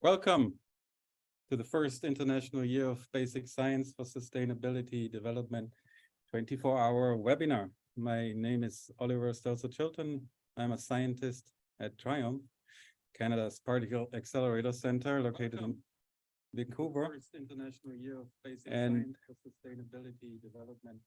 Welcome to the first International Year of Basic Science for Sustainability Development 24-hour webinar. My name is Oliver Stelzer-Chilton. I'm a scientist at TRIUMPH, Canada's Particle Accelerator Center located in Vancouver. First International Year of Basic Science for Sustainability Development.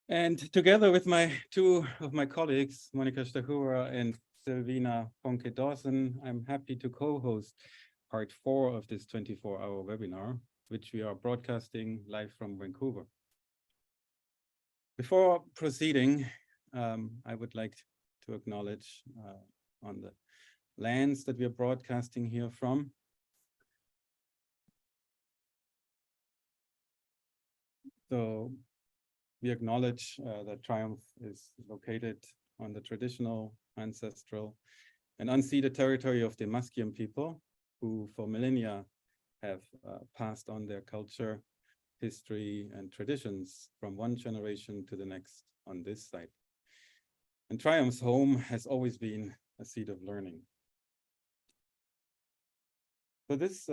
And together with two of my colleagues, Monica Stachura and Silvina Ponke-Dawson, I'm happy to co-host part 4 of this 24-hour webinar, which we are broadcasting live from Vancouver. Before proceeding, I would like to acknowledge on the lands that we are broadcasting here from. So we acknowledge that TRIUMPH is located on the traditional, ancestral, and unceded territory of the Musqueam people, who for millennia have passed on their culture, history, and traditions from one generation to the next on this site. And TRIUMPH's home has always been a seat of learning. So this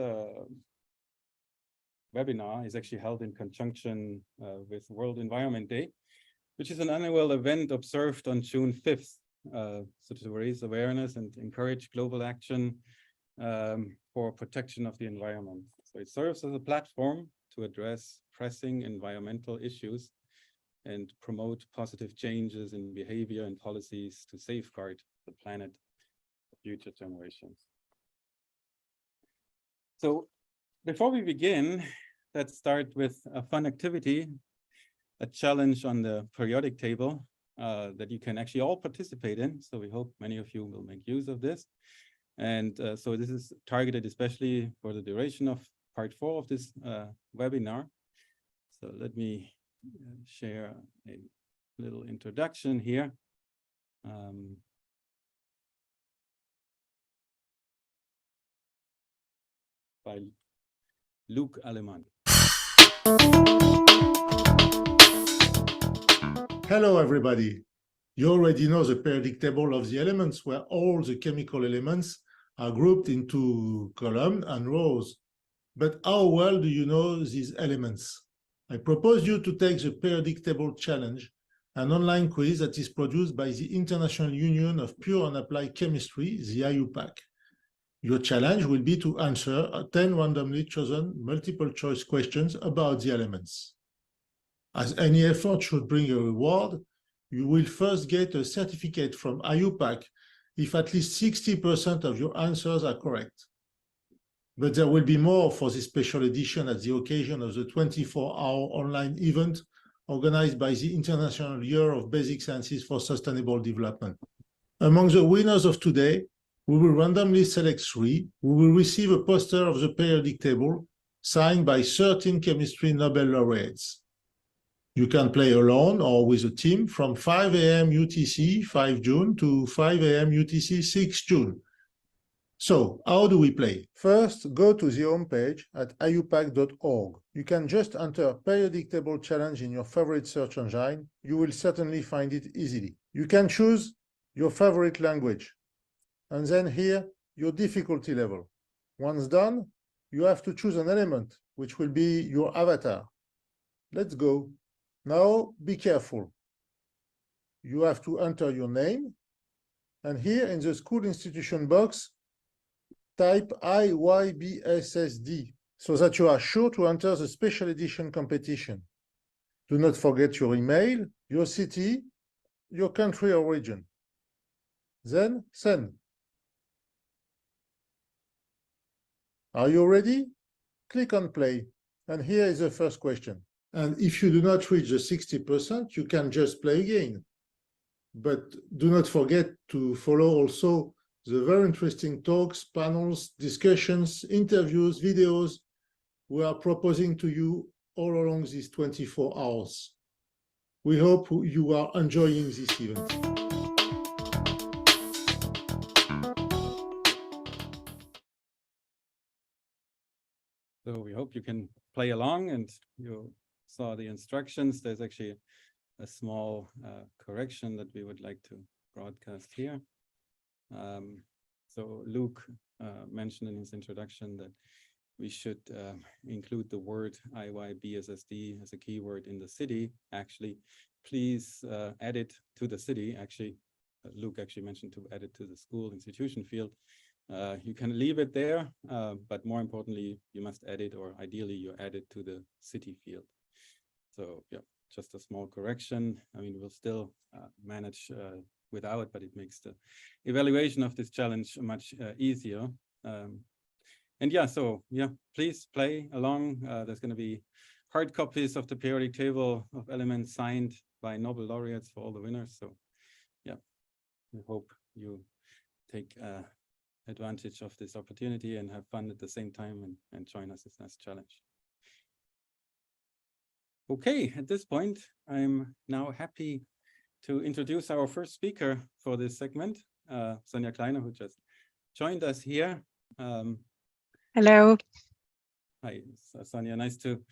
webinar is actually held in conjunction with World Environment Day, which is an annual event observed on June 5th, so to raise awareness and encourage global action for protection of the environment. So it serves as a platform to address pressing environmental issues and promote positive changes in behavior and policies to safeguard the planet for future generations. So before we begin, let's start with a fun activity, a challenge on the periodic table that you can actually all participate in. So we hope many of you will make use of this. And so this is targeted especially for the duration of part 4 of this webinar. So let me share a little introduction here. By Luc Aleman. Hello, everybody. You already know the periodic table of the elements, where all the chemical elements are grouped into columns and rows. But how well do you know these elements? I propose you to take the periodic table challenge, an online quiz that is produced by the International Union of Pure and Applied Chemistry, the IUPAC. Your challenge will be to answer 10 randomly chosen multiple choice questions about the elements. As any effort should bring a reward, you will first get a certificate from IUPAC if at least 60% of your answers are correct. But there will be more for this special edition at the occasion of the 24-hour online event organized by the International Year of Basic Sciences for Sustainable Development. Among the winners of today, we will randomly select 3 who will receive a poster of the periodic table signed by 13 chemistry Nobel laureates. You can play alone or with a team from 5 a.m. UTC 5 June to 5 a.m. UTC 6 June. So, how do we play? First, go to the homepage at iupac.org. You can just enter periodic table challenge in your favorite search engine. You will certainly find it easily. You can choose your favorite language, and then here, your difficulty level. Once done, you have to choose an element, which will be your avatar. Let's go. Now, be careful. You have to enter your name, and here in the school institution box, type IYBSSD, so that you are sure to enter the special edition competition. Do not forget your email, your city, your country or region. Then, send. Are you ready? Click on play, and here is the first question. And if you do not reach the 60%, you can just play again. But do not forget to follow also the very interesting talks, panels, discussions, interviews, videos we are proposing to you all along these 24 hours. We hope you are enjoying this event. So we hope you can play along, and you saw the instructions. There's actually a small correction that we would like to broadcast here. So Luke mentioned in his introduction that we should include the word IYBSSD as a keyword in the city. Actually, please add it to the city. Actually, Luke actually mentioned to add it to the school institution field. You can leave it there, but more importantly, you must add it, or ideally you add it to the city field. So yeah, just a small correction. I mean, we'll still manage without, but it makes the evaluation of this challenge much easier. And yeah, so yeah, please play along. There's going to be hard copies of the periodic table of elements signed by Nobel laureates for all the winners. So yeah, we hope you take advantage of this opportunity and have fun at the same time and join us in this challenge. Okay, at this point, I'm now happy to introduce our first speaker for this segment, Sonja Kleiner, who just joined us here. Hello. Hi, Sonja, nice to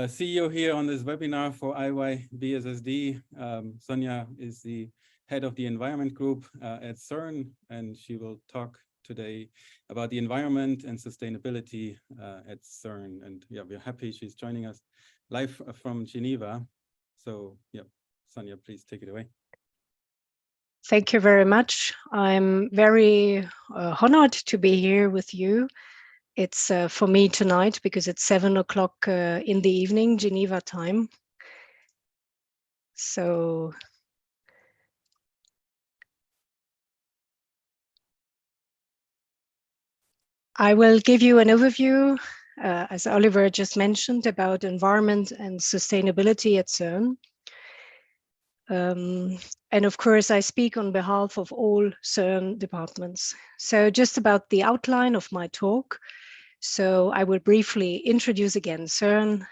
see you here on this webinar for IYBSSD. Sonja is the head of the environment group at CERN, and she will talk today about the environment and sustainability at CERN. And yeah, we're happy she's joining us live from Geneva. So yeah, Sonja, please take it away. Thank you very much. I'm very honored to be here with you. It's for me tonight because it's 7 o'clock in the evening, Geneva time. So I will give you an overview, as Oliver just mentioned, about environment and sustainability at CERN. And of course, I speak on behalf of all CERN departments. So just about the outline of my talk. So I will briefly introduce again CERN,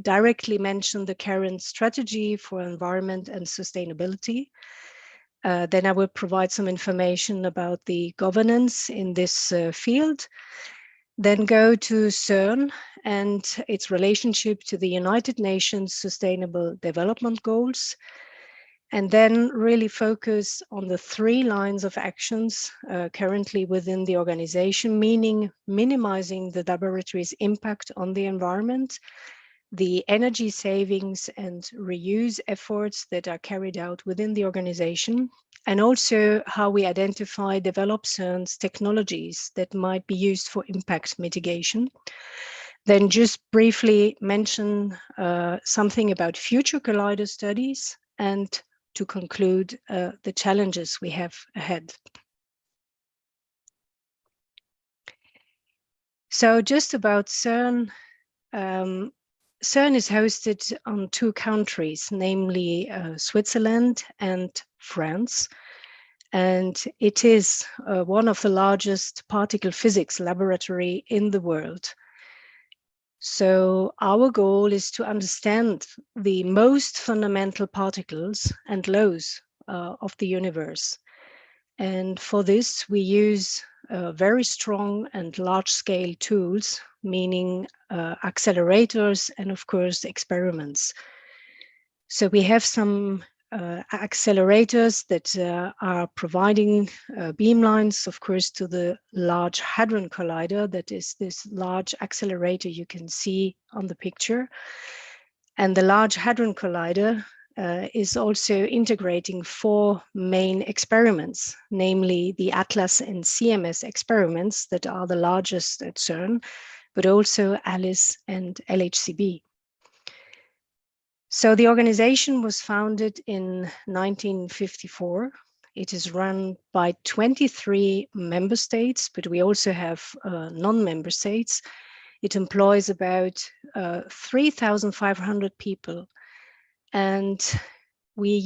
directly mention the current strategy for environment and sustainability. Then I will provide some information about the governance in this field. Then go to CERN and its relationship to the United Nations Sustainable Development Goals. And then really focus on the 3 lines of actions currently within the organization, meaning minimizing the laboratory's impact on the environment, the energy savings and reuse efforts that are carried out within the organization, and also how we identify, develop CERN's technologies that might be used for impact mitigation. Then just briefly mention something about future collider studies, and to conclude the challenges we have ahead. So just about CERN, CERN is hosted on 2 countries, namely Switzerland and France. And it is one of the largest particle physics laboratory in the world. So our goal is to understand the most fundamental particles and laws of the universe. And for this, we use very strong and large-scale tools, meaning accelerators and, of course, experiments. So we have some accelerators that are providing beamlines, of course, to the Large Hadron Collider, that is this large accelerator you can see on the picture. And the Large Hadron Collider is also integrating 4 main experiments, namely the ATLAS and CMS experiments that are the largest at CERN, but also ALICE and LHCb. So the organization was founded in 1954. It is run by 23 member states, but we also have non-member states. It employs about 3,500 people. And we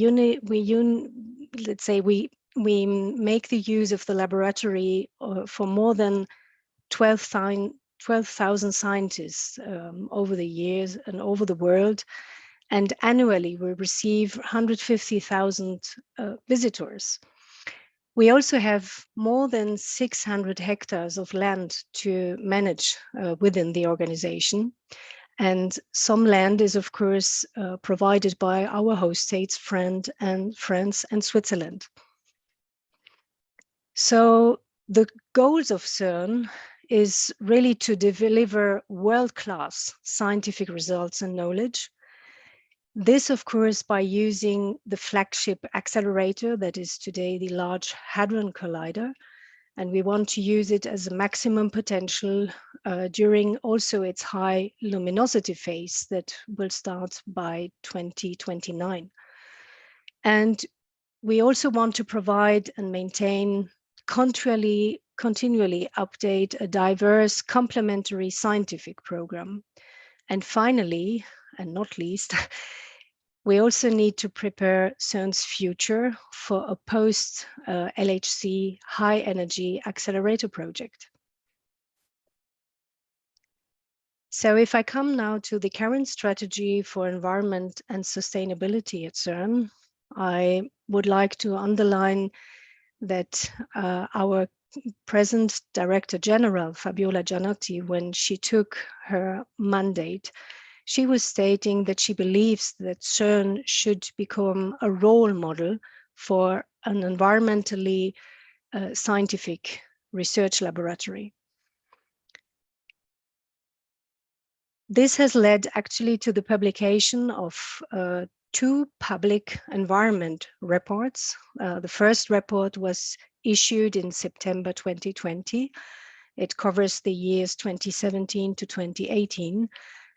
make the use of the laboratory for more than 12,000 scientists over the years and over the world. And annually, we receive 150,000 visitors. We also have more than 600 hectares of land to manage within the organization. And some land is, of course, provided by our host states, France and Switzerland. So the goals of CERN is really to deliver world-class scientific results and knowledge. This, of course, by using the flagship accelerator that is today the Large Hadron Collider. And we want to use it as a maximum potential during also its high luminosity phase that will start by 2029. And we also want to provide and maintain continually update a diverse complementary scientific program. And finally, and not least, we also need to prepare CERN's future for a post-LHC high energy accelerator project. So if I come now to the current strategy for environment and sustainability at CERN, I would like to underline that our present Director General, Fabiola Gianotti, when she took her mandate, she was stating that she believes that CERN should become a role model for an environmentally scientific research laboratory. This has led actually to the publication of two public environment reports. The first report was issued in September 2020. It covers the years 2017 to 2018.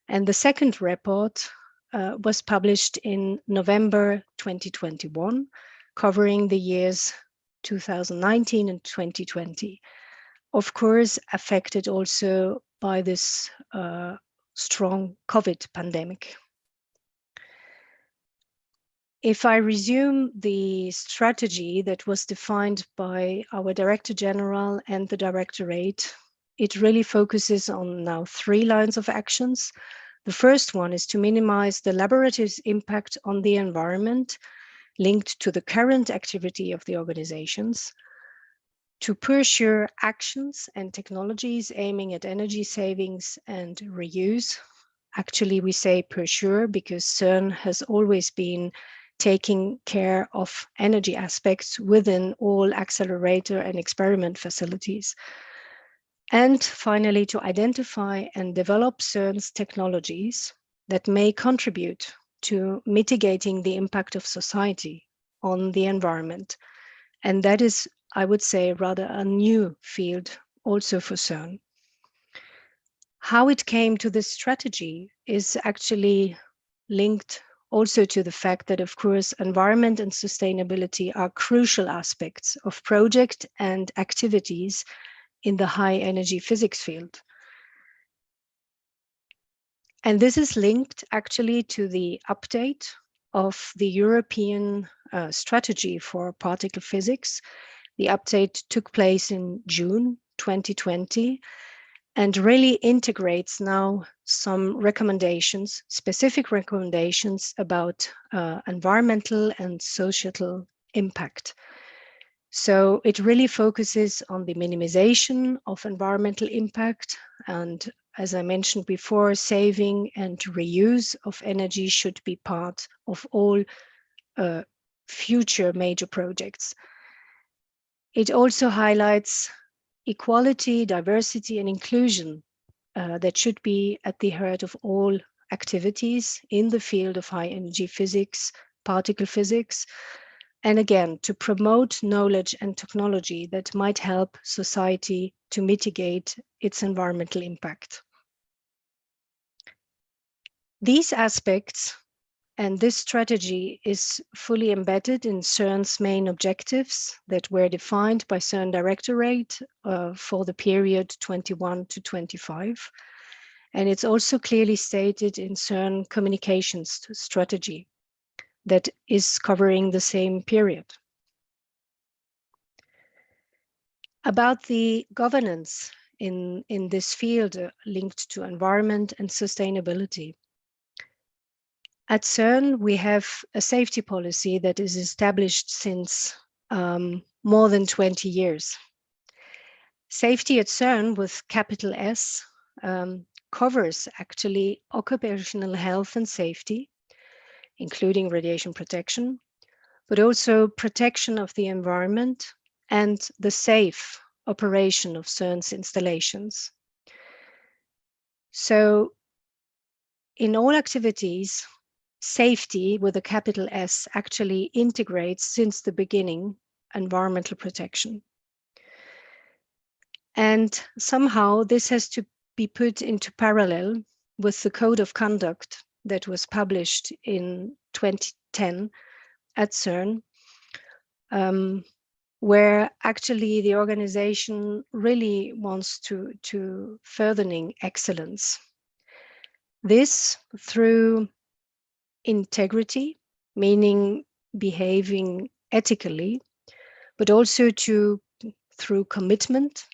And the second report was published in November 2021, covering the years 2019 and 2020. Of course, affected also by this strong COVID pandemic. If I resume the strategy that was defined by our Director General and the Directorate, it really focuses on now 3 lines of actions. The first one is to minimize the laboratory's impact on the environment linked to the current activity of the organizations, to pursue actions and technologies aiming at energy savings and reuse. Actually, we say pursue because CERN has always been taking care of energy aspects within all accelerator and experiment facilities. And finally, to identify and develop CERN's technologies that may contribute to mitigating the impact of society on the environment. And that is, I would say, rather a new field also for CERN. How it came to this strategy is actually linked also to the fact that, of course, environment and sustainability are crucial aspects of project and activities in the high energy physics field. And this is linked actually to the update of the European strategy for particle physics. The update took place in June 2020 and really integrates now some recommendations, specific recommendations about environmental and societal impact. So it really focuses on the minimization of environmental impact. And as I mentioned before, saving and reuse of energy should be part of all future major projects. It also highlights equality, diversity, and inclusion that should be at the heart of all activities in the field of high energy physics, particle physics, and again, to promote knowledge and technology that might help society to mitigate its environmental impact. These aspects and this strategy is fully embedded in CERN's main objectives that were defined by CERN Directorate for the period 21 to 25. And it's also clearly stated in CERN communications strategy that is covering the same period. About the governance in this field linked to environment and sustainability. At CERN, we have a safety policy that is established since more than 20 years. Safety at CERN with capital S covers actually occupational health and safety, including radiation protection, but also protection of the environment and the safe operation of CERN's installations. So in all activities, safety with a capital S actually integrates since the beginning environmental protection. And somehow this has to be put into parallel with the code of conduct that was published in 2010 at CERN, where actually the organization really wants to furthering excellence. This through integrity, meaning behaving ethically, but also through commitment.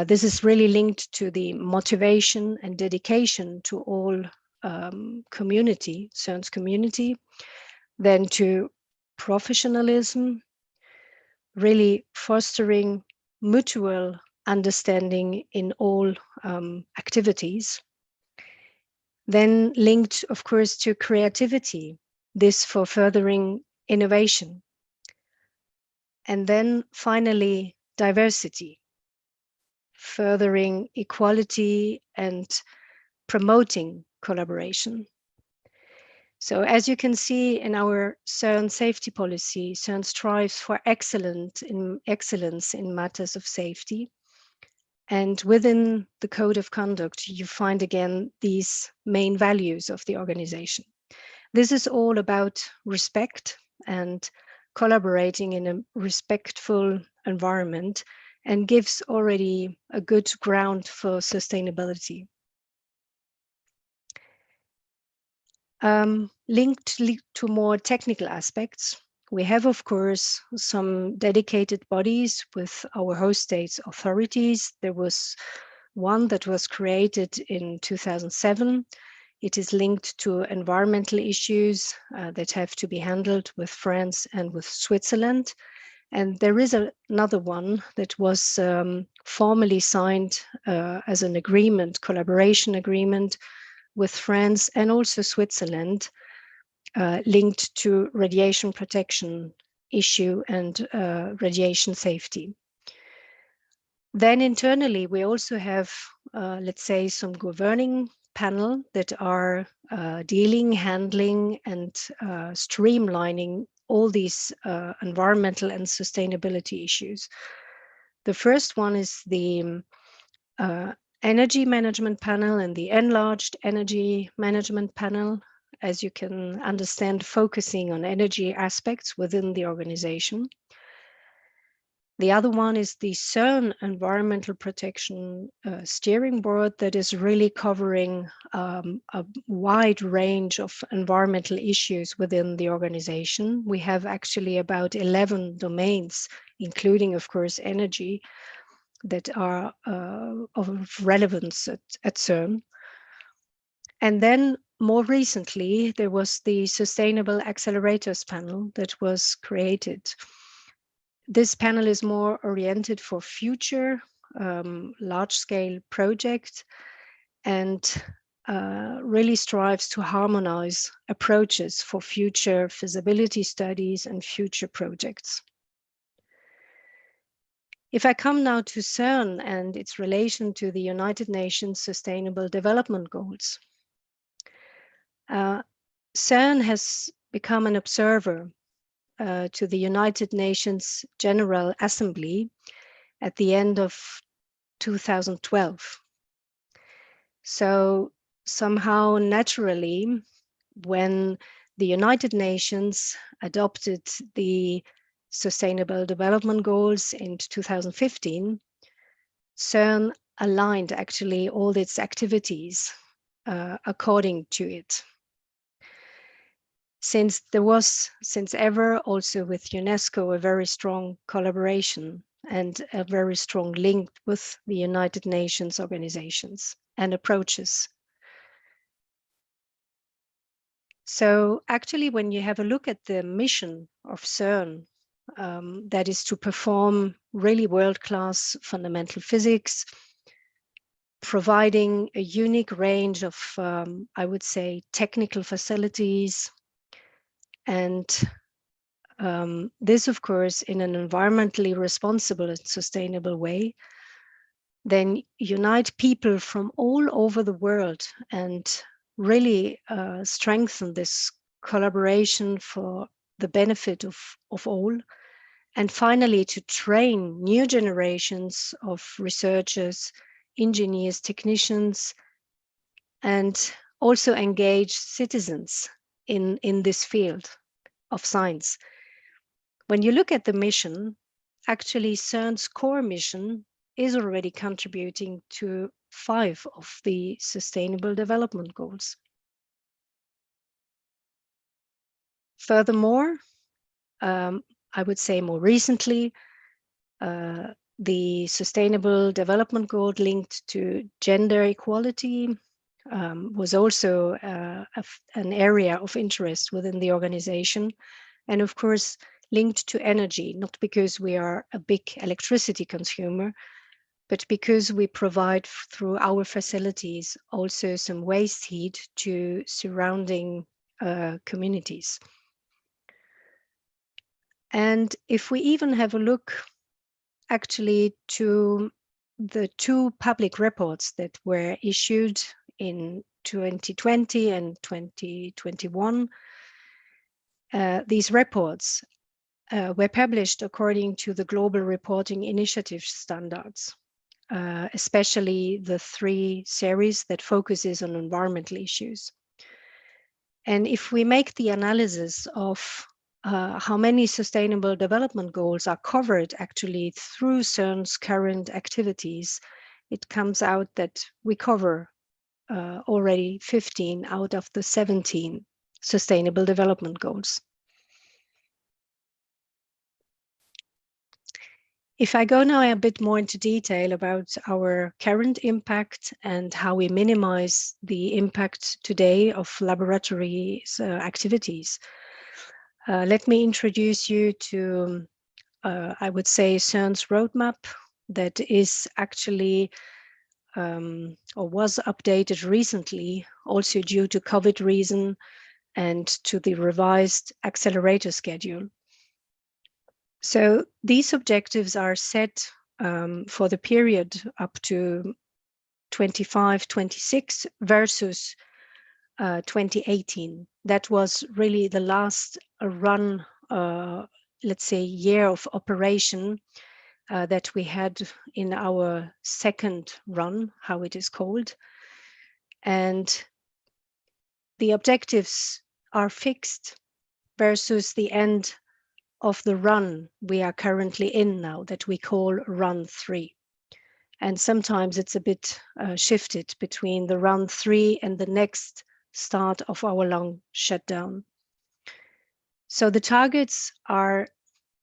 This is really linked to the motivation and dedication to all community, CERN's community, then to professionalism, really fostering mutual understanding in all activities. Then linked, of course, to creativity, this for furthering innovation. And then finally, diversity, furthering equality and promoting collaboration. So as you can see in our CERN safety policy, CERN strives for excellence in matters of safety. And within the code of conduct, you find again these main values of the organization. This is all about respect and collaborating in a respectful environment and gives already a good ground for sustainability. Linked to more technical aspects, we have, of course, some dedicated bodies with our host states authorities. There was one that was created in 2007. It is linked to environmental issues that have to be handled with France and with Switzerland. And there is another one that was formally signed as an agreement, collaboration agreement with France and also Switzerland, linked to radiation protection issue and radiation safety. Then internally, we also have, let's say, some governing panel that are dealing, handling, and streamlining all these environmental and sustainability issues. The first one is the energy management panel and the enlarged energy management panel, as you can understand, focusing on energy aspects within the organization. The other one is the CERN Environmental Protection Steering Board that is really covering a wide range of environmental issues within the organization. We have actually about 11 domains, including, of course, energy, that are of relevance at CERN. And then more recently, there was the Sustainable Accelerators panel that was created. This panel is more oriented for future large-scale projects and really strives to harmonize approaches for future feasibility studies and future projects. If I come now to CERN and its relation to the United Nations Sustainable Development Goals, CERN has become an observer to the United Nations General Assembly at the end of 2012. So somehow naturally, when the United Nations adopted the Sustainable Development Goals in 2015, CERN aligned actually all its activities according to it. Since there was, since ever, also with UNESCO, a very strong collaboration and a very strong link with the United Nations organizations and approaches. So actually, when you have a look at the mission of CERN, that is to perform really world-class fundamental physics, providing a unique range of, I would say, technical facilities. And this, of course, in an environmentally responsible and sustainable way, then unite people from all over the world and really strengthen this collaboration for the benefit of all. And finally, to train new generations of researchers, engineers, technicians, and also engage citizens in this field of science. When you look at the mission, actually CERN's core mission is already contributing to 5 of the Sustainable Development Goals. Furthermore, I would say more recently, the Sustainable Development Goal linked to gender equality was also an area of interest within the organization. And of course, linked to energy, not because we are a big electricity consumer, but because we provide through our facilities also some waste heat to surrounding communities. And if we even have a look actually to the 2 public reports that were issued in 2020 and 2021, these reports were published according to the Global Reporting Initiative standards, especially the 3 series that focuses on environmental issues. And if we make the analysis of how many Sustainable Development Goals are covered actually through CERN's current activities, it comes out that we cover already 15 out of the 17 Sustainable Development Goals. If I go now a bit more into detail about our current impact and how we minimize the impact today of laboratory activities, let me introduce you to, I would say, CERN's roadmap that is actually or was updated recently, also due to COVID reason and to the revised accelerator schedule. So these objectives are set for the period up to 25-26 versus 2018. That was really the last run, let's say, year of operation that we had in our second run, how it is called. And the objectives are fixed versus the end of the run we are currently in now, that we call run 3. And sometimes it's a bit shifted between the run 3 and the next start of our long shutdown. So the targets are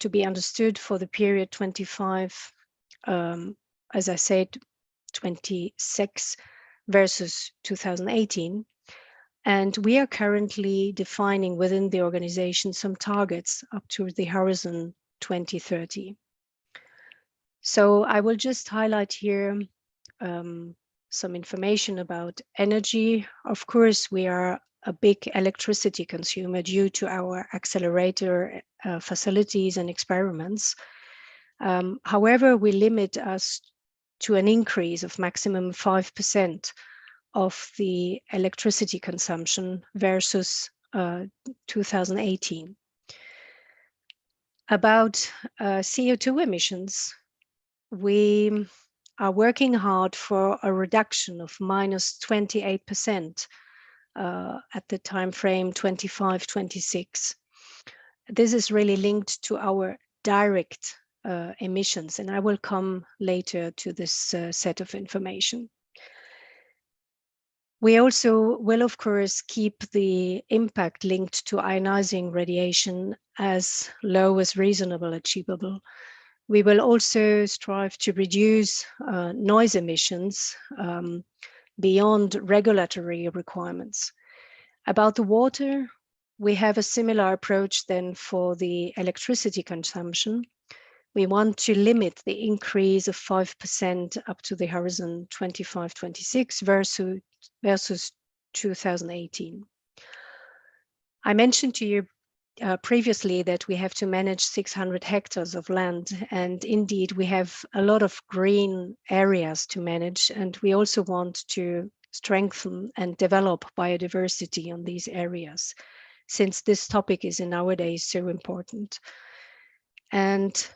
to be understood for the period 25, as I said, 26 versus 2018. And we are currently defining within the organization some targets up to the horizon 2030. So I will just highlight here some information about energy. Of course, we are a big electricity consumer due to our accelerator facilities and experiments. However, we limit us to an increase of maximum 5% of the electricity consumption versus 2018. About CO2 emissions, we are working hard for a reduction of minus 28% at the time frame 25-26. This is really linked to our direct emissions, and I will come later to this set of information. We also will, of course, keep the impact linked to ionizing radiation as low as reasonable achievable. We will also strive to reduce noise emissions beyond regulatory requirements. About the water, we have a similar approach then for the electricity consumption. We want to limit the increase of 5% up to the horizon 25-26 versus 2018. I mentioned to you previously that we have to manage 600 hectares of land, and indeed we have a lot of green areas to manage, and we also want to strengthen and develop biodiversity on these areas, since this topic is nowadays so important. And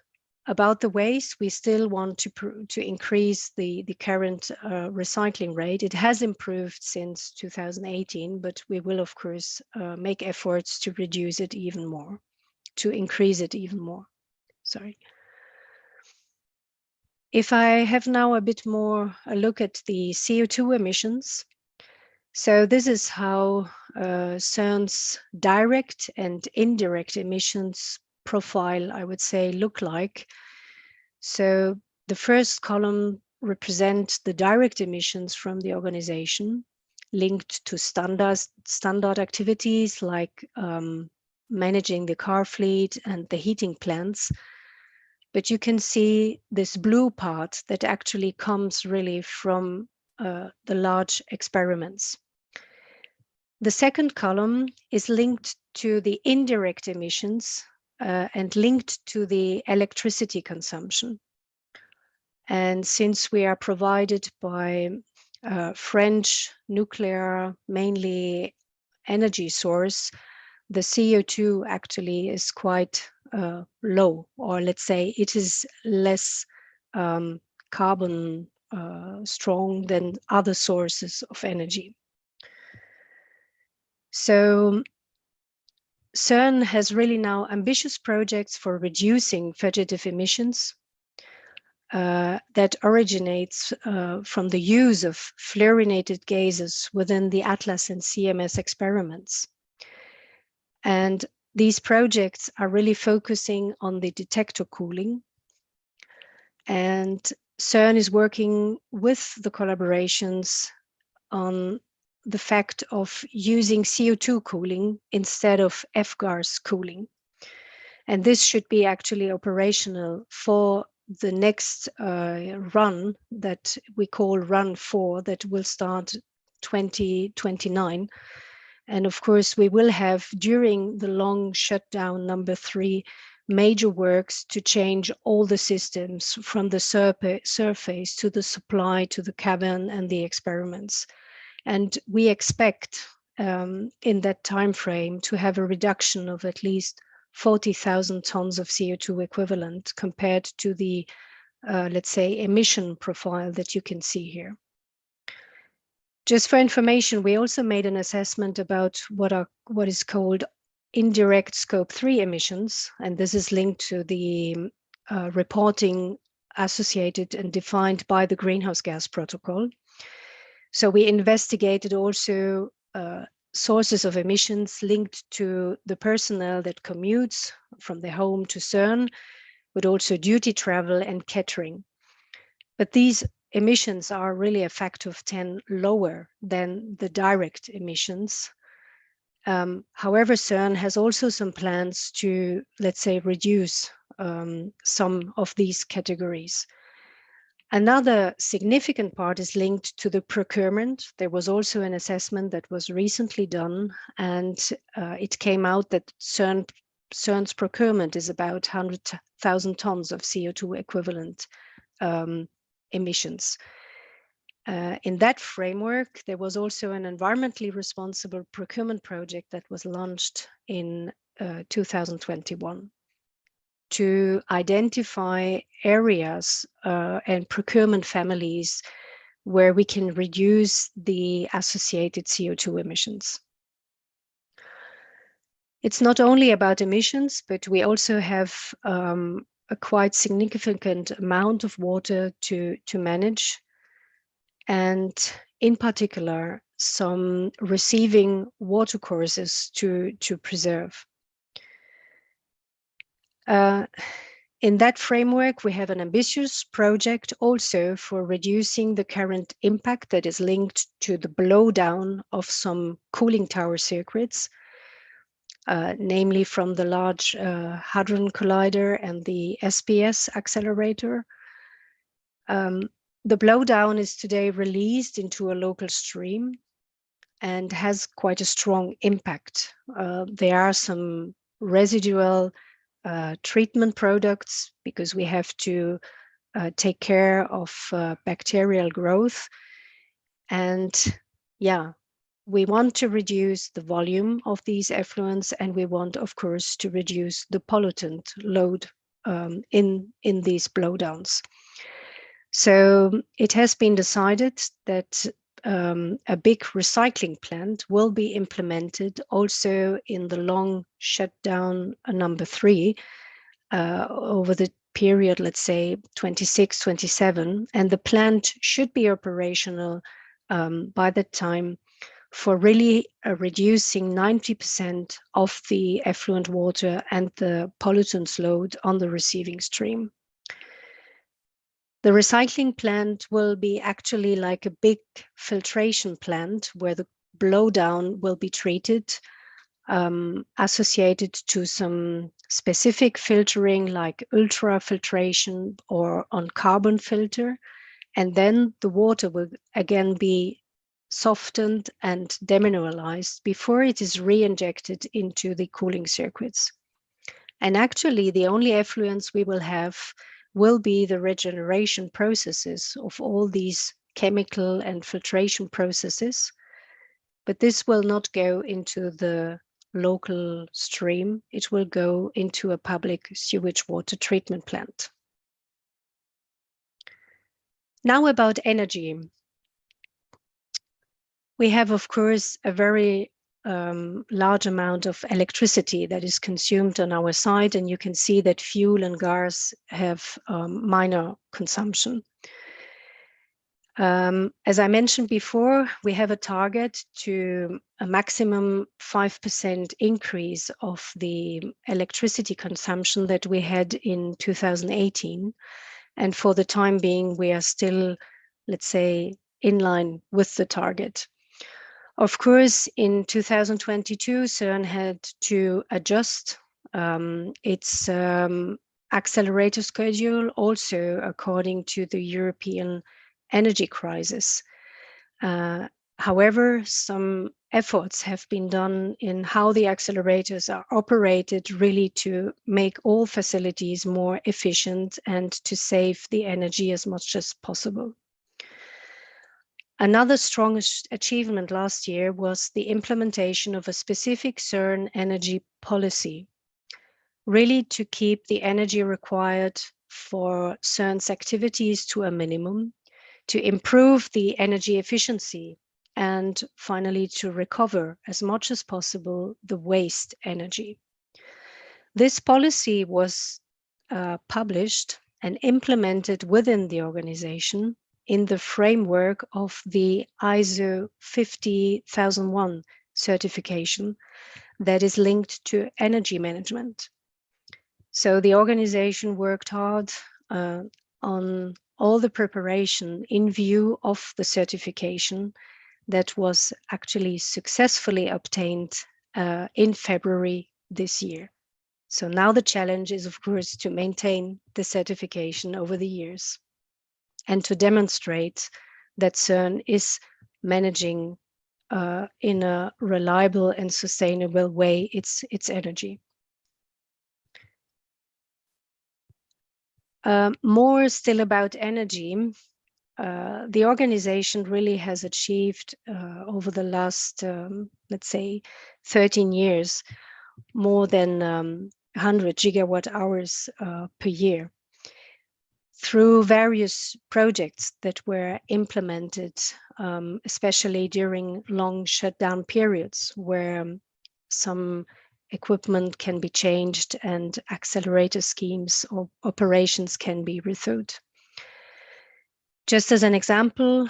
about the waste, we still want to increase the current recycling rate. It has improved since 2018, but we will, of course, make efforts to reduce it even more, to increase it even more. Sorry. If I have now a bit more a look at the CO2 emissions. So this is how CERN's direct and indirect emissions profile, I would say, look like. So the first column represents the direct emissions from the organization linked to standard activities like managing the car fleet and the heating plants. But you can see this blue part that actually comes really from the large experiments. The second column is linked to the indirect emissions and linked to the electricity consumption. And since we are provided by French nuclear, mainly energy source, the CO2 actually is quite low, or let's say it is less carbon strong than other sources of energy. So CERN has really now ambitious projects for reducing fugitive emissions that originates from the use of fluorinated gases within the ATLAS and CMS experiments. And these projects are really focusing on the detector cooling. And CERN is working with the collaborations on the fact of using CO2 cooling instead of F-gas cooling. And this should be actually operational for the next run that we call Run 4, that will start 2029. And of course, we will have, during the long shutdown number 3, major works to change all the systems from the surface to the supply to the cabin and the experiments. And we expect in that time frame to have a reduction of at least 40,000 tons of CO2 equivalent compared to the, let's say, emission profile that you can see here. Just for information, we also made an assessment about what is called indirect scope 3 emissions, and this is linked to the reporting associated and defined by the greenhouse gas protocol. So we investigated also sources of emissions linked to the personnel that commutes from their home to CERN, but also duty travel and catering. But these emissions are really a factor of 10 lower than the direct emissions. However, CERN has also some plans to, let's say, reduce some of these categories. Another significant part is linked to the procurement. There was also an assessment that was recently done, and it came out that CERN's procurement is about 100,000 tons of CO2 equivalent emissions. In that framework, there was also an environmentally responsible procurement project that was launched in 2021. To identify areas and procurement families where we can reduce the associated CO2 emissions. It's not only about emissions, but we also have a quite significant amount of water to manage, and in particular, some receiving water courses to preserve. In that framework, we have an ambitious project also for reducing the current impact that is linked to the blowdown of some cooling tower circuits. namely from the Large Hadron Collider and the SPS accelerator. The blowdown is today released into a local stream and has quite a strong impact. There are some residual treatment products because we have to take care of bacterial growth. And yeah, we want to reduce the volume of these effluents, and we want, of course, to reduce the pollutant load in these blowdowns. So it has been decided that a big recycling plant will be implemented also in the long shutdown number 3 over the period, let's say 26, 27, and the plant should be operational by that time for really reducing 90% of the effluent water and the pollutants load on the receiving stream. The recycling plant will be actually like a big filtration plant where the blowdown will be treated, associated to some specific filtering like ultrafiltration or on carbon filter. And then the water will again be softened and demineralized before it is re-injected into the cooling circuits. And actually, the only effluents we will have will be the regeneration processes of all these chemical and filtration processes. But this will not go into the local stream. It will go into a public sewage water treatment plant. Now about energy. We have, of course, a very large amount of electricity that is consumed on our side, and you can see that fuel and gas have minor consumption. As I mentioned before, we have a target to a maximum 5% increase of the electricity consumption that we had in 2018. And for the time being, we are still, let's say, in line with the target. Of course, in 2022, CERN had to adjust its accelerator schedule, also according to the European energy crisis. However, some efforts have been done in how the accelerators are operated, really to make all facilities more efficient and to save the energy as much as possible. Another strong achievement last year was the implementation of a specific CERN energy policy, really to keep the energy required for CERN's activities to a minimum, to improve the energy efficiency, and finally to recover as much as possible the waste energy. This policy was published and implemented within the organization in the framework of the ISO 50001 certification that is linked to energy management. So the organization worked hard on all the preparation in view of the certification that was actually successfully obtained in February this year. So now the challenge is, of course, to maintain the certification over the years and to demonstrate that CERN is managing in a reliable and sustainable way its energy. More still about energy, the organization really has achieved over the last, let's say, 13 years, more than 100 gigawatt hours per year through various projects that were implemented, especially during long shutdown periods where some equipment can be changed and accelerator schemes or operations can be rethought. Just as an example,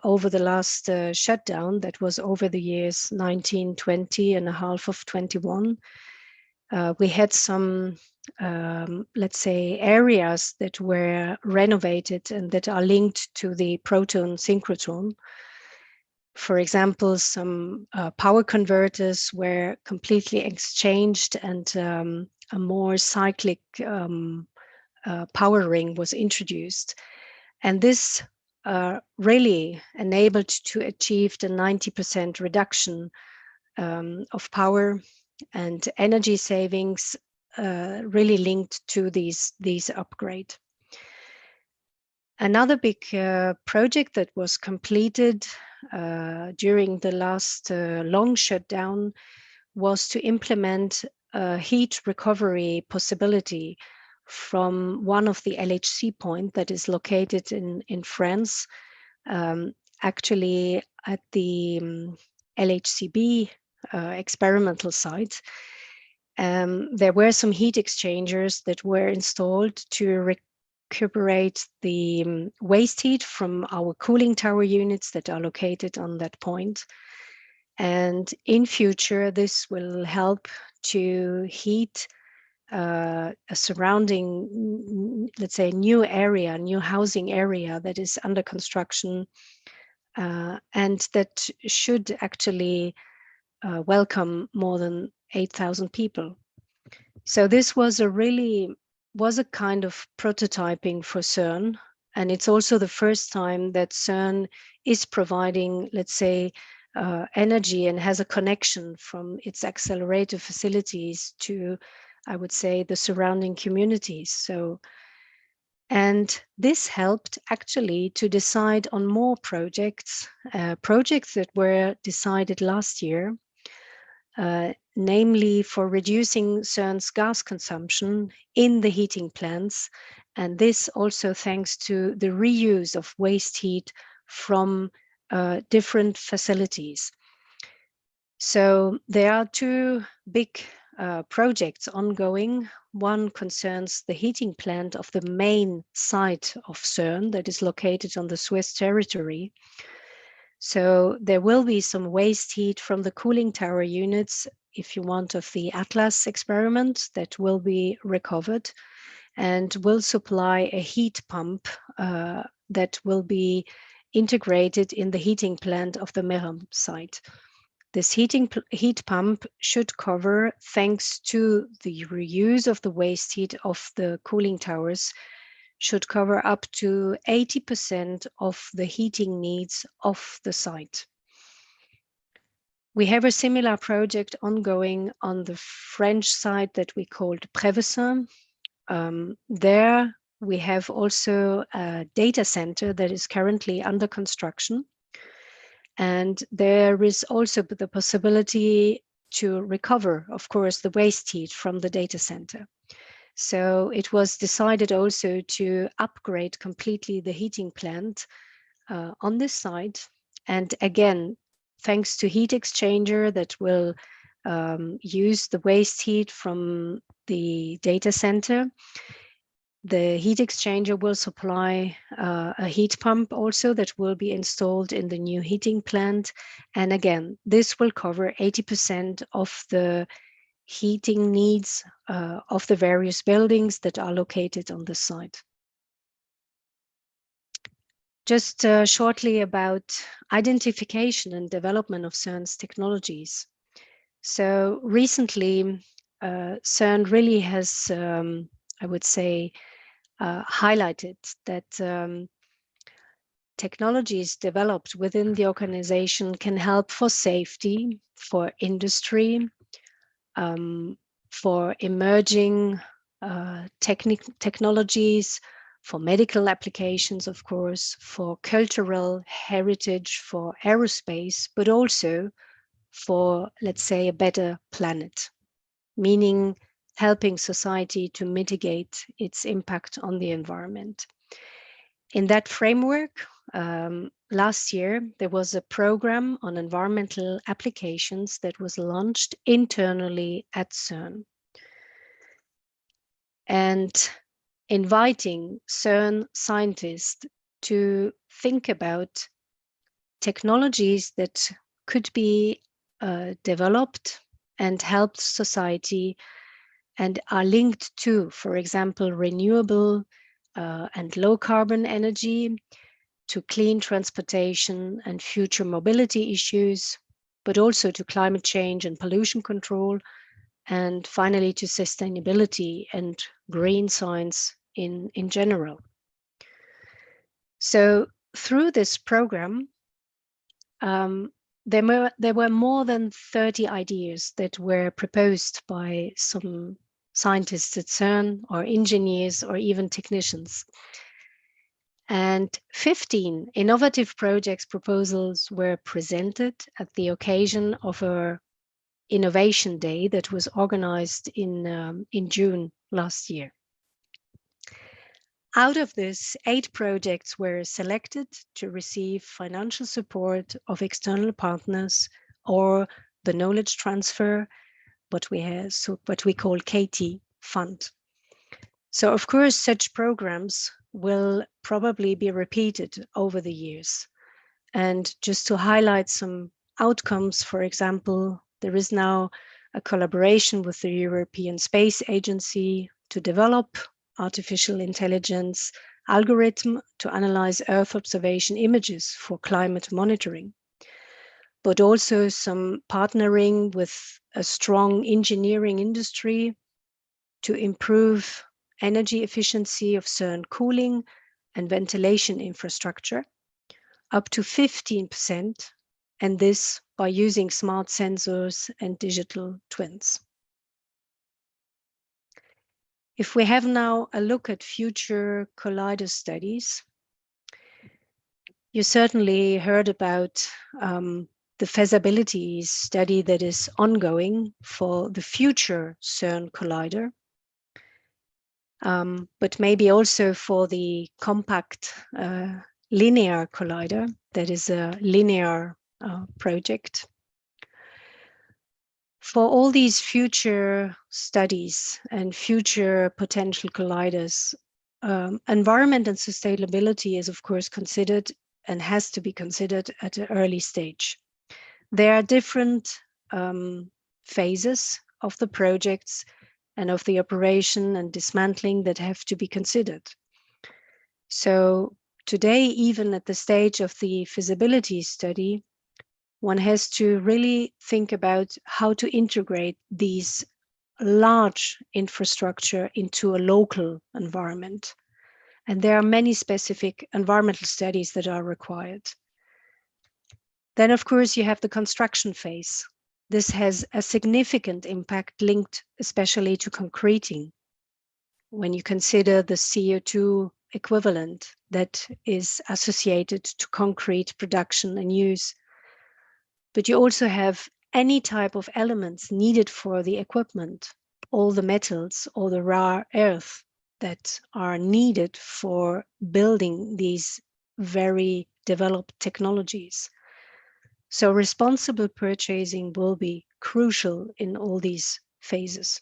over the last shutdown that was over the years 19, 20 and a half of 21, we had some, let's say, areas that were renovated and that are linked to the proton synchrotron. For example, some power converters were completely exchanged, and a more cyclic power ring was introduced. And this really enabled to achieve the 90% reduction of power and energy savings, really linked to these upgrade. Another big project that was completed during the last long shutdown was to implement a heat recovery possibility from one of the LHC point that is located in France, actually at the LHCb experimental site. There were some heat exchangers that were installed to recuperate the waste heat from our cooling tower units that are located on that point. And in future, this will help to heat a surrounding, let's say, new area, new housing area that is under construction, and that should actually welcome more than 8,000 people. So this was a kind of prototyping for CERN. And it's also the first time that CERN is providing, let's say, energy and has a connection from its accelerator facilities to, I would say, the surrounding communities. So, and this helped actually to decide on more projects, projects that were decided last year, namely for reducing CERN's gas consumption in the heating plants. And this also thanks to the reuse of waste heat from different facilities. So there are two big projects ongoing. One concerns the heating plant of the main site of CERN that is located on the Swiss territory. So there will be some waste heat from the cooling tower units, if you want, of the Atlas experiment that will be recovered and will supply a heat pump that will be integrated in the heating plant of the Meram site. This heat pump should cover, thanks to the reuse of the waste heat of the cooling towers, should cover up to 80% of the heating needs of the site. We have a similar project ongoing on the French side that we called Prévesin. There we have also a data center that is currently under construction. And there is also the possibility to recover, of course, the waste heat from the data center. So it was decided also to upgrade completely the heating plant on this site. And again, thanks to heat exchanger that will use the waste heat from the data center, the heat exchanger will supply a heat pump also that will be installed in the new heating plant. And again, this will cover 80% of the heating needs of the various buildings that are located on the site. Just shortly about identification and development of CERN's technologies. So recently, CERN really has, I would say, highlighted that technologies developed within the organization can help for safety, for industry, for emerging technologies, for medical applications, of course, for cultural heritage, for aerospace, but also for, let's say, a better planet, meaning helping society to mitigate its impact on the environment. In that framework, last year, there was a program on environmental applications that was launched internally at CERN. And inviting CERN scientists to think about technologies that could be developed and help society and are linked to, for example, renewable and low carbon energy, to clean transportation and future mobility issues, but also to climate change and pollution control, and finally to sustainability and green science in general. So through this program, there were more than 30 ideas that were proposed by some scientists at CERN, or engineers, or even technicians. And 15 innovative projects proposals were presented at the occasion of a Innovation Day that was organized in June last year. Out of this, 8 projects were selected to receive financial support of external partners or the knowledge transfer, what we call KT fund. So of course, such programs will probably be repeated over the years. And just to highlight some outcomes, for example, there is now a collaboration with the European Space Agency to develop artificial intelligence algorithm to analyze Earth observation images for climate monitoring, but also some partnering with a strong engineering industry to improve energy efficiency of CERN cooling and ventilation infrastructure up to 15%, and this by using smart sensors and digital twins. If we have now a look at future collider studies, you certainly heard about the feasibility study that is ongoing for the future CERN collider, but maybe also for the compact linear collider that is a linear project. For all these future studies and future potential colliders, environment and sustainability is of course considered and has to be considered at an early stage. There are different phases of the projects and of the operation and dismantling that have to be considered. So today, even at the stage of the feasibility study, one has to really think about how to integrate these large infrastructure into a local environment. And there are many specific environmental studies that are required. Then, of course, you have the construction phase. This has a significant impact linked especially to concreting. When you consider the CO2 equivalent that is associated to concrete production and use. But you also have any type of elements needed for the equipment, all the metals or the rare earth that are needed for building these very developed technologies. So responsible purchasing will be crucial in all these phases.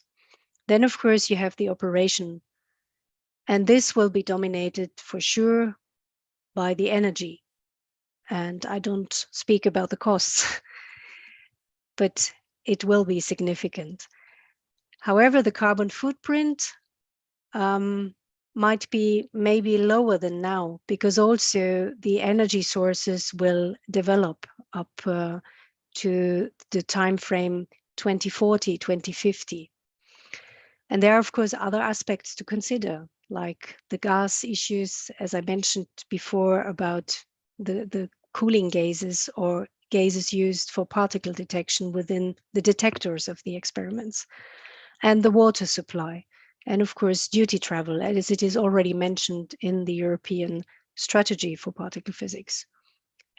Then, of course, you have the operation, and this will be dominated for sure by the energy. And I don't speak about the costs, but it will be significant. However, the carbon footprint might be maybe lower than now, because also the energy sources will develop up to the time frame 2040, 2050. And there are, of course, other aspects to consider, like the gas issues, as I mentioned before, about the cooling gases or gases used for particle detection within the detectors of the experiments, and the water supply, and of course duty travel, as it is already mentioned in the European strategy for particle physics.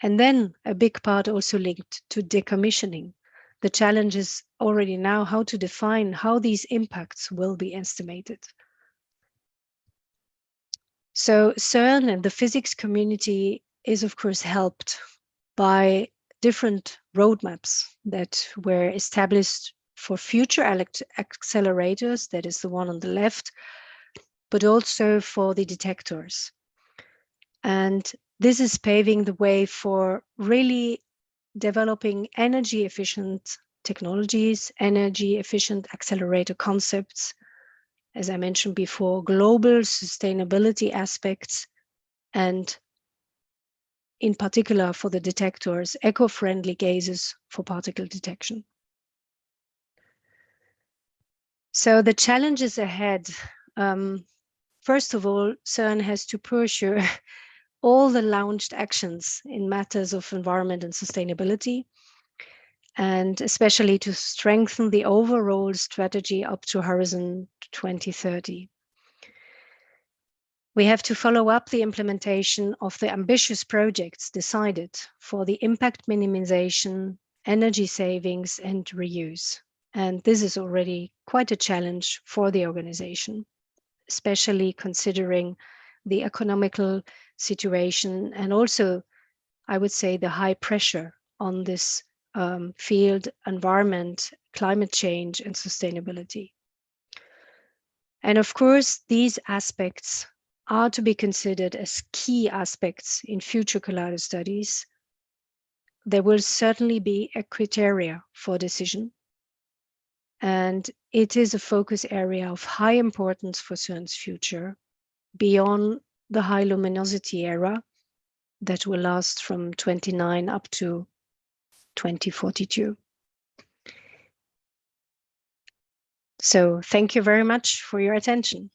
And then a big part also linked to decommissioning. The challenge is already now how to define how these impacts will be estimated. So CERN and the physics community is of course helped by different roadmaps that were established for future accelerators, that is the one on the left, but also for the detectors. And this is paving the way for really developing energy efficient technologies, energy efficient accelerator concepts, as I mentioned before, global sustainability aspects, and in particular for the detectors, eco-friendly gases for particle detection. So the challenges ahead, first of all, CERN has to pursue all the launched actions in matters of environment and sustainability, and especially to strengthen the overall strategy up to Horizon 2030. We have to follow up the implementation of the ambitious projects decided for the impact minimization, energy savings, and reuse. And this is already quite a challenge for the organization, especially considering the economical situation and also, I would say, the high pressure on this field, environment, climate change, and sustainability. And of course, these aspects are to be considered as key aspects in future collider studies. There will certainly be a criteria for decision, and it is a focus area of high importance for CERN's future beyond the high luminosity era that will last from 29 up to 2042. So thank you very much for your attention.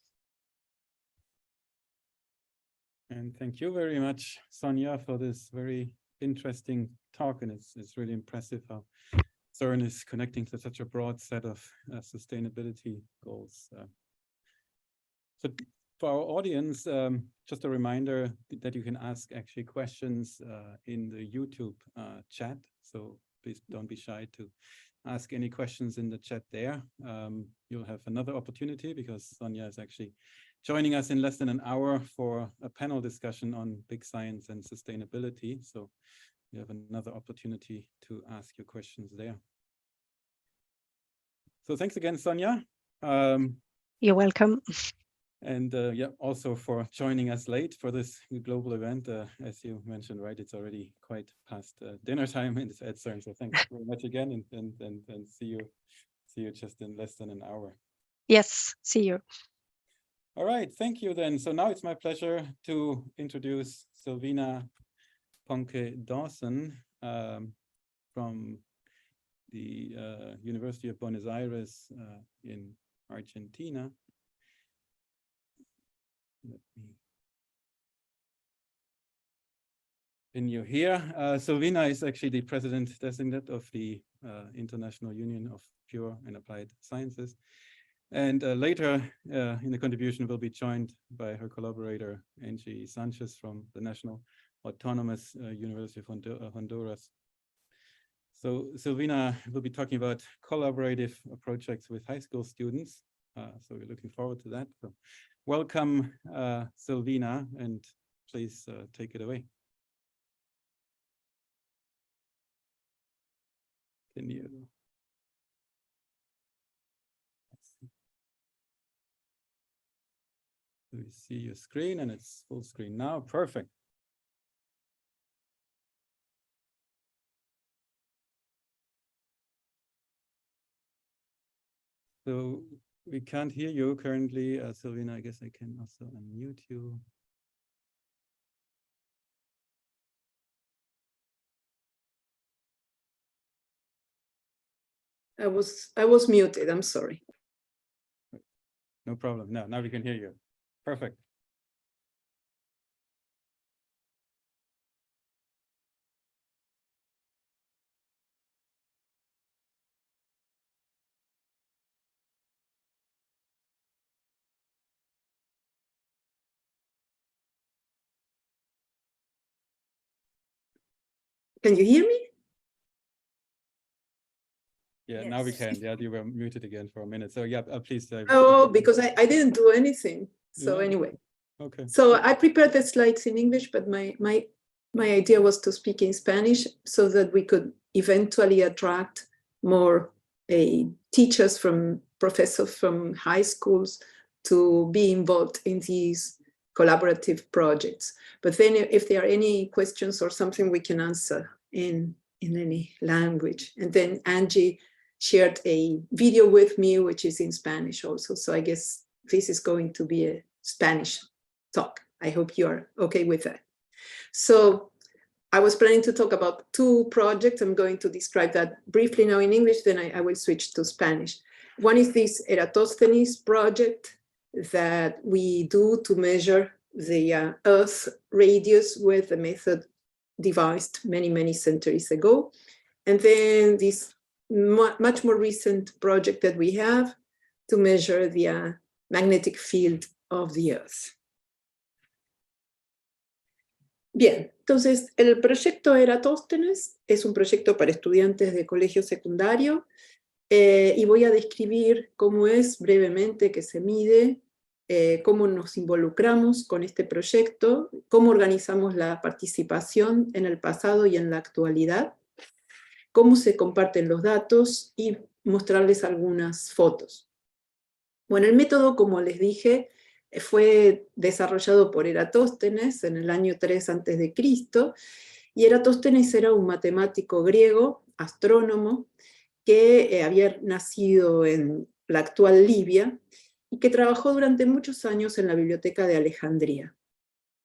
And thank you very much, Sonja, for this very interesting talk. And it's really impressive how CERN is connecting to such a broad set of sustainability goals. So for our audience, just a reminder that you can ask actually questions in the YouTube chat. So please don't be shy to ask any questions in the chat there. You'll have another opportunity because Sonja is actually joining us in less than an hour for a panel discussion on big science and sustainability. So you have another opportunity to ask your questions there. So thanks again, Sonja. You're welcome. And yeah, also for joining us late for this global event. As you mentioned, right, it's already quite past dinner time at CERN. So thanks very much again, and see you just in less than an hour. Yes, see you. All right, thank you then. So now it's my pleasure to introduce Silvina Ponke Dawson from the University of Buenos Aires in Argentina. Let me pin you here. Silvina is actually the president designate of the International Union of Pure and Applied Sciences. And later in the contribution will be joined by her collaborator, Angie Sanchez from the National Autonomous University of Honduras. So Silvina will be talking about collaborative projects with high school students. So we're looking forward to that. So welcome, Silvina, and please take it away. Can you? We see your screen, and it's full screen now. Perfect. So we can't hear you currently, Silvina. I guess I can also unmute you. I was muted. I'm sorry. No problem. No, now we can hear you. Perfect. Can you hear me? Yeah, Yes. now we can. Yeah, you were muted again for a minute. So yeah, please. Oh, because I didn't do anything. So Yeah. anyway. Okay. So I prepared the slides in English, but my idea was to speak in Spanish so that we could eventually attract more teachers professors from high schools to be involved in these collaborative projects. But then if there are any questions or something, we can answer in any language. And then Angie shared a video with me, which is in Spanish also. So I guess this is going to be a Spanish talk. I hope you are okay with that. So I was planning to talk about two projects. I'm going to describe that briefly now in English, then I will switch to Spanish. One is this Eratosthenes project that we do to measure the Earth radius with a method devised many, many centuries ago. And then this much more recent project that we have to measure the magnetic field of the Earth. Bien, entonces el proyecto Eratosthenes es un proyecto para estudiantes de colegio secundario y voy a describir cómo es brevemente que se mide, cómo nos involucramos con este proyecto, cómo organizamos la participación en el pasado y en la actualidad, cómo se comparten los datos y mostrarles algunas fotos. Bueno, el método, como les dije, fue desarrollado por Eratóstenes en el año 3 a.C., y Eratóstenes era un matemático griego, astrónomo, que había nacido en la actual Libia, y que trabajó durante muchos años en la biblioteca de Alejandría.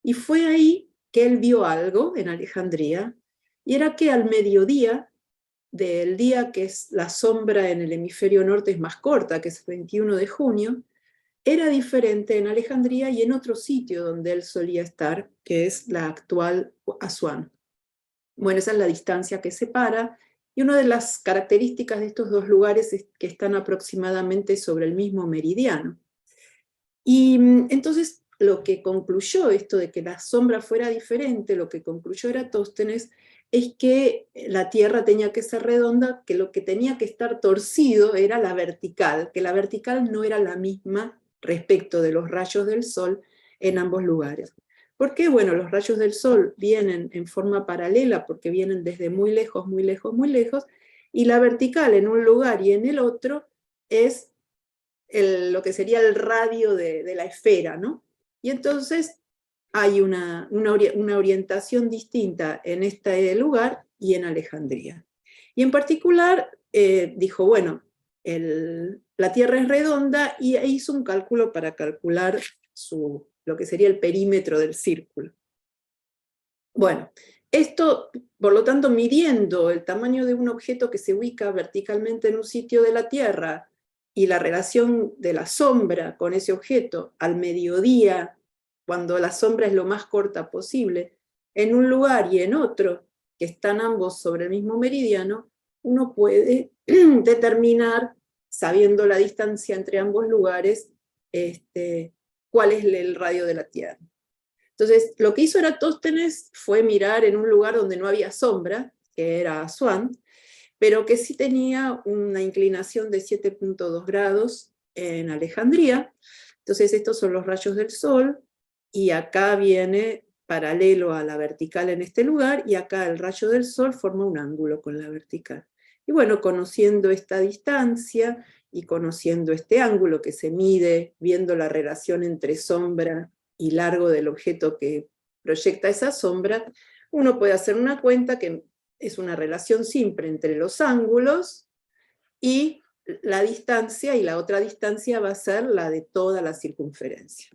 Y fue ahí que él vio algo en Alejandría, y era que al mediodía del día que es la sombra en el hemisferio norte es más corta, que es el 21 de junio, era diferente en Alejandría y en otro sitio donde él solía estar, que es la actual Asuán. Bueno, esa es la distancia que separa, y una de las características de estos dos lugares es que están aproximadamente sobre el mismo meridiano. Y entonces lo que concluyó esto de que la sombra fuera diferente, lo que concluyó Eratóstenes, es que la Tierra tenía que ser redonda, que lo que tenía que estar torcido era la vertical, que la vertical no era la misma respecto de los rayos del Sol en ambos lugares. ¿Por qué? Bueno, los rayos del Sol vienen en forma paralela porque vienen desde muy lejos, muy lejos, muy lejos, y la vertical en un lugar y en el otro es lo que sería el radio de la esfera, ¿no? Y entonces hay una orientación distinta en este lugar y en Alejandría. Y en particular dijo, bueno, la Tierra es redonda, y hizo un cálculo para calcular lo que sería el perímetro del círculo. Bueno, esto, por lo tanto, midiendo el tamaño de un objeto que se ubica verticalmente en un sitio de la Tierra y la relación de la sombra con ese objeto al mediodía, cuando la sombra es lo más corta posible, en un lugar y en otro, que están ambos sobre el mismo meridiano, uno puede determinar, sabiendo la distancia entre ambos lugares, cuál es el radio de la Tierra. Entonces, lo que hizo Eratóstenes fue mirar en un lugar donde no había sombra, que era Asuán, pero que sí tenía una inclinación de 7.2 grados en Alejandría. Entonces, estos son los rayos del Sol, y acá viene paralelo a la vertical en este lugar, y acá el rayo del Sol forma un ángulo con la vertical. Y bueno, conociendo esta distancia y conociendo este ángulo que se mide, viendo la relación entre sombra y largo del objeto que proyecta esa sombra, uno puede hacer una cuenta que es una relación simple entre los ángulos y la distancia, y la otra distancia va a ser la de toda la circunferencia.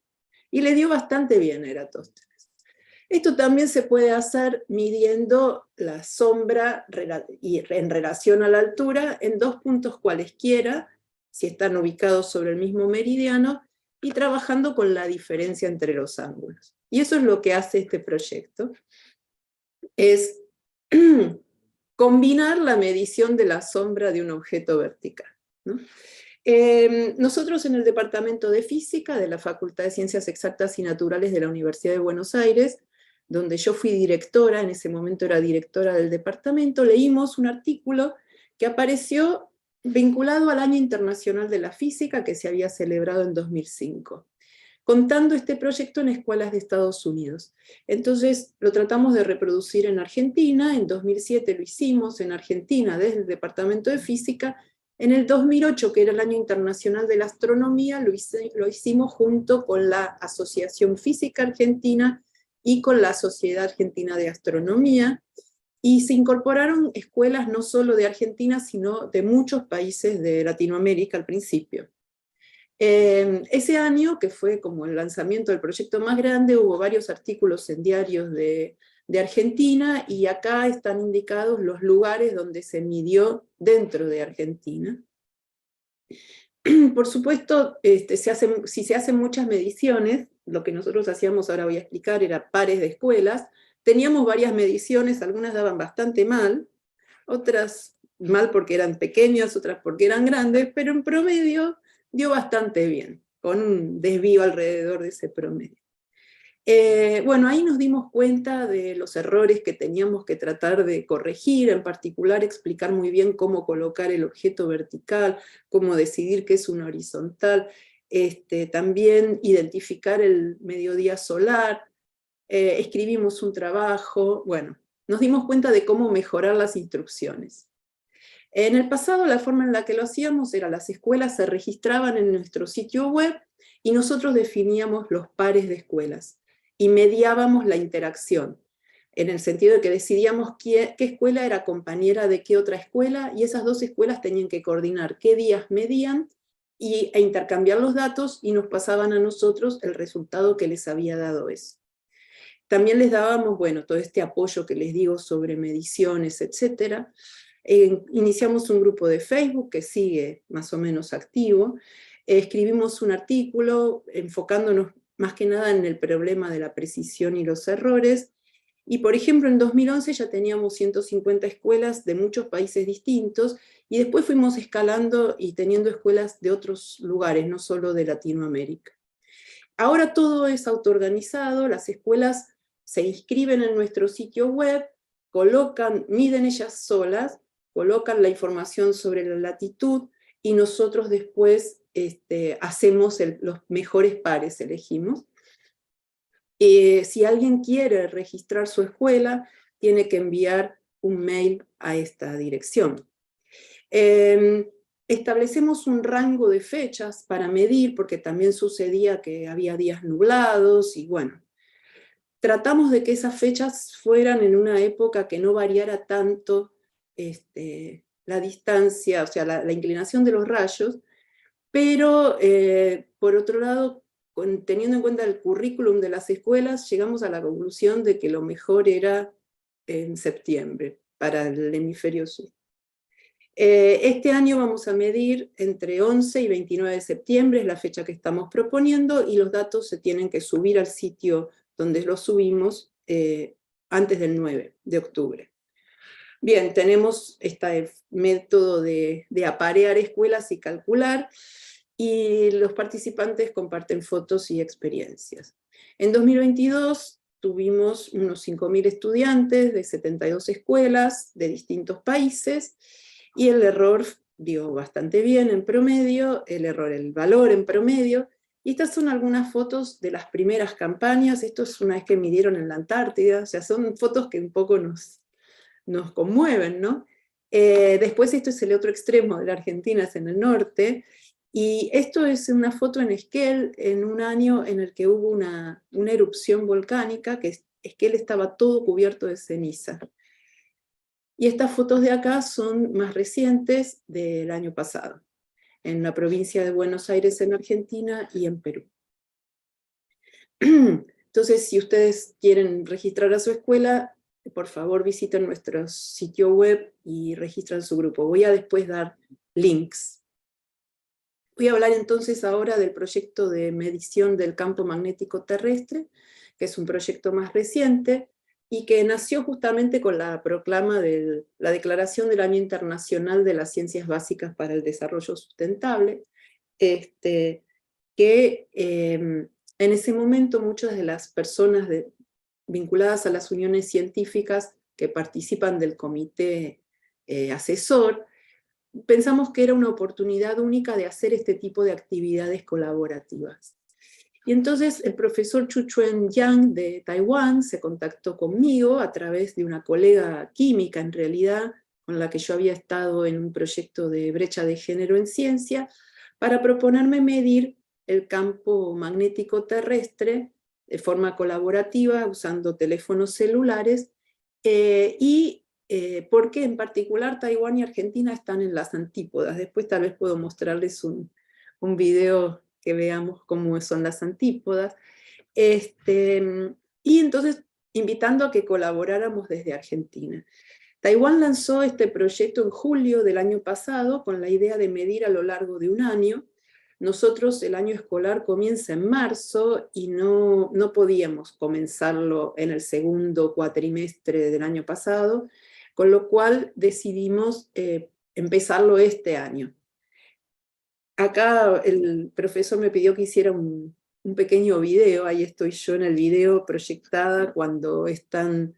Y le dio bastante bien a Eratóstenes. Esto también se puede hacer midiendo la sombra en relación a la altura en dos puntos cualesquiera, si están ubicados sobre el mismo meridiano, y trabajando con la diferencia entre los ángulos. Y eso es lo que hace este proyecto, es combinar la medición de la sombra de un objeto vertical, ¿no? Nosotros en el Departamento de Física de la Facultad de Ciencias Exactas y Naturales de la Universidad de Buenos Aires, donde yo fui directora, en ese momento era directora del departamento, leímos un artículo que apareció vinculado al Año Internacional de la Física que se había celebrado en 2005, contando este proyecto en escuelas de Estados Unidos. Entonces lo tratamos de reproducir en Argentina, en 2007 lo hicimos en Argentina desde el Departamento de Física, en el 2008, que era el Año Internacional de la Astronomía, lo hicimos junto con la Asociación Física Argentina y con la Sociedad Argentina de Astronomía, y se incorporaron escuelas no solo de Argentina, sino de muchos países de Latinoamérica al principio. Ese año, que fue como el lanzamiento del proyecto más grande, hubo varios artículos en diarios de de Argentina, y acá están indicados los lugares donde se midió dentro de Argentina. Por supuesto, si se hacen muchas mediciones, lo que nosotros hacíamos, ahora voy a explicar, era pares de escuelas. Teníamos varias mediciones, algunas daban bastante mal, otras mal porque eran pequeñas, otras porque eran grandes, pero en promedio dio bastante bien, con un desvío alrededor de ese promedio. Bueno, ahí nos dimos cuenta de los errores que teníamos que tratar de corregir, en particular explicar muy bien cómo colocar el objeto vertical, cómo decidir qué es una horizontal, también identificar el mediodía solar, escribimos un trabajo, bueno, nos dimos cuenta de cómo mejorar las instrucciones. En el pasado la forma en la que lo hacíamos era las escuelas se registraban en nuestro sitio web y nosotros definíamos los pares de escuelas y mediábamos la interacción, en el sentido de que decidíamos qué escuela era compañera de qué otra escuela, y esas dos escuelas tenían que coordinar qué días medían e intercambiar los datos, y nos pasaban a nosotros el resultado que les había dado eso. También les dábamos, bueno, todo este apoyo que les digo sobre mediciones, etc. Iniciamos un grupo de Facebook que sigue más o menos activo. Escribimos un artículo enfocándonos más que nada en el problema de la precisión y los errores. Y por ejemplo, en 2011 ya teníamos 150 escuelas de muchos países distintos, y después fuimos escalando y teniendo escuelas de otros lugares, no solo de Latinoamérica. Ahora todo es autoorganizado, las escuelas se inscriben en nuestro sitio web, miden ellas solas, colocan la información sobre la latitud, y nosotros después hacemos los mejores pares, elegimos. Si alguien quiere registrar su escuela, tiene que enviar un mail a esta dirección. Establecemos un rango de fechas para medir, porque también sucedía que había días nublados, y bueno, tratamos de que esas fechas fueran en una época que no variara tanto la distancia, o sea, la inclinación de los rayos, pero por otro lado, teniendo en cuenta el currículum de las escuelas, llegamos a la conclusión de que lo mejor era en septiembre, para el hemisferio sur. Este año vamos a medir entre 11 y 29 de septiembre, es la fecha que estamos proponiendo, y los datos se tienen que subir al sitio donde los subimos antes del 9 de octubre. Bien, tenemos este método de aparear escuelas y calcular, y los participantes comparten fotos y experiencias. En 2022 tuvimos unos 5.000 estudiantes de 72 escuelas de distintos países, y el error dio bastante bien en promedio, el valor en promedio, y estas son algunas fotos de las primeras campañas. Esto es una vez que midieron en la Antártida, o sea, son fotos que un poco nos conmueven, ¿no? Después esto es el otro extremo de la Argentina, es en el norte, y esto es una foto en Esquel, en un año en el que hubo una erupción volcánica, que Esquel estaba todo cubierto de ceniza. Y estas fotos de acá son más recientes, del año pasado, en la provincia de Buenos Aires en Argentina y en Perú. Entonces, si ustedes quieren registrar a su escuela, por favor visiten nuestro sitio web y registran su grupo. Voy a después dar links. Voy a hablar entonces ahora del proyecto de medición del campo magnético terrestre, que es un proyecto más reciente, y que nació justamente con la proclama de la Declaración del Año Internacional de las Ciencias Básicas para el Desarrollo Sustentable, que en ese momento muchas de las personas vinculadas a las uniones científicas que participan del comité asesor, pensamos que era una oportunidad única de hacer este tipo de actividades colaborativas. Y entonces el profesor Chu Chuen Yang de Taiwán se contactó conmigo a través de una colega química, en realidad, con la que yo había estado en un proyecto de brecha de género en ciencia, para proponerme medir el campo magnético terrestre de forma colaborativa, usando teléfonos celulares, porque en particular Taiwán y Argentina están en las antípodas. Después tal vez puedo mostrarles un video que veamos cómo son las antípodas. Y entonces invitando a que colaboráramos desde Argentina. Taiwán lanzó este proyecto en julio del año pasado con la idea de medir a lo largo de un año. Nosotros el año escolar comienza en marzo y no podíamos comenzarlo en el segundo cuatrimestre del año pasado, con lo cual decidimos empezarlo este año. Acá el profesor me pidió que hiciera un pequeño video, ahí estoy yo en el video proyectada cuando están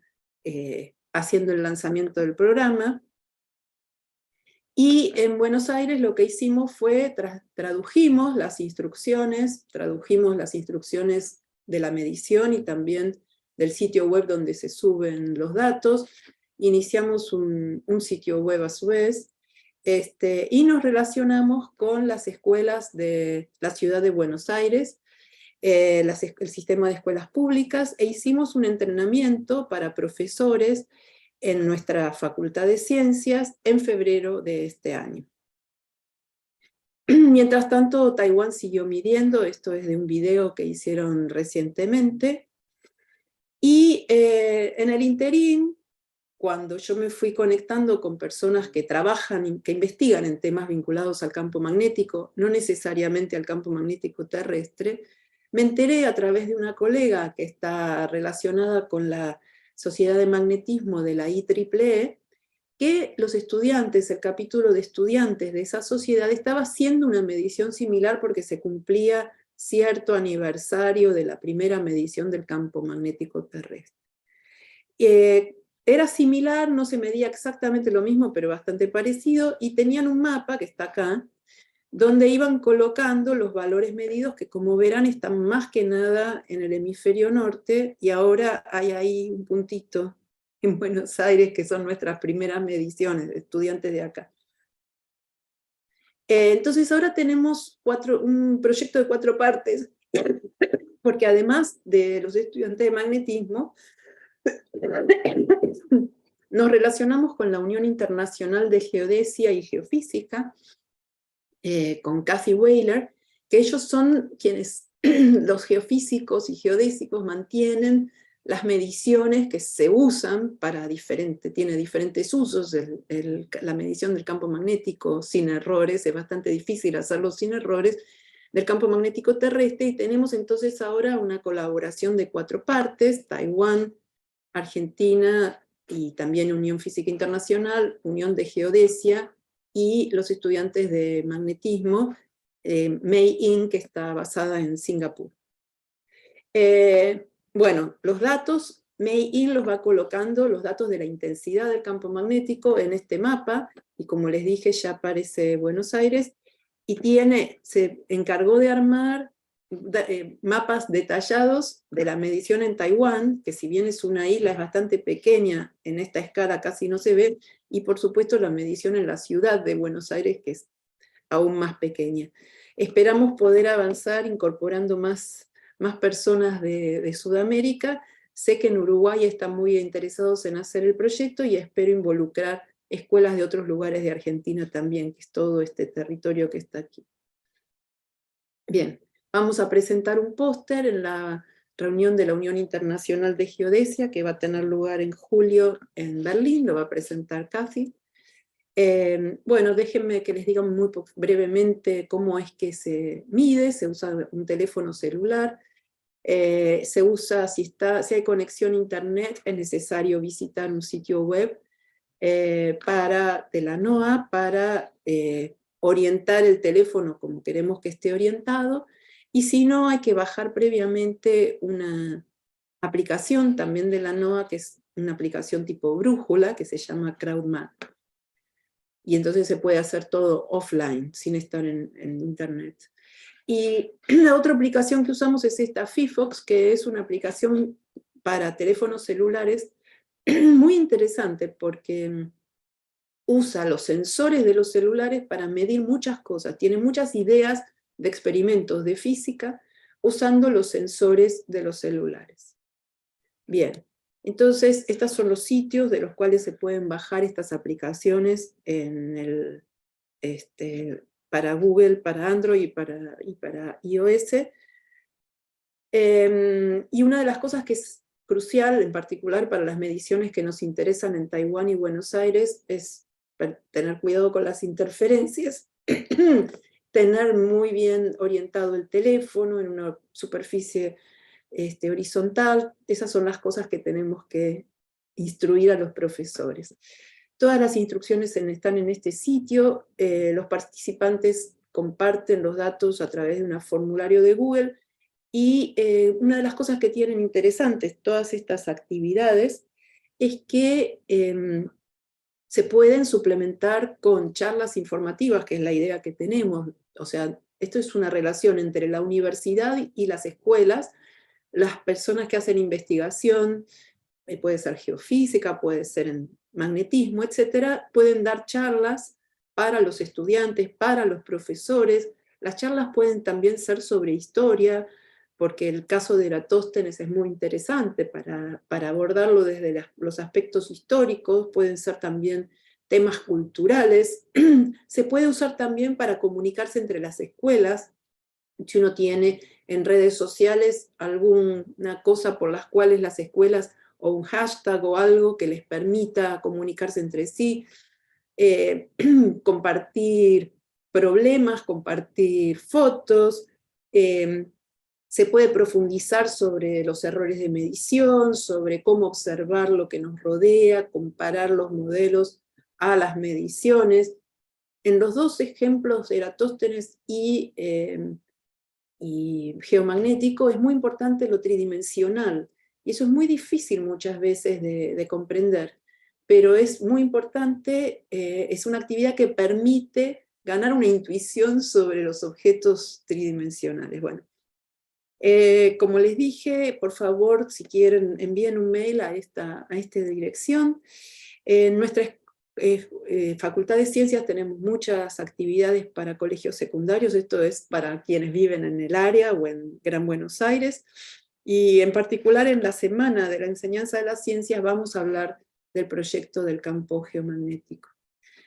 haciendo el lanzamiento del programa. Y en Buenos Aires lo que hicimos fue, tradujimos las instrucciones de la medición y también del sitio web donde se suben los datos. Iniciamos un sitio web a su vez, y nos relacionamos con las escuelas de la ciudad de Buenos Aires, el sistema de escuelas públicas, e hicimos un entrenamiento para profesores en nuestra Facultad de Ciencias en febrero de este año. Mientras tanto, Taiwán siguió midiendo, esto es de un video que hicieron recientemente, y en el interín, cuando yo me fui conectando con personas que trabajan, que investigan en temas vinculados al campo magnético, no necesariamente al campo magnético terrestre, me enteré a través de una colega que está relacionada con la Sociedad de Magnetismo de la IEEE, que los estudiantes, el capítulo de estudiantes de esa sociedad estaba haciendo una medición similar porque se cumplía cierto aniversario de la primera medición del campo magnético terrestre. Era similar, no se medía exactamente lo mismo, pero bastante parecido, y tenían un mapa, que está acá, donde iban colocando los valores medidos, que como verán están más que nada en el hemisferio norte, y ahora hay ahí un puntito en Buenos Aires, que son nuestras primeras mediciones de estudiantes de acá. Entonces ahora tenemos un proyecto de 4 partes, porque además de los estudiantes de magnetismo, nos relacionamos con la Unión Internacional de Geodesia y Geofísica, con Kathy Weyler, que ellos son quienes, los geofísicos y geodésicos, mantienen las mediciones que se usan para tiene diferentes usos. La medición del campo magnético sin errores, es bastante difícil hacerlo sin errores, del campo magnético terrestre, y tenemos entonces ahora una colaboración de 4 partes: Taiwán, Argentina y también Unión Física Internacional, Unión de Geodesia y los estudiantes de magnetismo, Mei In, que está basada en Singapur. Bueno, los datos, Mei In los va colocando, los datos de la intensidad del campo magnético en este mapa, y como les dije ya aparece Buenos Aires, y se encargó de armar mapas detallados de la medición en Taiwán, que si bien es una isla, es bastante pequeña, en esta escala casi no se ve, y por supuesto la medición en la ciudad de Buenos Aires, que es aún más pequeña. Esperamos poder avanzar incorporando más personas de Sudamérica. Sé que en Uruguay están muy interesados en hacer el proyecto, y espero involucrar escuelas de otros lugares de Argentina también, que es todo este territorio que está aquí. Bien. Vamos a presentar un póster en la reunión de la Unión Internacional de Geodesia, que va a tener lugar en julio en Berlín, lo va a presentar Kathy. Bueno, déjenme que les diga muy brevemente cómo es que se mide. Se usa un teléfono celular, se usa, si hay conexión a internet, es necesario visitar un sitio web de la NOAA para orientar el teléfono como queremos que esté orientado, y si no, hay que bajar previamente una aplicación también de la NOAA, que es una aplicación tipo brújula, que se llama CrowdMap. Y entonces se puede hacer todo offline, sin estar en internet. Y la otra aplicación que usamos es esta Fifox, que es una aplicación para teléfonos celulares muy interesante, porque usa los sensores de los celulares para medir muchas cosas. Tiene muchas ideas de experimentos de física usando los sensores de los celulares. Bien, entonces estos son los sitios de los cuales se pueden bajar estas aplicaciones para Google, para Android y para iOS. Y una de las cosas que es crucial, en particular para las mediciones que nos interesan en Taiwán y Buenos Aires, es tener cuidado con las interferencias, tener muy bien orientado el teléfono en una superficie horizontal. Esas son las cosas que tenemos que instruir a los profesores. Todas las instrucciones están en este sitio. Los participantes comparten los datos a través de un formulario de Google, y una de las cosas que tienen interesantes todas estas actividades es que se pueden suplementar con charlas informativas, que es la idea que tenemos. O sea, esto es una relación entre la universidad y las escuelas. Las personas que hacen investigación, puede ser geofísica, puede ser en magnetismo, etcétera, pueden dar charlas para los estudiantes, para los profesores. Las charlas pueden también ser sobre historia, porque el caso de Eratóstenes es muy interesante para abordarlo desde los aspectos históricos. Pueden ser también temas culturales. Se puede usar también para comunicarse entre las escuelas. Si uno tiene en redes sociales alguna cosa por las cuales las escuelas, o un hashtag o algo que les permita comunicarse entre sí, compartir problemas, compartir fotos. Se puede profundizar sobre los errores de medición, sobre cómo observar lo que nos rodea, comparar los modelos a las mediciones. En los dos ejemplos, Eratóstenes y geomagnético, es muy importante lo tridimensional, y eso es muy difícil muchas veces de comprender, pero es muy importante. Es una actividad que permite ganar una intuición sobre los objetos tridimensionales. Bueno, como les dije, por favor, si quieren, envíen un mail a esta dirección. En nuestra Facultad de Ciencias tenemos muchas actividades para colegios secundarios. Esto es para quienes viven en el área o en Gran Buenos Aires, y en particular en la Semana de la Enseñanza de las Ciencias vamos a hablar del proyecto del campo geomagnético.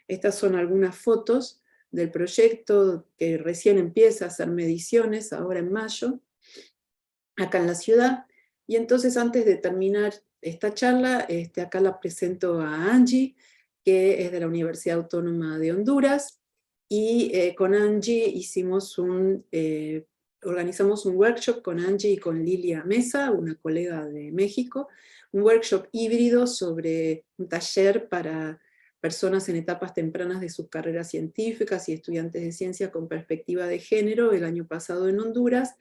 Estas son algunas fotos del proyecto, que recién empieza a hacer mediciones ahora en mayo, acá en la ciudad. Y entonces, antes de terminar esta charla, acá la presento a Angie, que es de la Universidad Autónoma de Honduras, y con Angie organizamos un workshop con Angie y con Lilia Mesa, una colega de México, un workshop híbrido sobre un taller para personas en etapas tempranas de sus carreras científicas y estudiantes de ciencia con perspectiva de género, el año pasado en Honduras.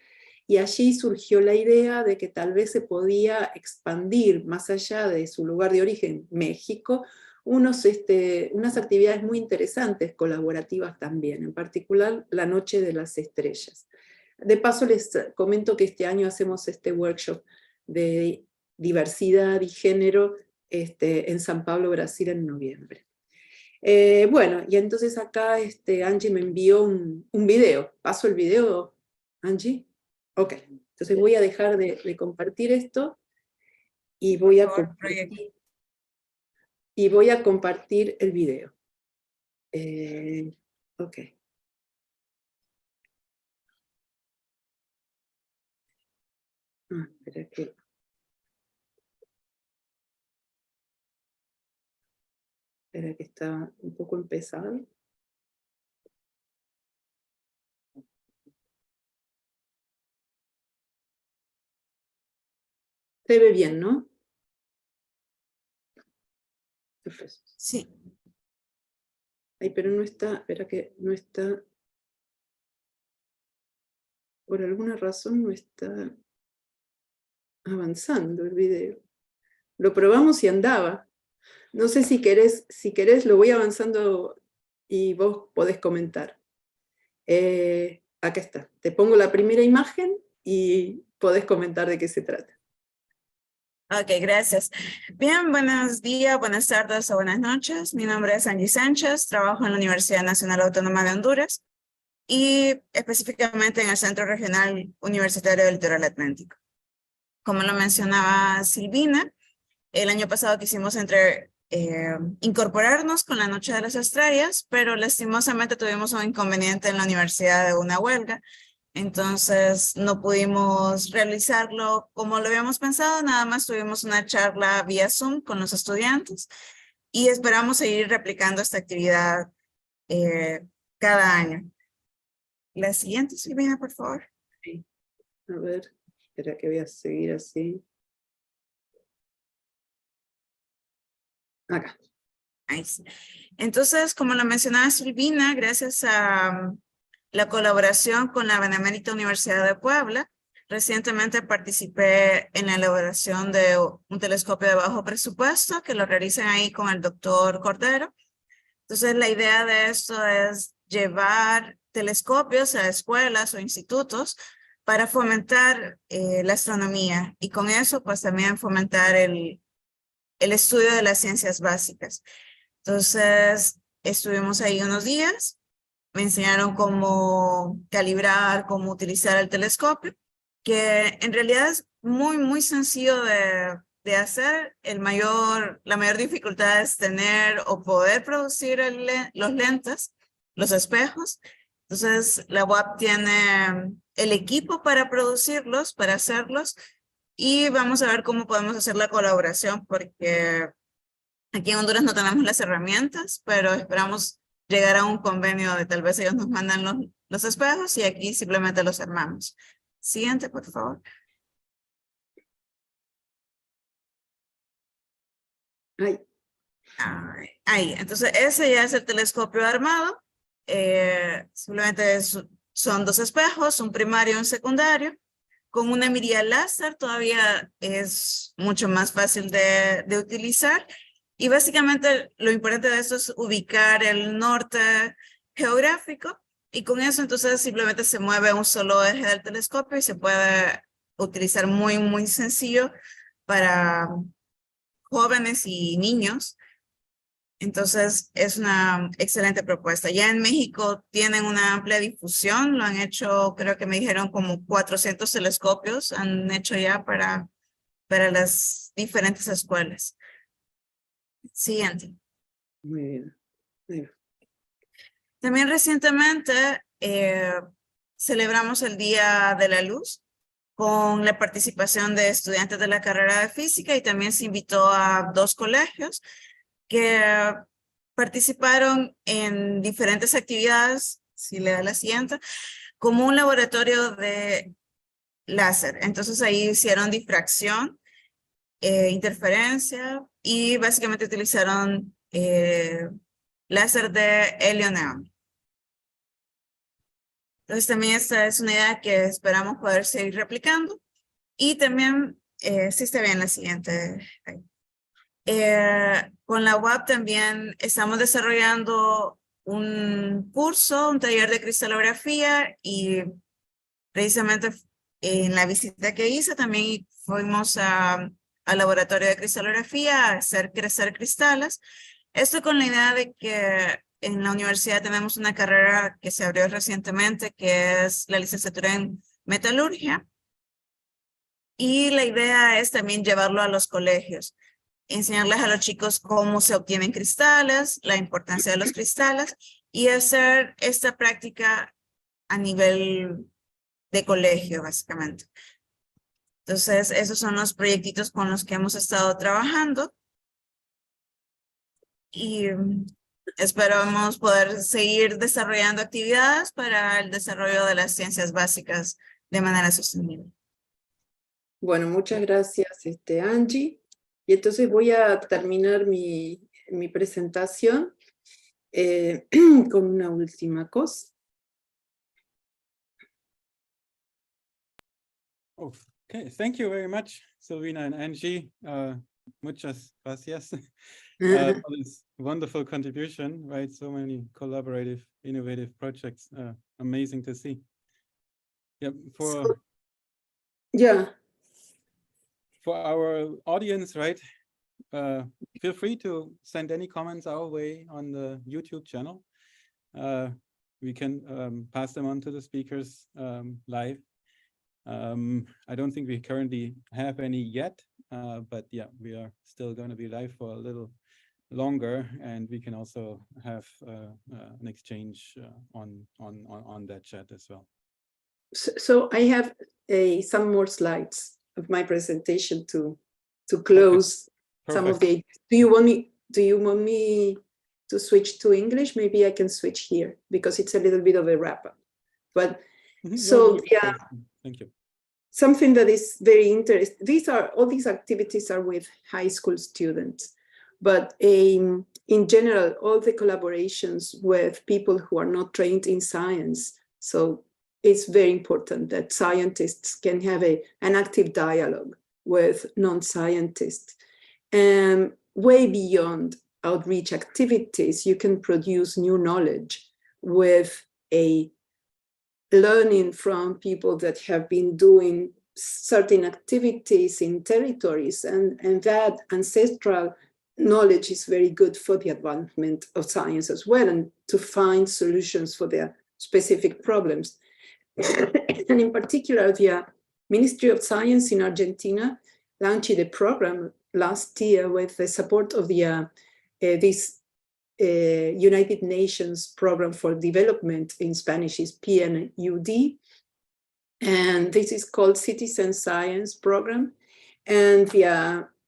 Y allí surgió la idea de que tal vez se podía expandir más allá de su lugar de origen, México, unas actividades muy interesantes, colaborativas también, en particular la Noche de las Estrellas. De paso les comento que este año hacemos este workshop de diversidad y género en San Pablo, Brasil, en noviembre. Bueno, y entonces acá Angie me envió un video. ¿Paso el video, Angie? Ok, entonces voy a dejar de compartir esto y voy a compartir el video. Ok. Espera que está un poco empezado. Se ve bien, ¿no? Sí. Ay, pero no está, espera que no está. Por alguna razón no está avanzando el video. Lo probamos y andaba. No sé si querés lo voy avanzando y vos podés comentar. Acá está. Te pongo la primera imagen y podés comentar de qué se trata. Ok, gracias. Bien, buenos días, buenas tardes o buenas noches. Mi nombre es Angie Sánchez, trabajo en la Universidad Nacional Autónoma de Honduras y específicamente en el Centro Regional Universitario del Litoral Atlántico. Como lo mencionaba Silvina, el año pasado quisimos incorporarnos con la Noche de las Estrellas, pero lastimosamente tuvimos un inconveniente en la universidad de una huelga Entonces no pudimos realizarlo como lo habíamos pensado, nada más tuvimos una charla vía Zoom con los estudiantes y esperamos seguir replicando esta actividad cada año. La siguiente, Silvina, por favor. Sí. A ver, espera que voy a seguir así. Acá. Ahí sí. Entonces, como lo mencionaba Silvina, gracias a la colaboración con la Benemérita Universidad de Puebla, recientemente participé en la elaboración de un telescopio de bajo presupuesto que lo realizan ahí con el doctor Cordero. Entonces, la idea de esto es llevar telescopios a escuelas o institutos para fomentar la astronomía y con eso, pues también fomentar el estudio de las ciencias básicas. Entonces, estuvimos ahí unos días, me enseñaron cómo calibrar, cómo utilizar el telescopio, que en realidad es muy, muy sencillo de hacer. La mayor dificultad es tener o poder producir los lentes, los espejos. Entonces, la UAP tiene el equipo para producirlos, para hacerlos, y vamos a ver cómo podemos hacer la colaboración, porque aquí en Honduras no tenemos las herramientas, pero esperamos llegar a un convenio de tal vez ellos nos mandan los espejos y aquí simplemente los armamos. Siguiente, por favor. Ahí, entonces ese ya es el telescopio armado. Simplemente son dos espejos, un primario y un secundario. Con una mirilla láser todavía es mucho más fácil de utilizar. Y básicamente lo importante de esto es ubicar el norte geográfico. Y con eso entonces simplemente se mueve un solo eje del telescopio y se puede utilizar muy, muy sencillo para jóvenes y niños. Entonces, es una excelente propuesta. Ya en México tienen una amplia difusión, lo han hecho, creo que me dijeron como 400 telescopios, han hecho ya para las diferentes escuelas. Siguiente. Muy bien. Ahí va. También recientemente celebramos el Día de la Luz con la participación de estudiantes de la carrera de física y también se invitó a 2 colegios que participaron en diferentes actividades, si le da la siguiente, como un laboratorio de láser. Entonces ahí hicieron difracción, interferencia y básicamente utilizaron láser de helio-neón. Entonces también esta es una idea que esperamos poder seguir replicando. Y también, si está bien la siguiente. Con la UAP también estamos desarrollando un curso, un taller de cristalografía y precisamente en la visita que hice también fuimos al laboratorio de cristalografía a hacer crecer cristales. Esto con la idea de que en la universidad tenemos una carrera que se abrió recientemente que es la licenciatura en metalurgia y la idea es también llevarlo a los colegios. Enseñarles a los chicos cómo se obtienen cristales, la importancia de los cristales y hacer esta práctica a nivel de colegio, básicamente. Entonces, esos son los proyectitos con los que hemos estado trabajando y esperamos poder seguir desarrollando actividades para el desarrollo de las ciencias básicas de manera sostenible. Bueno, muchas gracias, Angie. Y entonces voy a terminar mi presentación con una última cosa. Okay, thank you very much, Silvina and Angie. Muchas gracias for this wonderful contribution, right? So many collaborative, innovative projects. Amazing to see. Yep, for our audience, right? Feel free to send any comments our way on the YouTube channel. We can pass them on to the speakers live. I don't think we currently have any yet, but yeah, we are still going to be live for a little longer, and we can also have an exchange on that chat as well. So I have some more slides of my presentation to close some of the. Do you want me to switch to English? Maybe I can switch here because it's a little bit of a wrap up. But so yeah, thank you. Something that is very interesting. All these activities are with high school students, but in general, all the collaborations with people who are not trained in science. So it's very important that scientists can have an active dialogue with non-scientists. And way beyond outreach activities, you can produce new knowledge with a learning from people that have been doing certain activities in territories, and that ancestral knowledge is very good for the advancement of science as well, and to find solutions for their specific problems. And in particular, the Ministry of Science in Argentina launched a program last year with the support of the United Nations Program for Development, in Spanish is PNUD, and this is called Citizen Science Program. And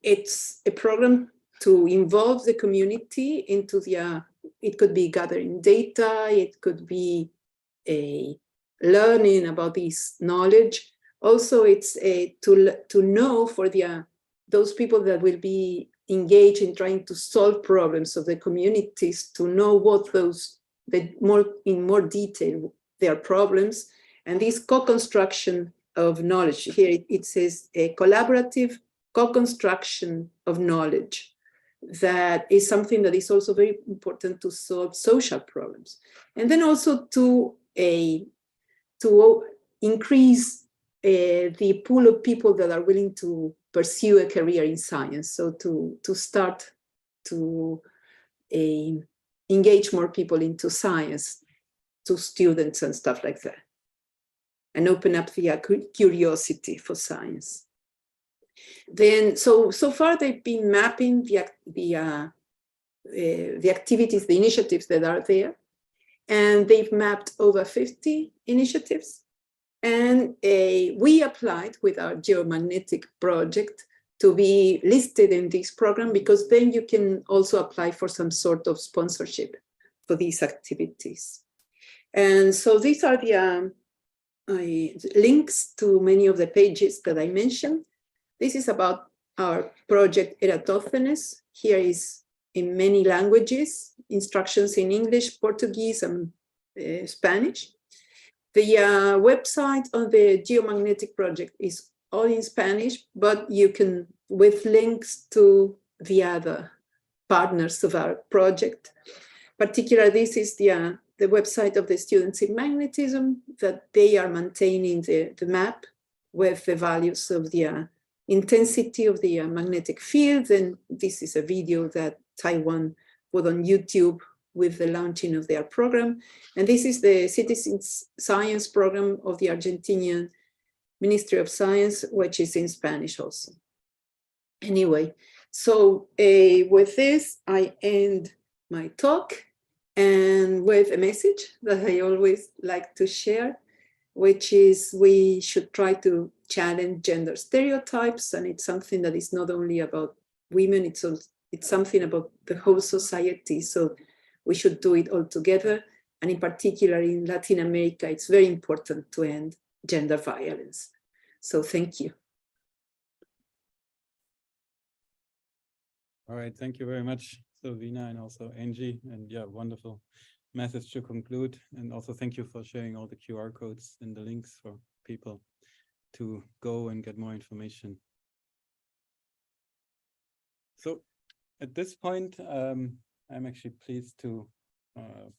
it's a program to involve the community into it could be gathering data, it could be learning about this knowledge. Also, it's to know for those people that will be engaged in trying to solve problems of the communities, to know what in more detail their problems. And this co-construction of knowledge, here it says a collaborative co-construction of knowledge, that is something that is also very important to solve social problems. And then also to increase the pool of people that are willing to pursue a career in science. So to start to engage more people into science, to students and stuff like that, and open up the curiosity for science. Then, so far they've been mapping the activities, the initiatives that are there, and they've mapped over 50 initiatives. And we applied with our geomagnetic project to be listed in this program, because then you can also apply for some sort of sponsorship for these activities. And so these are the links to many of the pages that I mentioned. This is about our project Eratosthenes. Here is in many languages, instructions in English, Portuguese, and Spanish. The website on the geomagnetic project is all in Spanish, but you can, with links to the other partners of our project. Particularly, this is the website of the students in magnetism, that they are maintaining the map with the values of the intensity of the magnetic field. And this is a video that Taiwan put on YouTube with the launching of their program. And this is the Citizen Science program of the Argentinian Ministry of Science, which is in Spanish also. Anyway, so with this, I end my talk, and with a message that I always like to share, which is we should try to challenge gender stereotypes. And it's something that is not only about women, it's something about the whole society. So we should do it all together. And in particular in Latin America, it's very important to end gender violence. So thank you. All right, thank you very much, Silvina, and also Angie. And yeah, wonderful message to conclude. And also thank you for sharing all the QR codes and the links for people to go and get more information. So at this point, I'm actually pleased to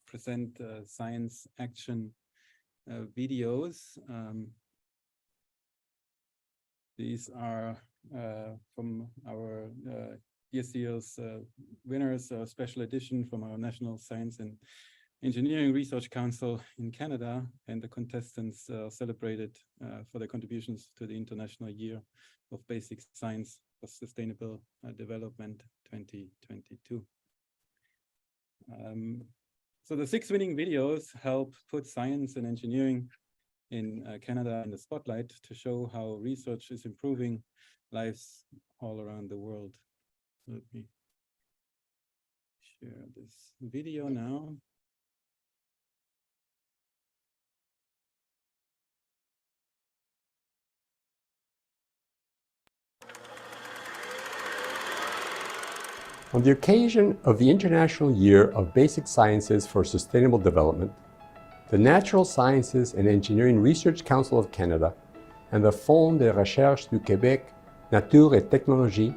present science action videos. These are from our this year's winners, a special edition from our National Science and Engineering Research Council in Canada, and the contestants celebrated for their contributions to the International Year of Basic Science for Sustainable Development 2022. So the 6 winning videos help put science and engineering in Canada in the spotlight to show how research is improving lives all around the world. Let me share this video now. On the occasion of the International Year of Basic Sciences for Sustainable Development, the Natural Sciences and Engineering Research Council of Canada and the Fonds de recherche du Québec Nature et Technologie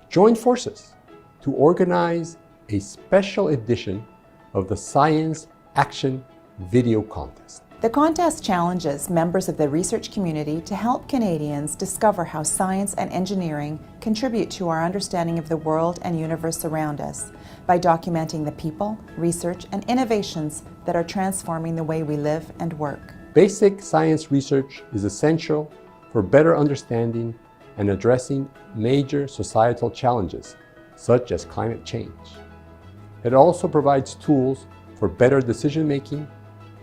joined forces to organize a special edition of the Science Action Video Contest. The contest challenges members of the research community to help Canadians discover how science and engineering contribute to our understanding of the world and universe around us by documenting the people, research, and innovations that are transforming the way we live and work. Basic science research is essential for better understanding and addressing major societal challenges, such as climate change. It also provides tools for better decision-making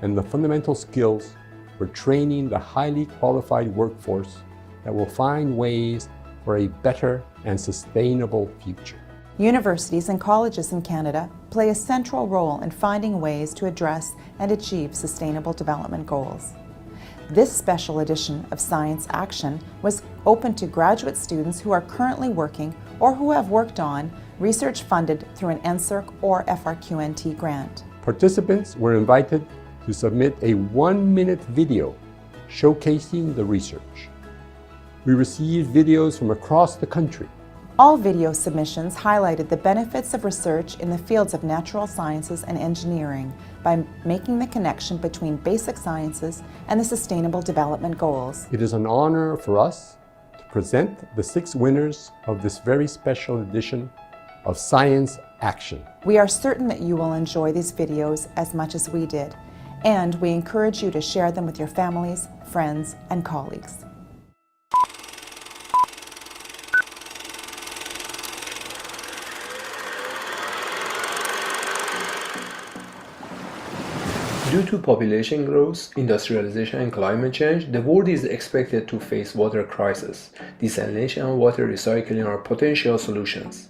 and the fundamental skills for training the highly qualified workforce that will find ways for a better and sustainable future. Universities and colleges in Canada play a central role in finding ways to address and achieve sustainable development goals. This special edition of Science Action was open to graduate students who are currently working or who have worked on research funded through an NSERC or FRQNT grant. Participants were invited to submit a 1-minute video showcasing the research. We received videos from across the country. All video submissions highlighted the benefits of research in the fields of natural sciences and engineering by making the connection between basic sciences and the Sustainable Development Goals. It is an honor for us to present the 6 winners of this very special edition of Science Action. We are certain that you will enjoy these videos as much as we did, and we encourage you to share them with your families, friends, and colleagues. Due to population growth, industrialization, and climate change, the world is expected to face water crisis. Desalination and water recycling are potential solutions.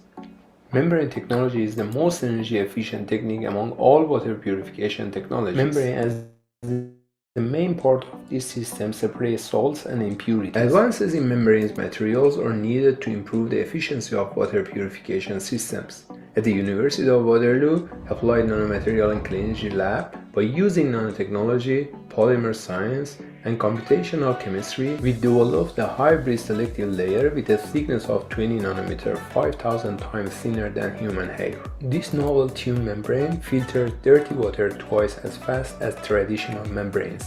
Membrane technology is the most energy efficient technique among all water purification technologies. Membrane as the main part of this system separates salts and impurities. Advances in membrane materials are needed to improve the efficiency of water purification systems. At the University of Waterloo, Applied Nanomaterial and Clean Energy Lab, by using nanotechnology, polymer science, and computational chemistry, we developed a hybrid selective layer with a thickness of 20 nanometer, 5,000 times thinner than human hair. This novel tune membrane filters dirty water twice as fast as traditional membranes,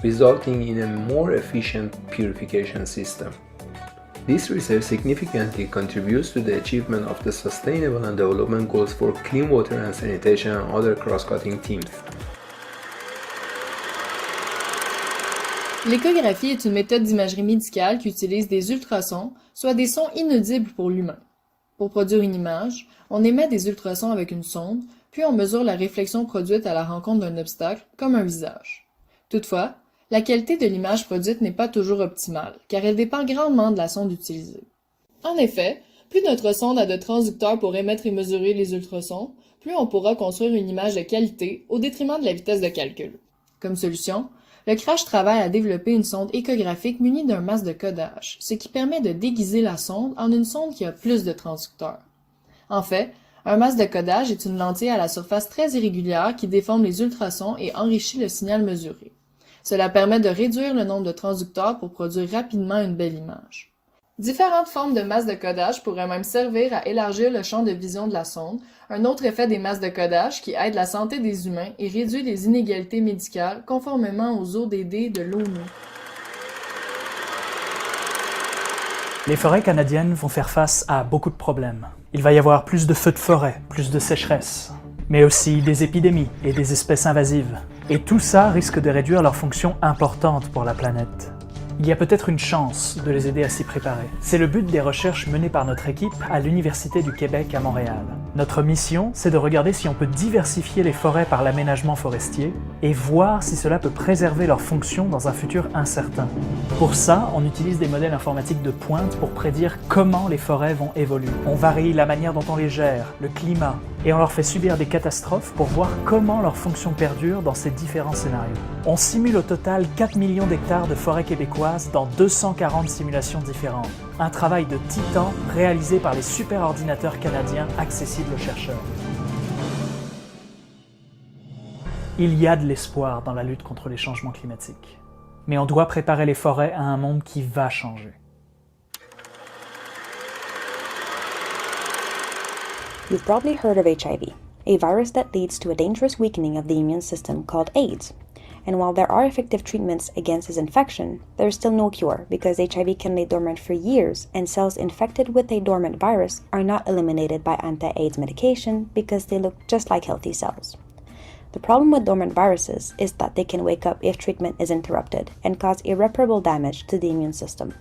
resulting in a more efficient purification system. This research significantly contributes to the achievement of the Sustainable and Development Goals for clean water and sanitation and other cross-cutting themes. L'échographie est une méthode d'imagerie médicale qui utilise des ultrasons, soit des sons inaudibles pour l'humain. Pour produire une image, on émet des ultrasons avec une sonde, puis on mesure la réflexion produite à la rencontre d'un obstacle, comme un visage. Toutefois, la qualité de l'image produite n'est pas toujours optimale, car elle dépend grandement de la sonde utilisée. En effet, plus notre sonde a de transducteurs pour émettre et mesurer les ultrasons, plus on pourra construire une image de qualité au détriment de la vitesse de calcul. Comme solution, le CRASH travaille à développer une sonde échographique munie d'un masque de codage, ce qui permet de déguiser la sonde en une sonde qui a plus de transducteurs. En fait, un masque de codage est une lentille à la surface très irrégulière qui déforme les ultrasons et enrichit le signal mesuré. Cela permet de réduire le nombre de transducteurs pour produire rapidement une belle image. Différentes formes de masques de codage pourraient même servir à élargir le champ de vision de la sonde, un autre effet des masques de codage qui aide la santé des humains et réduit les inégalités médicales conformément aux ODD de l'ONU. Les forêts canadiennes vont faire face à beaucoup de problèmes. Il va y avoir plus de feux de forêt, plus de sécheresse, mais aussi des épidémies et des espèces invasives. Et tout ça risque de réduire leur fonction importante pour la planète. Il y a peut-être une chance de les aider à s'y préparer. C'est le but des recherches menées par notre équipe à l'Université du Québec à Montréal. Notre mission, c'est de regarder si on peut diversifier les forêts par l'aménagement forestier et voir si cela peut préserver leurs fonctions dans un futur incertain. Pour ça, on utilise des modèles informatiques de pointe pour prédire comment les forêts vont évoluer. On varie la manière dont on les gère, le climat, et on leur fait subir des catastrophes pour voir comment leurs fonctions perdurent dans ces différents scénarios. On simule au total 4 millions d'hectares de forêts québécoises dans 240 simulations différentes. Un travail de titan réalisé par les superordinateurs canadiens accessibles aux chercheurs. Il y a de l'espoir dans la lutte contre les changements climatiques. Mais on doit préparer les forêts à un monde qui va changer. You've probably heard of HIV, a virus that leads to a dangerous weakening of the immune system called AIDS. And while there are effective treatments against this infection, there is still no cure because HIV can lay dormant for years and cells infected with a dormant virus are not eliminated by anti-AIDS medication because they look just like healthy cells. The problem with dormant viruses is that they can wake up if treatment is interrupted and cause irreparable damage to the immune system.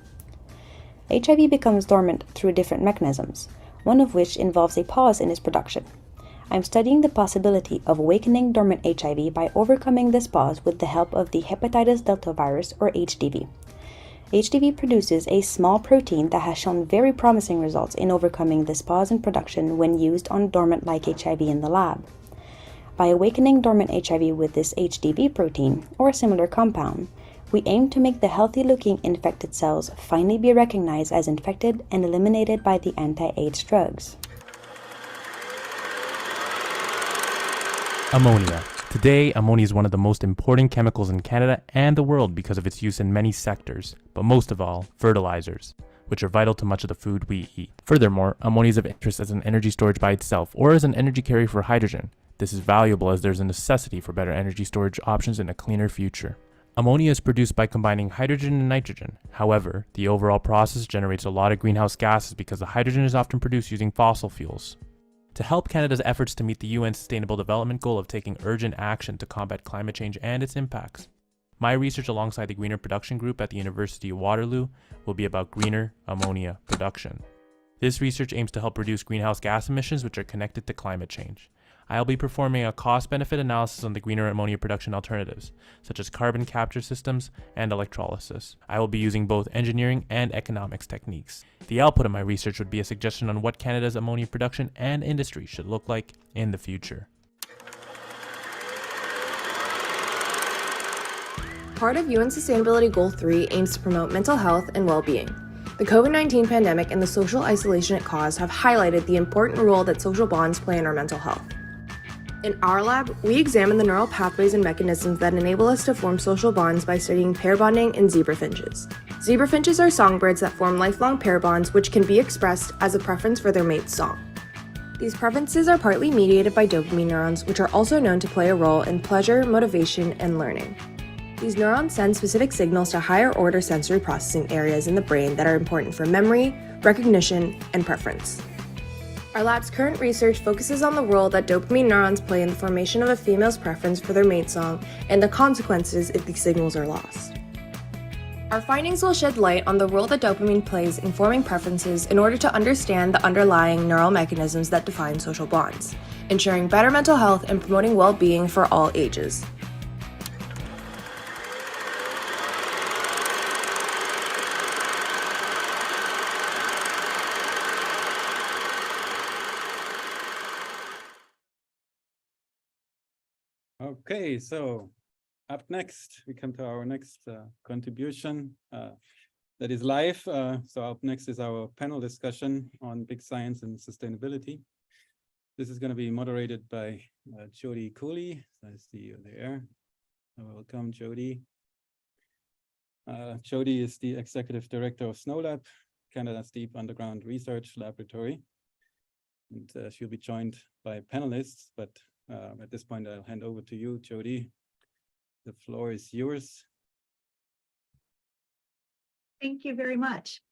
HIV becomes dormant through different mechanisms, one of which involves a pause in its production. I'm studying the possibility of awakening dormant HIV by overcoming this pause with the help of the hepatitis delta virus, or HDV. HDV produces a small protein that has shown very promising results in overcoming this pause in production when used on dormant-like HIV in the lab. By awakening dormant HIV with this HDV protein, or a similar compound, we aim to make the healthy-looking infected cells finally be recognized as infected and eliminated by the anti-AIDS drugs. Ammonia. Today, ammonia is one of the most important chemicals in Canada and the world because of its use in many sectors, but most of all, fertilizers, which are vital to much of the food we eat. Furthermore, ammonia is of interest as an energy storage by itself or as an energy carrier for hydrogen. This is valuable as there's a necessity for better energy storage options in a cleaner future. Ammonia is produced by combining hydrogen and nitrogen. However, the overall process generates a lot of greenhouse gases because the hydrogen is often produced using fossil fuels. To help Canada's efforts to meet the UN Sustainable Development Goal of taking urgent action to combat climate change and its impacts, my research alongside the Greener Production Group at the University of Waterloo will be about greener ammonia production. This research aims to help reduce greenhouse gas emissions which are connected to climate change. I'll be performing a cost-benefit analysis on the greener ammonia production alternatives, such as carbon capture systems and electrolysis. I will be using both engineering and economics techniques. The output of my research would be a suggestion on what Canada's ammonia production and industry should look like in the future. Part of UN Sustainability Goal 3 aims to promote mental health and well-being. The COVID-19 pandemic and the social isolation it caused have highlighted the important role that social bonds play in our mental health. In our lab, we examine the neural pathways and mechanisms that enable us to form social bonds by studying pair bonding in zebra finches. Zebra finches are songbirds that form lifelong pair bonds which can be expressed as a preference for their mate's song. These preferences are partly mediated by dopamine neurons, which are also known to play a role in pleasure, motivation, and learning. These neurons send specific signals to higher-order sensory processing areas in the brain that are important for memory, recognition, and preference. Our lab's current research focuses on the role that dopamine neurons play in the formation of a female's preference for their mate song and the consequences if these signals are lost. Our findings will shed light on the role that dopamine plays in forming preferences in order to understand the underlying neural mechanisms that define social bonds, ensuring better mental health and promoting well-being for all ages. Okay, so up next, we come to our next contribution that is live. So up next is our panel discussion on big science and sustainability. This is going to be moderated by Jody Cooley. I see you there. Welcome, Jody. Jody is the Executive Director of SNOWLAB, Canada's Deep Underground Research Laboratory. And she'll be joined by panelists, but at this point, I'll hand over to you, Jody. The floor is yours. Thank you very much.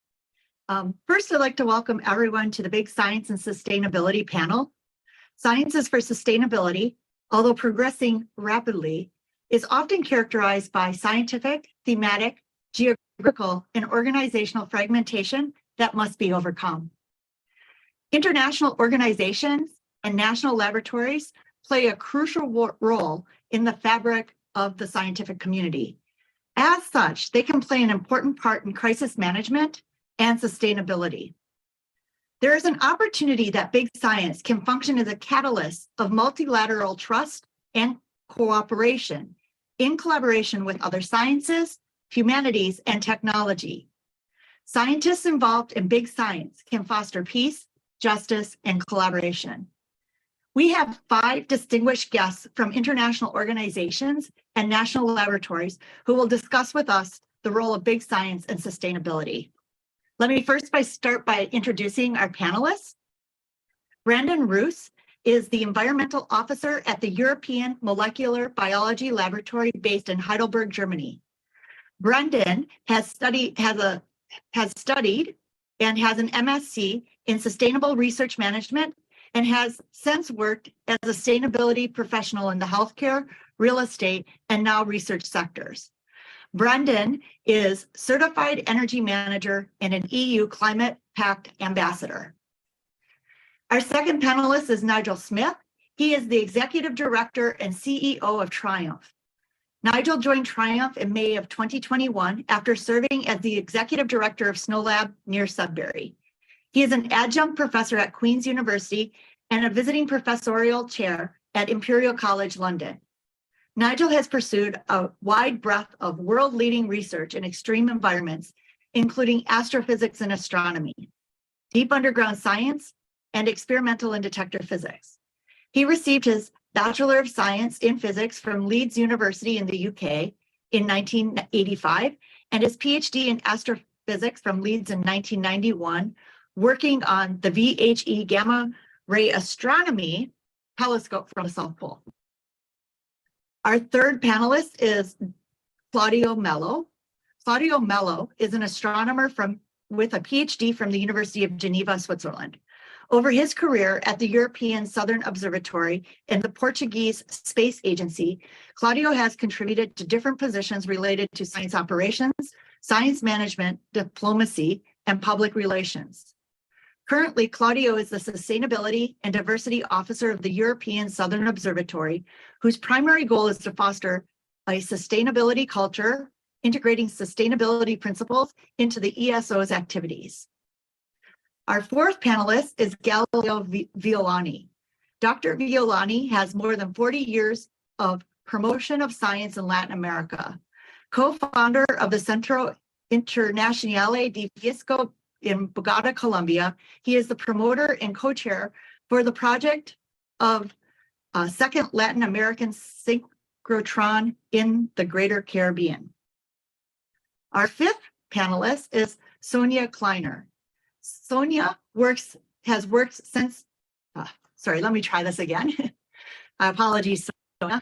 First, I'd like to welcome everyone to the Big Science and Sustainability panel. Sciences for Sustainability, although progressing rapidly, is often characterized by scientific, thematic, geographic, critical and organizational fragmentation that must be overcome. International organizations and national laboratories play a crucial role in the fabric of the scientific community. As such, they can play an important part in crisis management and sustainability. There is an opportunity that big science can function as a catalyst of multilateral trust and cooperation in collaboration with other sciences, humanities, and technology. Scientists involved in big science can foster peace, justice, and collaboration. We have 5 distinguished guests from international organizations and national laboratories who will discuss with us the role of big science and sustainability. Let me first start by introducing our panelists. Brandon Roos is the environmental officer at the European Molecular Biology Laboratory based in Heidelberg, Germany. Brendan has studied and has an MSc in Sustainable Research Management and has since worked as a sustainability professional in the healthcare, real estate, and now research sectors. Brendan is Certified Energy Manager and an EU Climate Pact Ambassador. Our second panelist is Nigel Smith. He is the Executive Director and CEO of Triumph. Nigel joined Triumph in May of 2021 after serving as the Executive Director of Snow Lab near Sudbury. He is an adjunct professor at Queen's University and a visiting professorial chair at Imperial College London. Nigel has pursued a wide breadth of world-leading research in extreme environments, including astrophysics and astronomy, deep underground science, and experimental and detector physics. He received his Bachelor of Science in Physics from Leeds University in the UK in 1985, and his PhD in astrophysics from Leeds in 1991, working on the VHE Gamma Ray Astronomy telescope from the South Pole. Our third panelist is Claudio Mello. Claudio Mello is an astronomer with a PhD from the University of Geneva, Switzerland. Over his career at the European Southern Observatory and the Portuguese Space Agency, Claudio has contributed to different positions related to science operations, science management, diplomacy, and public relations. Currently, Claudio is the Sustainability and Diversity Officer of the European Southern Observatory, whose primary goal is to foster a sustainability culture, integrating sustainability principles into the ESO's activities. Our fourth panelist is Galileo Violani. Dr. Violani has more than 40 years of promotion of science in Latin America. Co-founder of the Centro Internazionale di Fisica in Bogota, Colombia, he is the promoter and co-chair for the project of second Latin American synchrotron in the Greater Caribbean. Our fifth panelist is Sonia Kleiner. Sonia has worked since, let me try this again. Apologies, Sonia.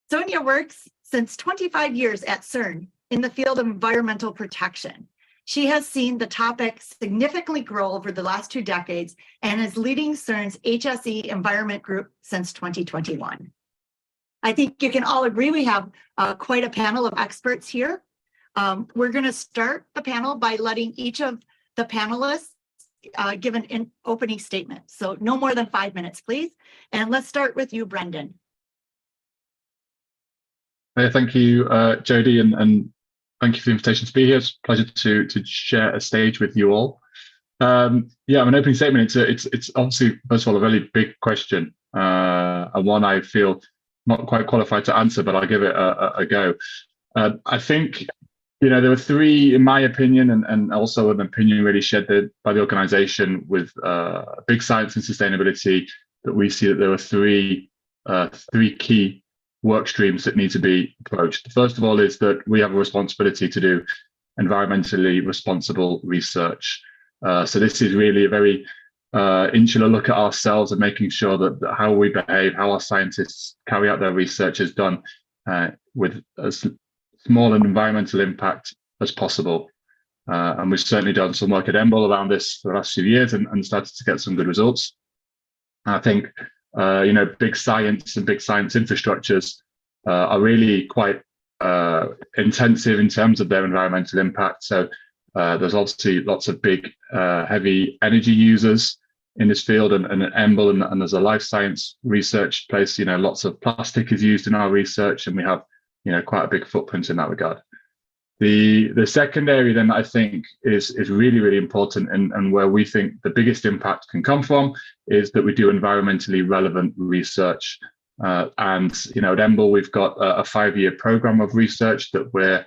Sonia works since 25 years at CERN in the field of environmental protection. She has seen the topic significantly grow over the last 2 decades and is leading CERN's HSE Environment Group since 2021. I think you can all agree we have quite a panel of experts here. We're going to start the panel by letting each of the panelists give an opening statement. So no more than 5 minutes, please. And let's start with you, Brendan. Thank you, Jody, and thank you for the invitation to be here. It's a pleasure to share a stage with you all. Yeah, an opening statement. It's obviously, first of all, a really big question, and one I feel not quite qualified to answer, but I'll give it a go. I think, there were 3, in my opinion, and also an opinion really shared by the organization with big science and sustainability, that we see that there were three key work streams that need to be approached. First of all is that we have a responsibility to do environmentally responsible research. So this is really a very insular look at ourselves and making sure that how we behave, how our scientists carry out their research is done with as small an environmental impact as possible. And we've certainly done some work at EMBL around this for the last few years and started to get some good results. And I think big science and big science infrastructures are really quite intensive in terms of their environmental impact. So there's obviously lots of big heavy energy users in this field, and EMBL, and there's a life science research place. Lots of plastic is used in our research, and we have quite a big footprint in that regard. The second area then I think is really, really important, and where we think the biggest impact can come from is that we do environmentally relevant research. And at EMBL, we've got a 5-year program of research that we're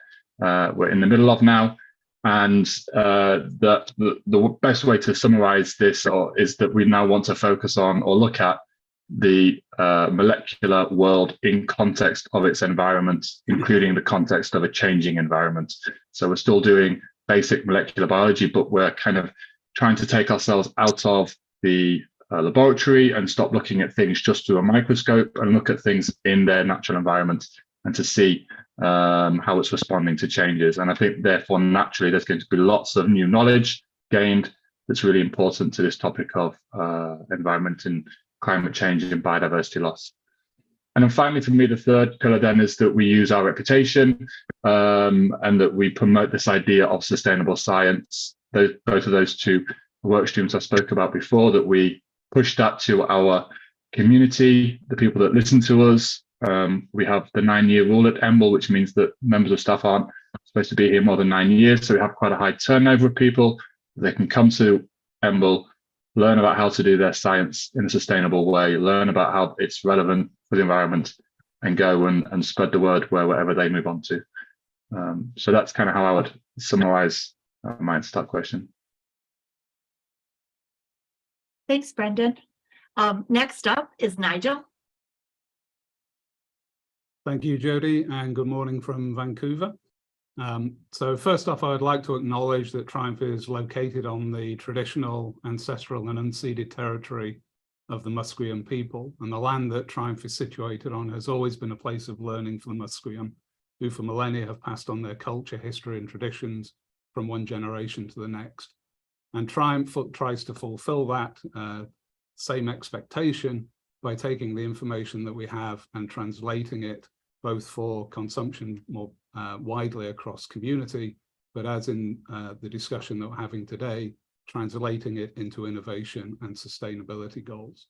in the middle of now. And the best way to summarize this is that we now want to focus on or look at the molecular world in context of its environment, including the context of a changing environment. So we're still doing basic molecular biology, but we're kind of trying to take ourselves out of the laboratory and stop looking at things just through a microscope and look at things in their natural environment, and to see how it's responding to changes. And I think therefore naturally there's going to be lots of new knowledge gained that's really important to this topic of environment and climate change and biodiversity loss. And then finally, for me, the third pillar then is that we use our reputation and that we promote this idea of sustainable science. Both of those two work streams I spoke about before, that we push that to our community, the people that listen to us. We have the 9-year rule at EMBL, which means that members of staff aren't supposed to be here more than 9 years. So we have quite a high turnover of people. They can come to EMBL, learn about how to do their science in a sustainable way, learn about how it's relevant for the environment, and go and spread the word wherever they move on to. So that's kind of how I would summarize my answer to that question. Thanks, Brendan. Next up is Nigel. Thank you, Jody, and good morning from Vancouver. So first off, I would like to acknowledge that Triumph is located on the traditional, ancestral and unceded territory of the Musqueam people, and the land that Triumph is situated on has always been a place of learning for the Musqueam, who for millennia have passed on their culture, history and traditions from one generation to the next. And Triumph tries to fulfill that same expectation by taking the information that we have and translating it both for consumption more widely across community, but as in the discussion that we're having today, translating it into innovation and sustainability goals.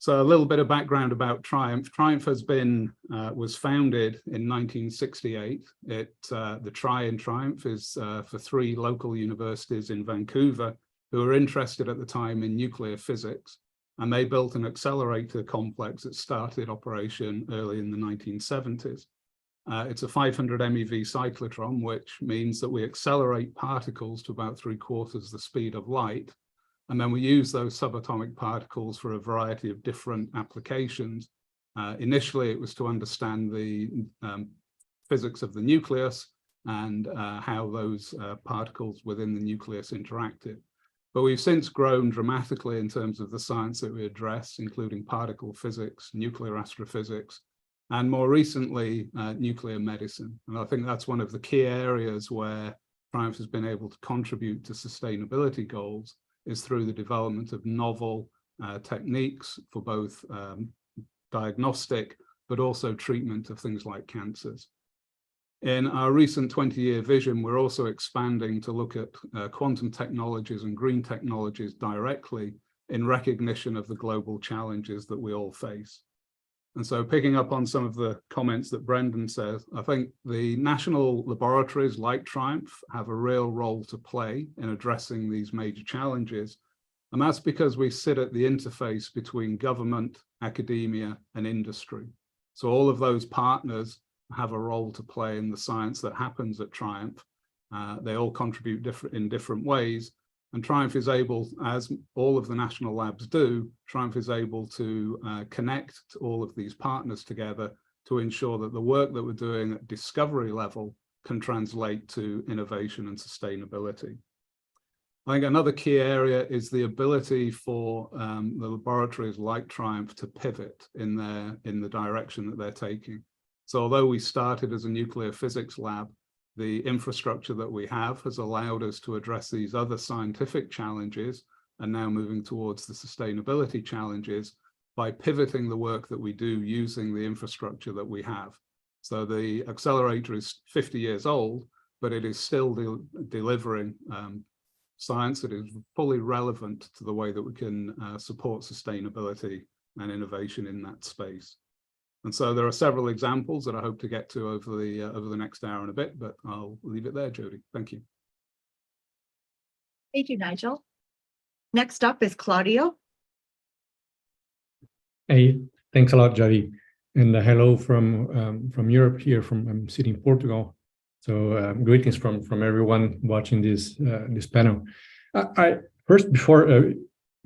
So a little bit of background about Triumph. Triumph has been, was founded in 1968. The Tri in Triumph is for 3 local universities in Vancouver who were interested at the time in nuclear physics. And they built an accelerator complex that started operation early in the 1970s. It's a 500 MeV cyclotron, which means that we accelerate particles to about 3/4 the speed of light. And then we use those subatomic particles for a variety of different applications. Initially, it was to understand the physics of the nucleus and how those particles within the nucleus interacted. But we've since grown dramatically in terms of the science that we address, including particle physics, nuclear astrophysics, and more recently, nuclear medicine. And I think that's one of the key areas where Triumph has been able to contribute to sustainability goals, is through the development of novel techniques for both diagnostic, but also treatment of things like cancers. In our recent 20-year vision, we're also expanding to look at quantum technologies and green technologies directly in recognition of the global challenges that we all face. And so picking up on some of the comments that Brendan says, I think the national laboratories like Triumph have a real role to play in addressing these major challenges. And that's because we sit at the interface between government, academia, and industry. So all of those partners have a role to play in the science that happens at Triumph. They all contribute in different ways. And Triumph is able, as all of the national labs do, Triumph is able to connect all of these partners together to ensure that the work that we're doing at discovery level can translate to innovation and sustainability. I think another key area is the ability for the laboratories like Triumph to pivot in the direction that they're taking. So although we started as a nuclear physics lab, the infrastructure that we have has allowed us to address these other scientific challenges, and now moving towards the sustainability challenges by pivoting the work that we do using the infrastructure that we have. So the accelerator is 50 years old, but it is still delivering science that is fully relevant to the way that we can support sustainability and innovation in that space. And so there are several examples that I hope to get to over the next hour and a bit, but I'll leave it there, Jody. Thank you. Thank you, Nigel. Next up is Claudio. Hey, thanks a lot, Jody. And hello from Europe here, I'm sitting in Portugal. So greetings from everyone watching this panel. I first, before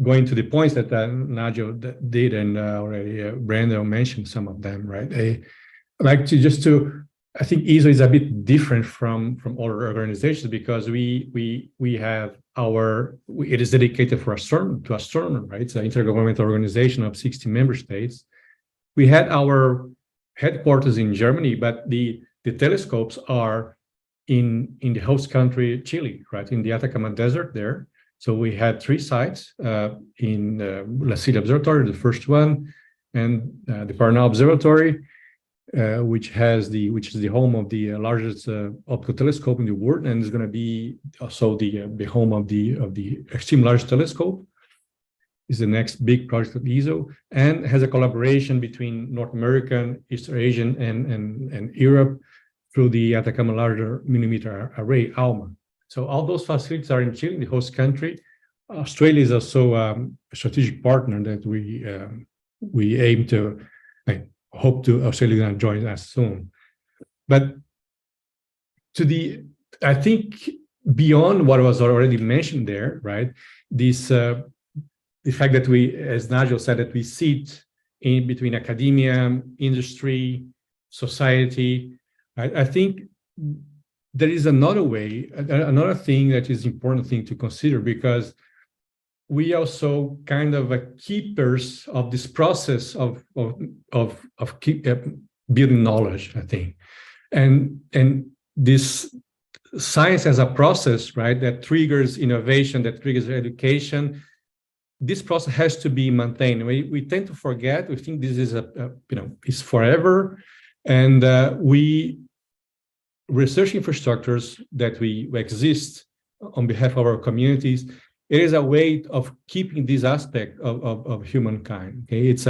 going to the points that Nigel did and already Brandon mentioned some of them, right? I'd like to I think ESO is a bit different from other organizations because we have it is dedicated to astronomy, right? It's an intergovernmental organization of 60 member states. We had our headquarters in Germany, but the telescopes are in the host country, Chile, right? In the Atacama Desert there. So we had 3 sites in La Silla Observatory, the first one, and the Paranal Observatory, which is the home of the largest optical telescope in the world, and is going to be also the home of the Extreme Large Telescope. Is the next big project of ESO, and has a collaboration between North American, East Asian, and Europe through the Atacama Larger Millimeter Array, ALMA. So all those facilities are in Chile, the host country. Australia is also a strategic partner that we aim to. I hope to Australia going to join us soon. But I think beyond what was already mentioned there, right? The fact that we, as Nigel said, that we sit in between academia, industry, society. I think there is another thing that is important thing to consider, because we also kind of keepers of this process of building knowledge, I think, and this science as a process, right, that triggers innovation, that triggers education. This process has to be maintained. We tend to forget. We think this is is forever, and we research infrastructures that we exist on behalf of our communities. It is a way of keeping this aspect of humankind. Okay, it's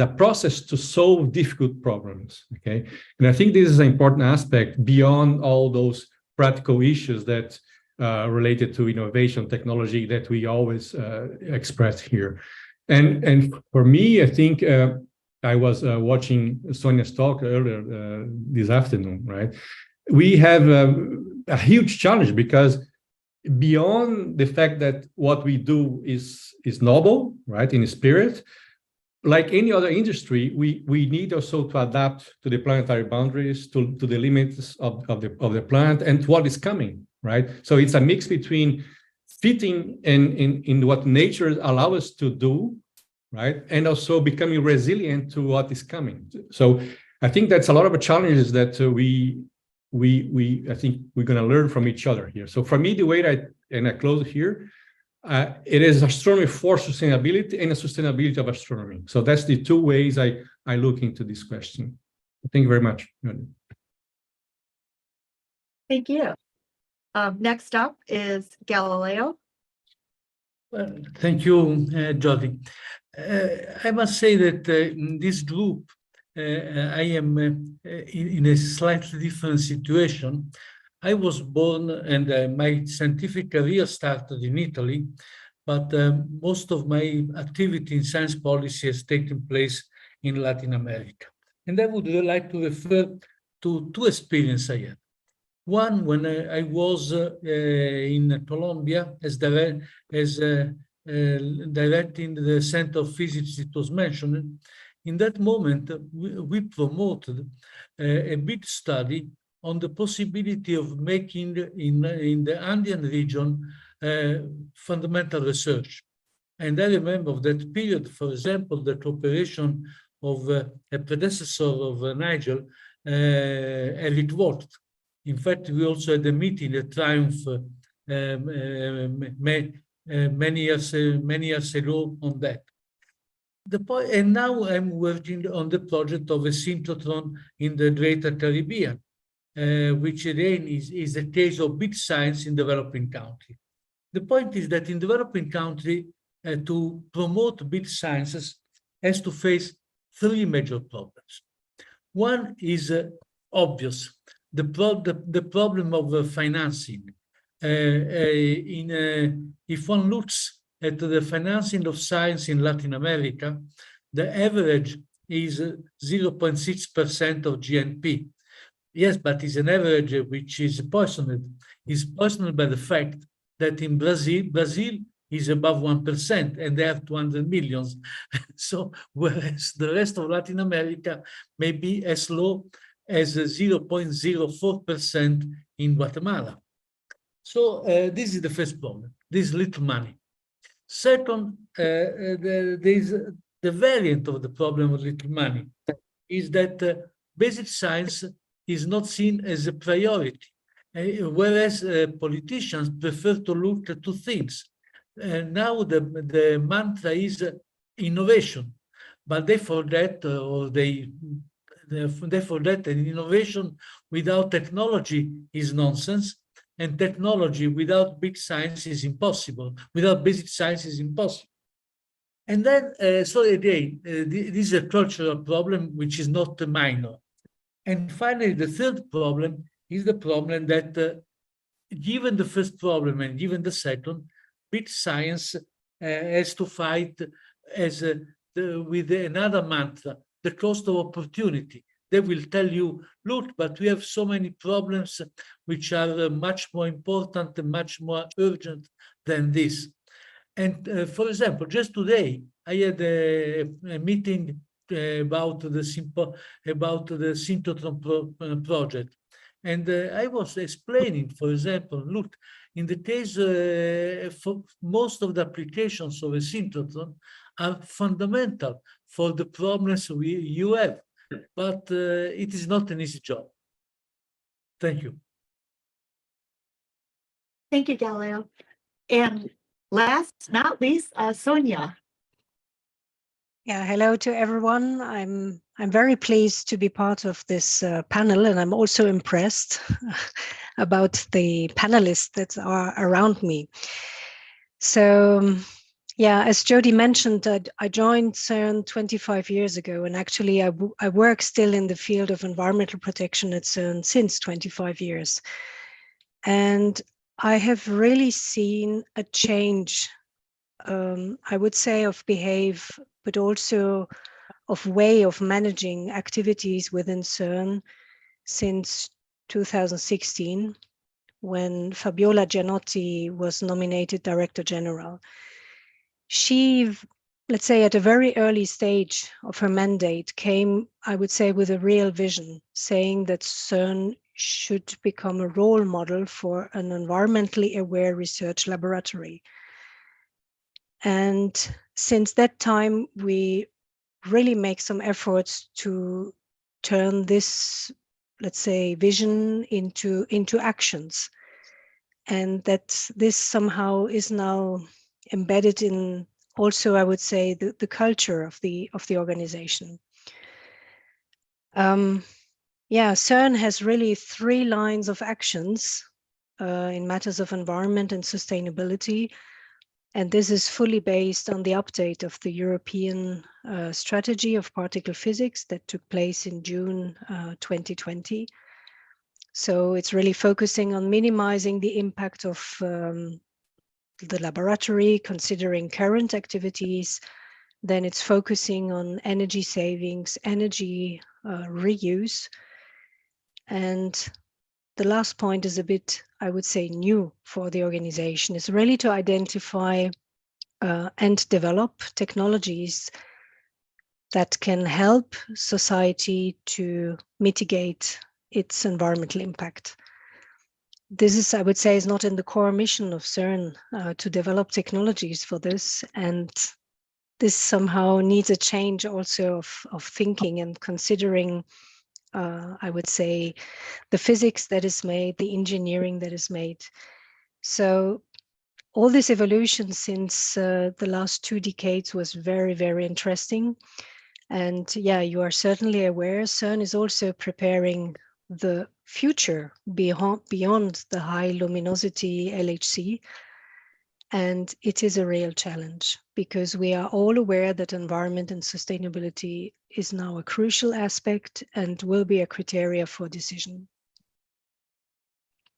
a process to solve difficult problems. Okay, and I think this is an important aspect beyond all those practical issues that. Related to innovation technology that we always express here. And for me, I think I was watching Sonia's talk earlier this afternoon, right? We have a huge challenge because beyond the fact that what we do is noble, right, in spirit, like any other industry, we need also to adapt to the planetary boundaries, to the limits of the planet and to what is coming. Right, so it's a mix between fitting in what nature allows us to do, right, and also becoming resilient to what is coming. So I think that's a lot of challenges that I think we're going to learn from each other here. So for me, the way I close here, it is astronomy for sustainability and a sustainability of astronomy. So that's the 2 ways I look into this question. Thank you very much. Thank you. Next up is Galileo. Thank you, Jody. I must say that in this group, I am in a slightly different situation. I was born and my scientific career started in Italy, but most of my activity in science policy has taken place in Latin America. And I would like to refer to 2 experiences I had. One, when I was in Colombia as directing the Center of Physics it was mentioned. In that moment, we promoted a big study on the possibility of making in the Andean region fundamental research. And I remember of that period, for example, the cooperation of a predecessor of Nigel, Eric Worth. In fact, we also had a meeting, a triumph, many years ago on that. and now I'm working on the project of a synchrotron in the Greater Caribbean, which again is a case of big science in developing country. The point is that in developing country, to promote big sciences has to face three major problems. One is obvious, the problem of financing. If one looks at the financing of science in Latin America, the average is 0.6% of GNP. Yes, but it's an average which is poisoned. It's poisoned by the fact that in Brazil is above 1%, and they have 200 millions. So, whereas the rest of Latin America may be as low as 0.04% in Guatemala. So this is the first problem. This little money. Second, there's the variant of the problem of little money is that basic science is not seen as a priority, whereas politicians prefer to look at two things. Now the mantra is innovation, but they forget, they forget that innovation without technology is nonsense, and technology without big science is impossible. Without basic science is impossible. And then, so again, this is a cultural problem which is not minor. And finally, the third problem is the problem that, given the first problem and given the second, big science has to fight with another mantra, the cost of opportunity. They will tell you, look, but we have so many problems which are much more important and much more urgent than this. And for example, just today, I had a meeting about the synchrotron project. And I was explaining, for example, look, in the case for most of the applications of a synchrotron are fundamental for the problems you have. But it is not an easy job. Thank you. Thank you, Galileo. And last, not least, Sonia. Yeah, hello to everyone. I'm very pleased to be part of this panel, and I'm also impressed about the panelists that are around me. So, yeah, as Jody mentioned, I joined CERN 25 years ago, and actually I work still in the field of environmental protection at CERN since 25 years. And I have really seen a change, I would say, of behave, but also of way of managing activities within CERN since 2016, when Fabiola Gianotti was nominated Director General. She, let's say, at a very early stage of her mandate, came, I would say, with a real vision, saying that CERN should become a role model for an environmentally aware research laboratory. And since that time, we really make some efforts to turn this, let's say, vision into actions. And that this somehow is now embedded in also, I would say, the culture of the organization. Yeah, CERN has really 3 lines of actions in matters of environment and sustainability. And this is fully based on the update of the European strategy of particle physics that took place in June 2020. So it's really focusing on minimizing the impact of the laboratory, considering current activities. Then it's focusing on energy savings, energy reuse. And the last point is a bit, I would say, new for the organization. It's really to identify and develop technologies that can help society to mitigate its environmental impact. This is, I would say, is not in the core mission of CERN to develop technologies for this. And this somehow needs a change also of thinking and considering, I would say, the physics that is made, the engineering that is made. So all this evolution since the last 2 decades was very, very interesting. And yeah, you are certainly aware CERN is also preparing the future beyond the high luminosity LHC. And it is a real challenge because we are all aware that environment and sustainability is now a crucial aspect and will be a criteria for decision.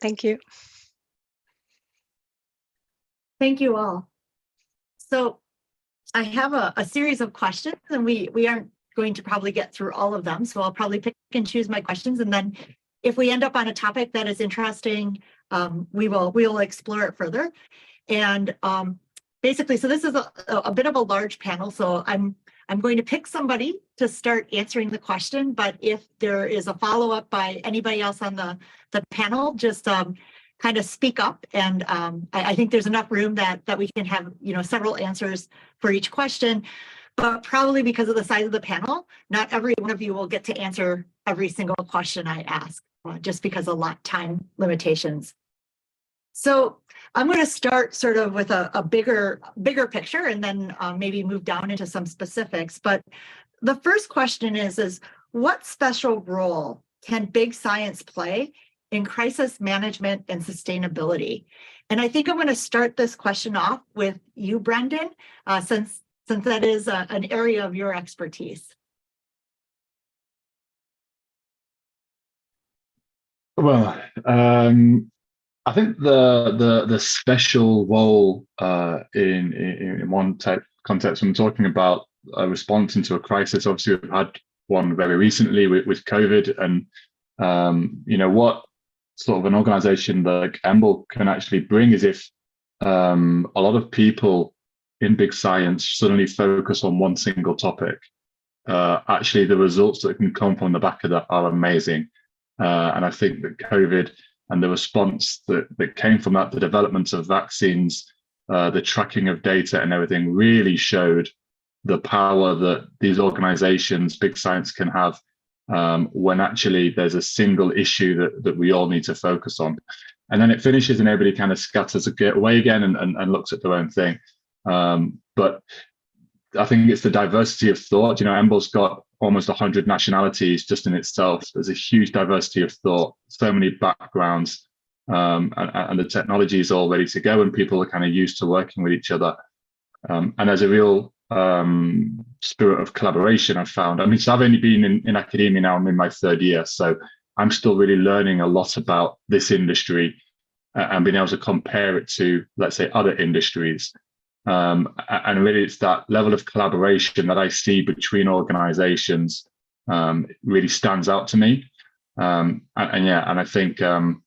Thank you. Thank you all. So I have a series of questions, and we aren't going to probably get through all of them. So I'll probably pick and choose my questions. And then if we end up on a topic that is interesting, we'll explore it further. And basically, so this is a bit of a large panel. So I'm going to pick somebody to start answering the question. But if there is a follow-up by anybody else on the panel, just kind of speak up. And I think there's enough room that we can have, several answers for each question. But probably because of the size of the panel, not every one of you will get to answer every single question I ask, just because of time limitations. So I'm going to start sort of with a bigger picture and then maybe move down into some specifics. But the first question is what special role can big science play in crisis management and sustainability? And I think I'm going to start this question off with you, Brendan, since that is an area of your expertise. Well, I think the special role in one type context, when talking about a response into a crisis, obviously we've had one very recently with COVID, and what sort of an organization like EMBL can actually bring is if a lot of people in big science suddenly focus on one single topic, actually the results that can come from the back of that are amazing. And I think that COVID and the response that came from that, the development of vaccines, the tracking of data and everything really showed the power that these organizations, big science, can have when actually there's a single issue that we all need to focus on. And then it finishes and everybody kind of scatters away again and looks at their own thing. But I think it's the diversity of thought. EMBL's got almost 100 nationalities just in itself. There's a huge diversity of thought, so many backgrounds, and the technology is all ready to go, and people are kind of used to working with each other. And there's a real spirit of collaboration, I've found. So I've only been in academia now, I'm in my 3rd year, so I'm still really learning a lot about this industry and being able to compare it to, let's say, other industries. And really it's that level of collaboration that I see between organizations really stands out to me. And I think the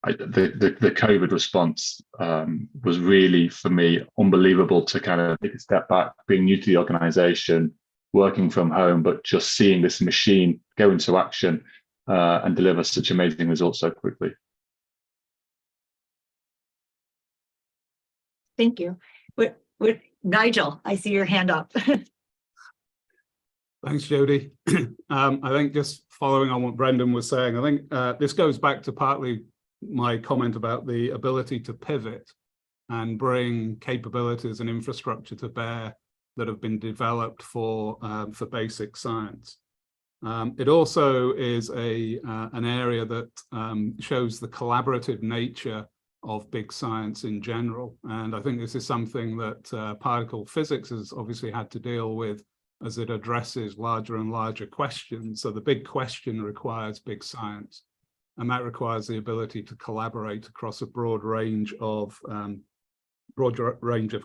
COVID response was really, for me, unbelievable to kind of take a step back, being new to the organization, working from home, but just seeing this machine go into action and deliver such amazing results so quickly. Thank you. Nigel, I see your hand up. Thanks, Jody. I think just following on what Brendan was saying, I think this goes back to partly my comment about the ability to pivot and bring capabilities and infrastructure to bear that have been developed for basic science. It also is an area that shows the collaborative nature of big science in general. And I think this is something that particle physics has obviously had to deal with as it addresses larger and larger questions. So the big question requires big science, and that requires the ability to collaborate across a broad range of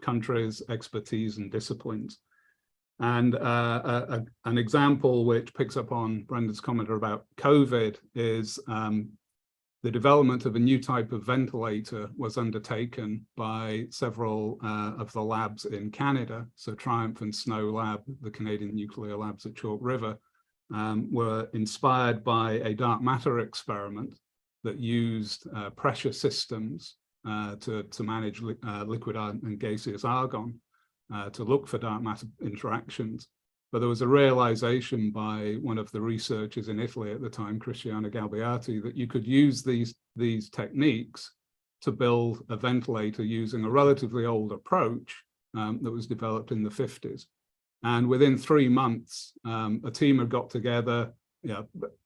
countries, expertise, and disciplines. And an example which picks up on Brendan's comment about COVID is the development of a new type of ventilator was undertaken by several of the labs in Canada. So Triumph and Snow Lab, the Canadian nuclear labs at Chalk River, were inspired by a dark matter experiment that used pressure systems to manage liquid and gaseous argon to look for dark matter interactions. But there was a realization by one of the researchers in Italy at the time, Cristiano Galbiati, that you could use these techniques to build a ventilator using a relatively old approach that was developed in the 50s. And within 3 months, a team had got together.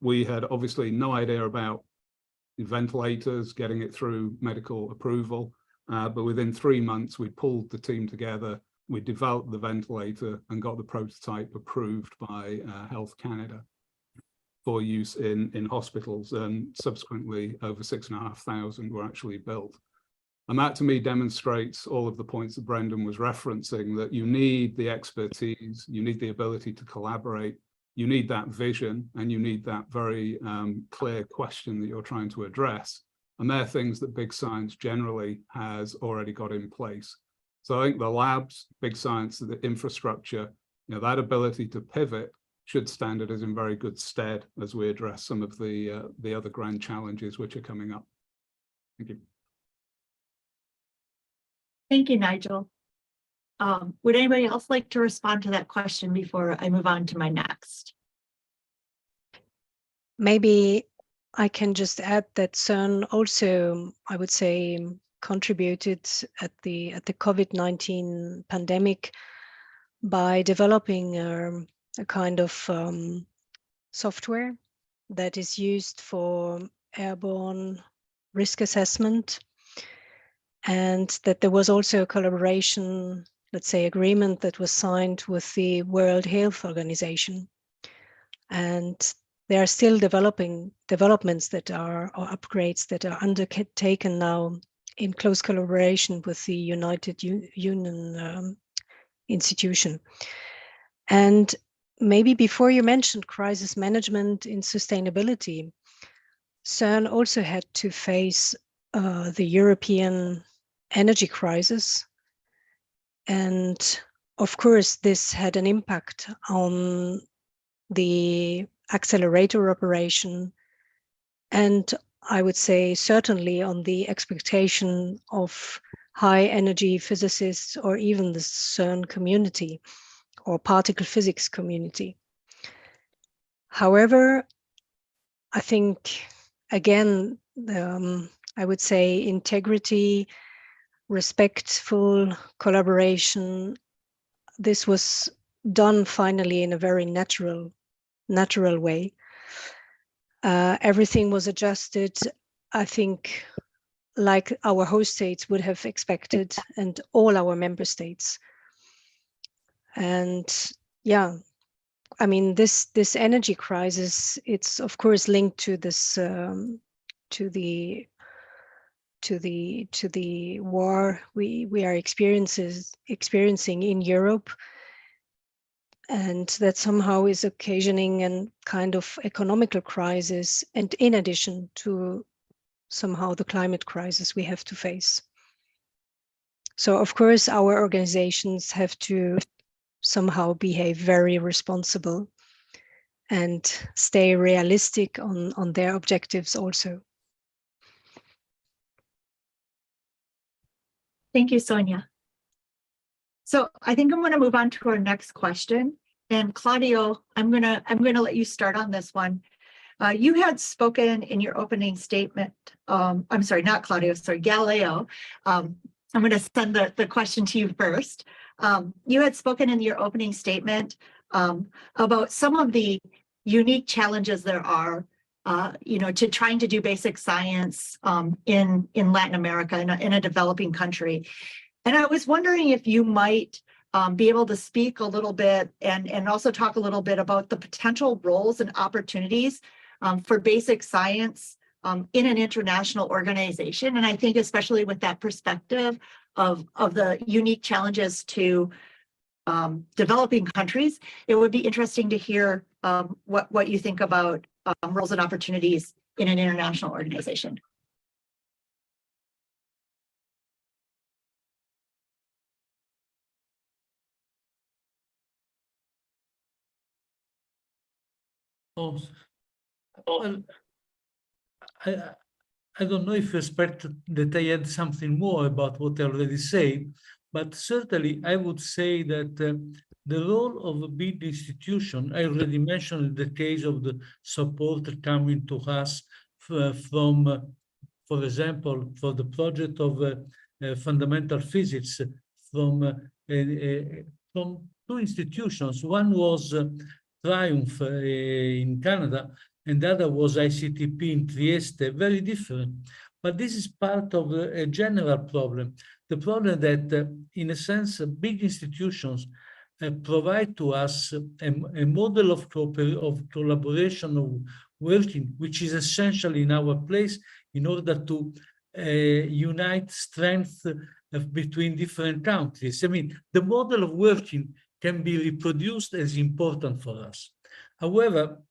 We had obviously no idea about ventilators, getting it through medical approval. But within 3 months, we pulled the team together. We developed the ventilator and got the prototype approved by Health Canada for use in hospitals, and subsequently over 6,500 were actually built. And that to me demonstrates all of the points that Brendan was referencing, that you need the expertise, you need the ability to collaborate, you need that vision, and you need that very clear question that you're trying to address. And they're things that Big Science generally has already got in place. So I think the labs, Big Science, the infrastructure, that ability to pivot should stand it as in very good stead as we address some of the other grand challenges which are coming up. Thank you. Thank you, Nigel. Would anybody else like to respond to that question before I move on to my next? Maybe I can just add that CERN also, I would say, contributed at the COVID-19 pandemic by developing a kind of software that is used for airborne risk assessment, and that there was also a collaboration, let's say, agreement that was signed with the World Health Organization. And there are still developments that are, or upgrades that are undertaken now in close collaboration with the United Union institution. And maybe before you mentioned crisis management in sustainability, CERN also had to face the European energy crisis. And of course, this had an impact on the accelerator operation, and I would say certainly on the expectation of high energy physicists or even the CERN community or particle physics community. However, I think, again, I would say integrity, respectful collaboration, this was done finally in a very natural way. Everything was adjusted, I think, like our host states would have expected, and all our member states. And yeah, I mean, this energy crisis, it's of course linked to this to the war we are experiencing in Europe, and that somehow is occasioning a kind of economical crisis, and in addition to somehow the climate crisis we have to face. So of course our organizations have to somehow behave very responsible and stay realistic on their objectives also. Thank you, Sonia. So I think I'm going to move on to our next question. And Claudio, I'm gonna let you start on this one. You had spoken in your opening statement. I'm sorry, not Claudio. Sorry, Galileo. I'm going to send the question to you first. You had spoken in your opening statement about some of the unique challenges there are, to trying to do basic science in Latin America, in a developing country. And I was wondering if you might be able to speak a little bit and also talk a little bit about the potential roles and opportunities for basic science in an international organization. And I think especially with that perspective of the unique challenges to developing countries, it would be interesting to hear what you think about roles and opportunities in an international organization. Oh, well, I don't know if you expect that I add something more about what I already said, but certainly I would say that the role of a big institution, I already mentioned the case of the support coming to us from for example, for the project of fundamental physics from two institutions. One was Triumph in Canada, and the other was ICTP in Trieste, very different. But this is part of a general problem. The problem that, in a sense, big institutions provide to us a model of collaboration, of working, which is essential in our place in order to unite strength between different countries. I mean, the model of working can be reproduced as important for us. However,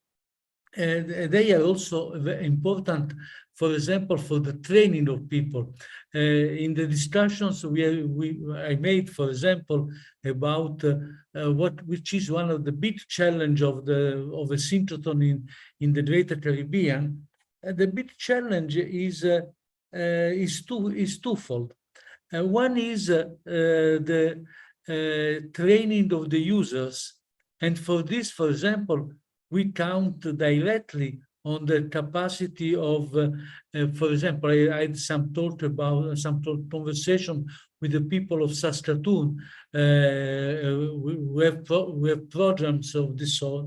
they are also very important, for example, for the training of people. In the discussions I made, for example, about which is one of the big challenge of a synchrotron in the Greater Caribbean. The big challenge is twofold. One is the training of the users, and for this, for example, we count directly on the capacity of, for example, I had some conversation with the people of Saskatoon. We have programs of this sort,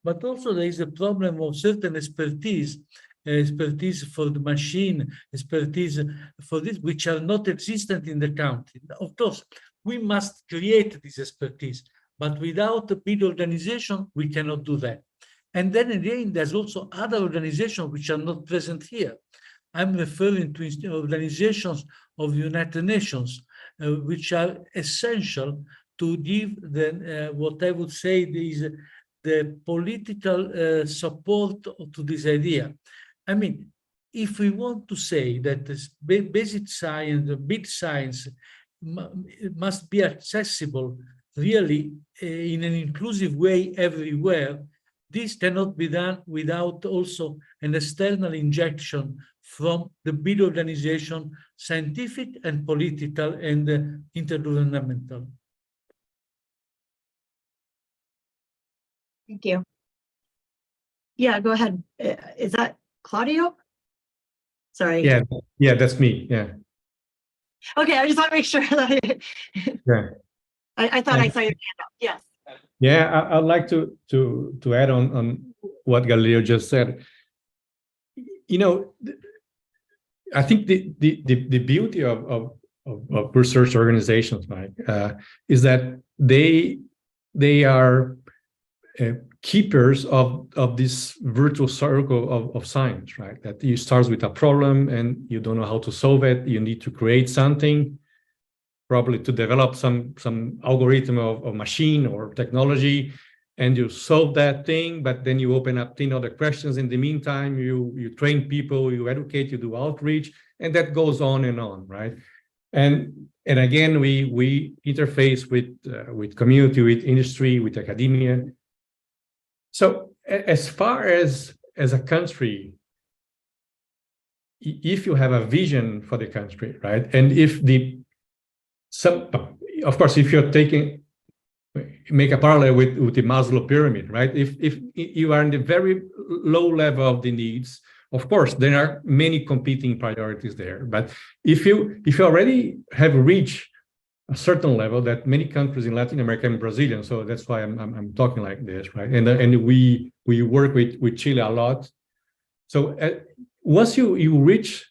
but also there is a problem of certain expertise for the machine, expertise for this, which are not existent in the country. Of course, we must create this expertise, but without a big organization, we cannot do that. And then again, there's also other organizations which are not present here. I'm referring to organizations of the United Nations, which are essential to give what I would say is the political support to this idea. I mean, if we want to say that this basic science, the big science must be accessible really in an inclusive way everywhere, this cannot be done without also an external injection from the big organization, scientific and political and intergovernmental. Thank you. Yeah, go ahead. Is that Claudio? Sorry. Yeah, that's me. Yeah. Okay, I just want to make sure that Yeah. I thought I saw your hand up. Yes. Yeah, I'd like to add on what Galileo just said. You know, I think the beauty of research organizations, Mike, is that they are keepers of this virtuous circle of science, right? That you start with a problem and you don't know how to solve it. You need to create something, probably to develop some algorithm of machine or technology, and you solve that thing, but then you open up 10 other questions in the meantime, you train people, you educate, you do outreach, and that goes on, right? And again, we interface with community, with industry, with academia. So as far as a country, if you have a vision for the country, right, and if of course, if you're make a parallel with the Maslow pyramid, right? If you are in the very low level of the needs, of course, there are many competing priorities there. But if you already have reached a certain level that many countries in Latin America and Brazil, so that's why I'm talking like this, right? And we work with Chile a lot. So once you reach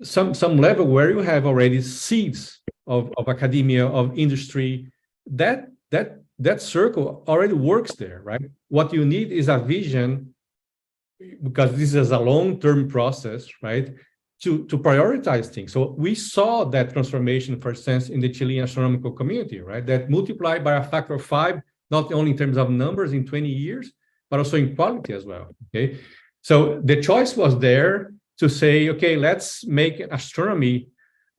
some level where you have already seeds of academia, of industry, that circle already works there, right? What you need is a vision, because this is a long-term process, right? To prioritize things. So we saw that transformation, for instance, in the Chilean astronomical community, right? That multiplied by a factor of 5, not only in terms of numbers in 20 years, but also in quality as well, okay? So the choice was there to say, okay, let's make astronomy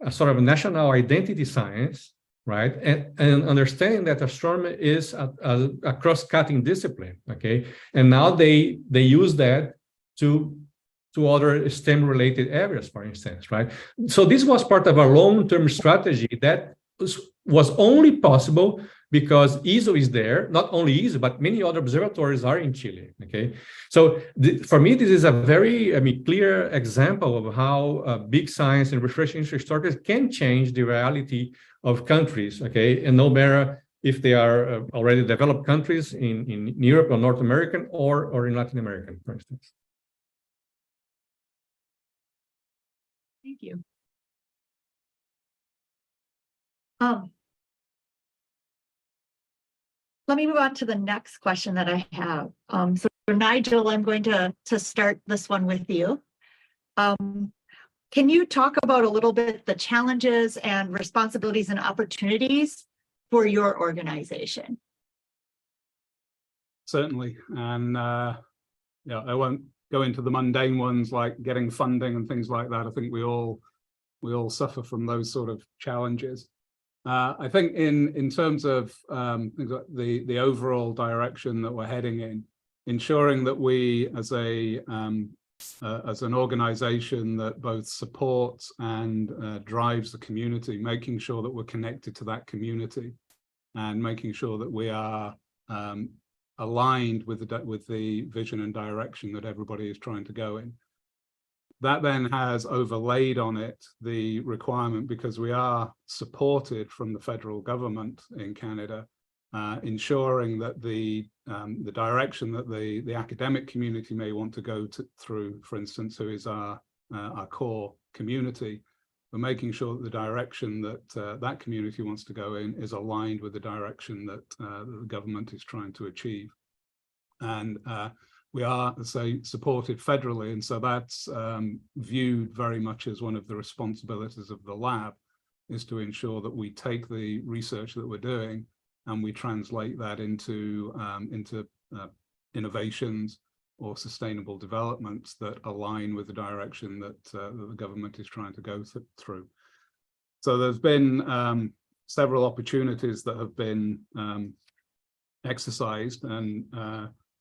a sort of a national identity science, right? And understanding that astronomy is a cross-cutting discipline, okay? And now they use that to other STEM-related areas, for instance, right? So this was part of a long-term strategy that was only possible because ESO is there. Not only ESO, but many other observatories are in Chile. Okay, so for me, this is a very, clear example of how big science and research infrastructure can change the reality of countries. Okay, and no matter if they are already developed countries in Europe or North American or in Latin America, for instance. Thank you. Let me move on to the next question that I have. So Nigel, I'm going to start this one with you. Can you talk about a little bit the challenges and responsibilities and opportunities for your organization? Certainly, and yeah, I won't go into the mundane ones like getting funding and things like that. I think we all suffer from those sort of challenges. I think in terms of things like the overall direction that we're heading in, ensuring that we as an organization that both supports and drives the community, making sure that we're connected to that community and making sure that we are aligned with the vision and direction that everybody is trying to go in. That then has overlaid on it the requirement, because we are supported from the federal government in Canada, ensuring that the direction that the academic community may want to go through, for instance, who is our core community, we're making sure that the direction that that community wants to go in is aligned with the direction that the government is trying to achieve. And we are, say, supported federally, and so that's viewed very much as one of the responsibilities of the lab, is to ensure that we take the research that we're doing and we translate that into innovations or sustainable developments that align with the direction that the government is trying to go through. So there's been several opportunities that have been exercised, and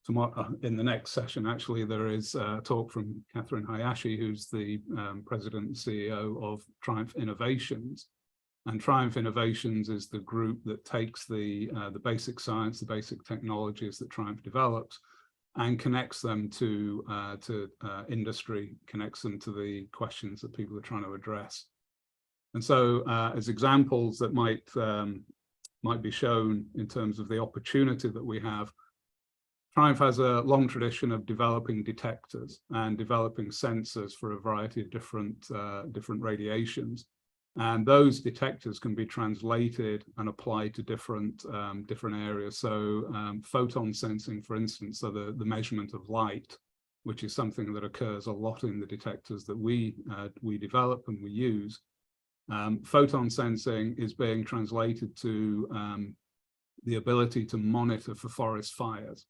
tomorrow, in the next session, actually, there is a talk from Catherine Hayashi, who's the president and CEO of Triumph Innovations. And Triumph Innovations is the group that takes the basic science, the basic technologies that Triumph develops, and connects them to industry, connects them to the questions that people are trying to address. And so, as examples that might be shown in terms of the opportunity that we have, Triumph has a long tradition of developing detectors and developing sensors for a variety of different radiations. And those detectors can be translated and applied to different areas. So photon sensing, for instance, so the measurement of light, which is something that occurs a lot in the detectors that we develop and we use. Photon sensing is being translated to the ability to monitor for forest fires.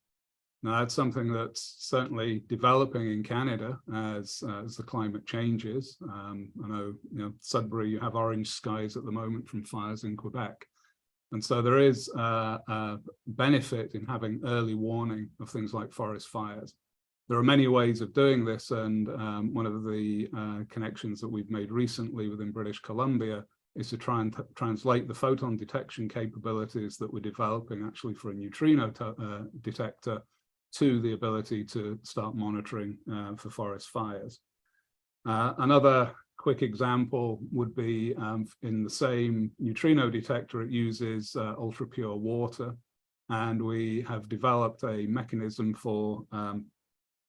Now, that's something that's certainly developing in Canada as the climate changes. I know, Sudbury, you have orange skies at the moment from fires in Quebec. And so there is a benefit in having early warning of things like forest fires. There are many ways of doing this, and one of the connections that we've made recently within British Columbia is to try and translate the photon detection capabilities that we're developing actually for a neutrino detector to the ability to start monitoring for forest fires. Another quick example would be in the same neutrino detector, it uses ultra pure water, and we have developed a mechanism for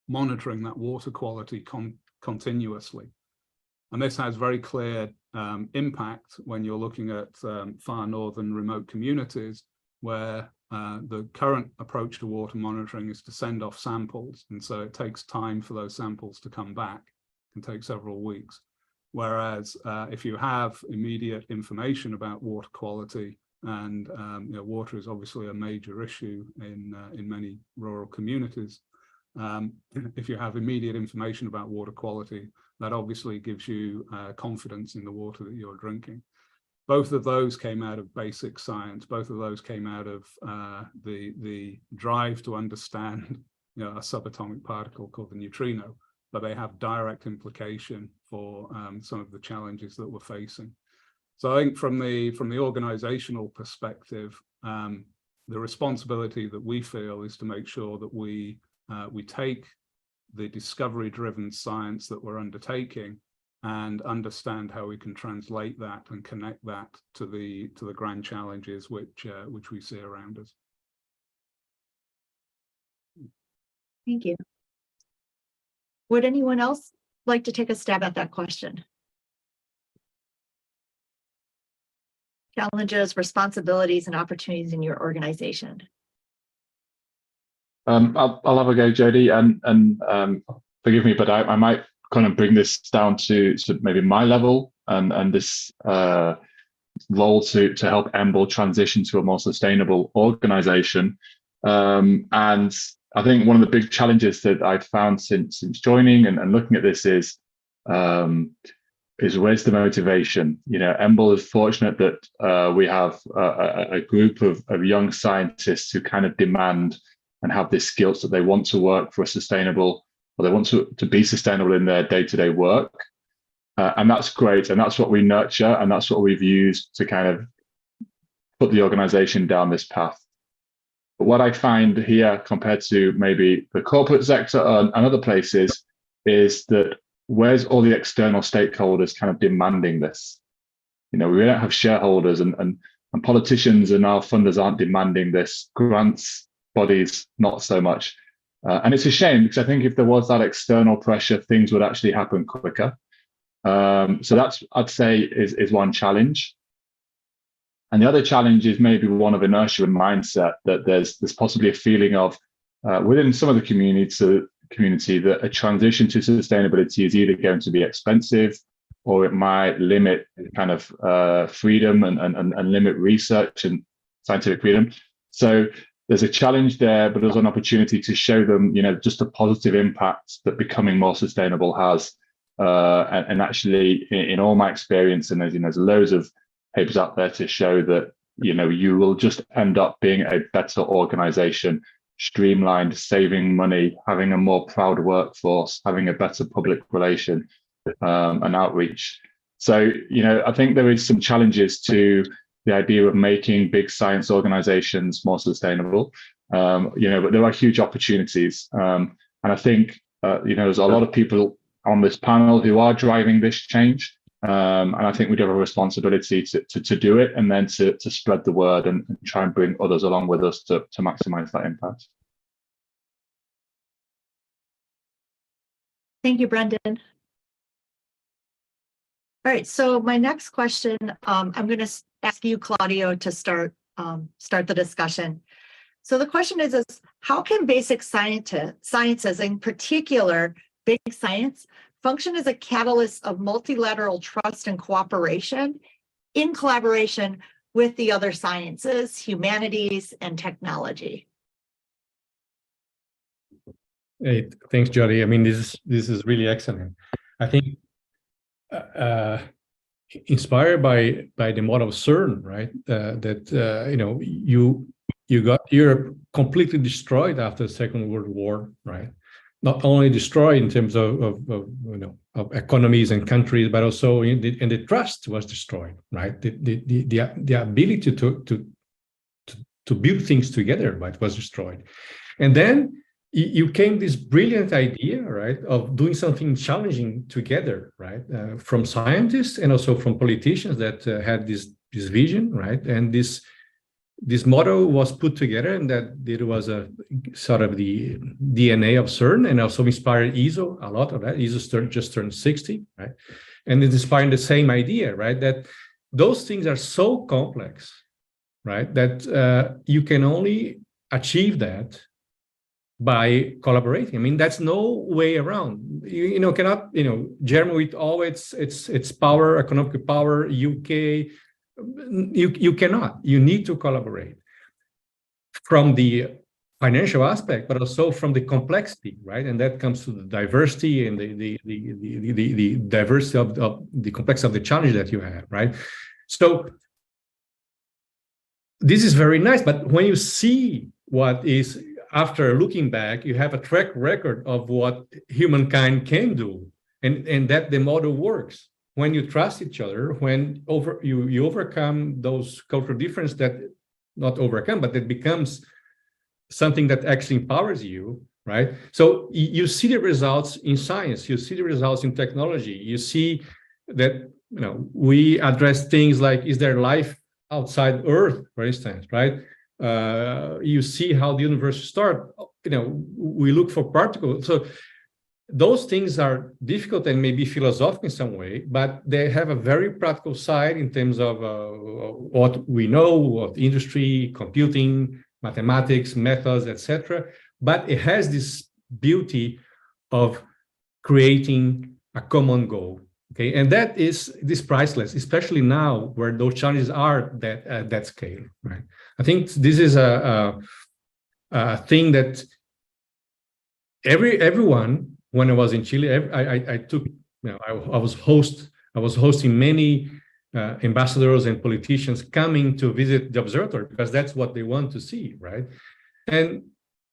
monitoring that water quality continuously. And this has very clear impact when you're looking at far northern remote communities where the current approach to water monitoring is to send off samples. And so it takes time for those samples to come back. It can take several weeks. Whereas if you have immediate information about water quality, and water is obviously a major issue in many rural communities, if you have immediate information about water quality, that obviously gives you confidence in the water that you're drinking. Both of those came out of basic science. Both of those came out of the drive to understand a subatomic particle called the neutrino, but they have direct implication for some of the challenges that we're facing. So I think from the organizational perspective, the responsibility that we feel is to make sure that we take the discovery-driven science that we're undertaking and understand how we can translate that and connect that to the grand challenges which we see around us. Thank you. Would anyone else like to take a stab at that question? Challenges, responsibilities, and opportunities in your organization. I'll have a go, Jody, and forgive me, but I might kind of bring this down to maybe my level and this role to help EMBL transition to a more sustainable organization. And I think one of the big challenges that I've found since joining and looking at this is where's the motivation? You know, EMBL is fortunate that we have a group of young scientists who kind of demand and have this skills that they want to work for a sustainable, or they want to be sustainable in their day-to-day work. And that's great. And that's what we nurture. And that's what we've used to kind of put the organization down this path. But what I find here compared to maybe the corporate sector and other places is that where's all the external stakeholders kind of demanding this? You know, we don't have shareholders and politicians and our funders aren't demanding this. Grants bodies, not so much. And it's a shame because I think if there was that external pressure, things would actually happen quicker. So that's, I'd say, is one challenge. And the other challenge is maybe one of inertia and mindset, that there's possibly a feeling of within some of the community that a transition to sustainability is either going to be expensive or it might limit kind of freedom and limit research and scientific freedom. So there's a challenge there, but there's an opportunity to show them, you know, just a positive impact that becoming more sustainable has. And actually, in all my experience, and there's loads of papers out there to show that, you know, you will just end up being a better organization, streamlined, saving money, having a more proud workforce, having a better public relation and outreach. So, you know, I think there is some challenges to the idea of making big science organizations more sustainable, you know, but there are huge opportunities. And I think, you know, there's a lot of people on this panel who are driving this change. And I think we do have a responsibility to do it and then to spread the word and try and bring others along with us to maximize that impact. Thank you, Brendan. All right, so my next question, I'm going to ask you, Claudio, to start the discussion. So the question is how can basic sciences, in particular, big science, function as a catalyst of multilateral trust and cooperation in collaboration with the other sciences, humanities, and technology? Hey, thanks, Jody. I mean, this is really excellent. I think inspired by the model of CERN, right? You know, you got Europe completely destroyed after the Second World War, right? Not only destroyed in terms of you know, of economies and countries, but also and the trust was destroyed, right? The ability to build things together, right, was destroyed. And then you came this brilliant idea, right, of doing something challenging together, right, from scientists and also from politicians that had this vision, right, and this model was put together, and that it was a sort of the DNA of CERN, and also inspired ESO a lot of that. ESO just turned 60, right, and it's inspiring the same idea, right, that those things are so complex, right, that you can only achieve that by collaborating. I mean, that's no way around. You know, cannot, you know, Germany with all its power, economic power, UK, you cannot. You need to collaborate from the financial aspect, but also from the complexity, right? And that comes to the diversity and the diversity of the complexity of the challenge that you have, right? So this is very nice, but when you see what is, after looking back, you have a track record of what humankind can do, and that the model works, when you trust each other, when you overcome those cultural differences that not overcome, but that becomes something that actually empowers you, right? So you see the results in science, you see the results in technology, you see that we address things like, is there life outside Earth, for instance, right? You see how the universe starts. We look for particles. So those things are difficult and maybe philosophical in some way, but they have a very practical side in terms of what we know of industry, computing, mathematics, methods, etc. But it has this beauty of creating a common goal. Okay, and that is priceless, especially now where those challenges are that scale. Right. I think this is a thing that everyone. When I was in Chile, I took. I was hosting many ambassadors and politicians coming to visit the observatory because that's what they want to see, right? And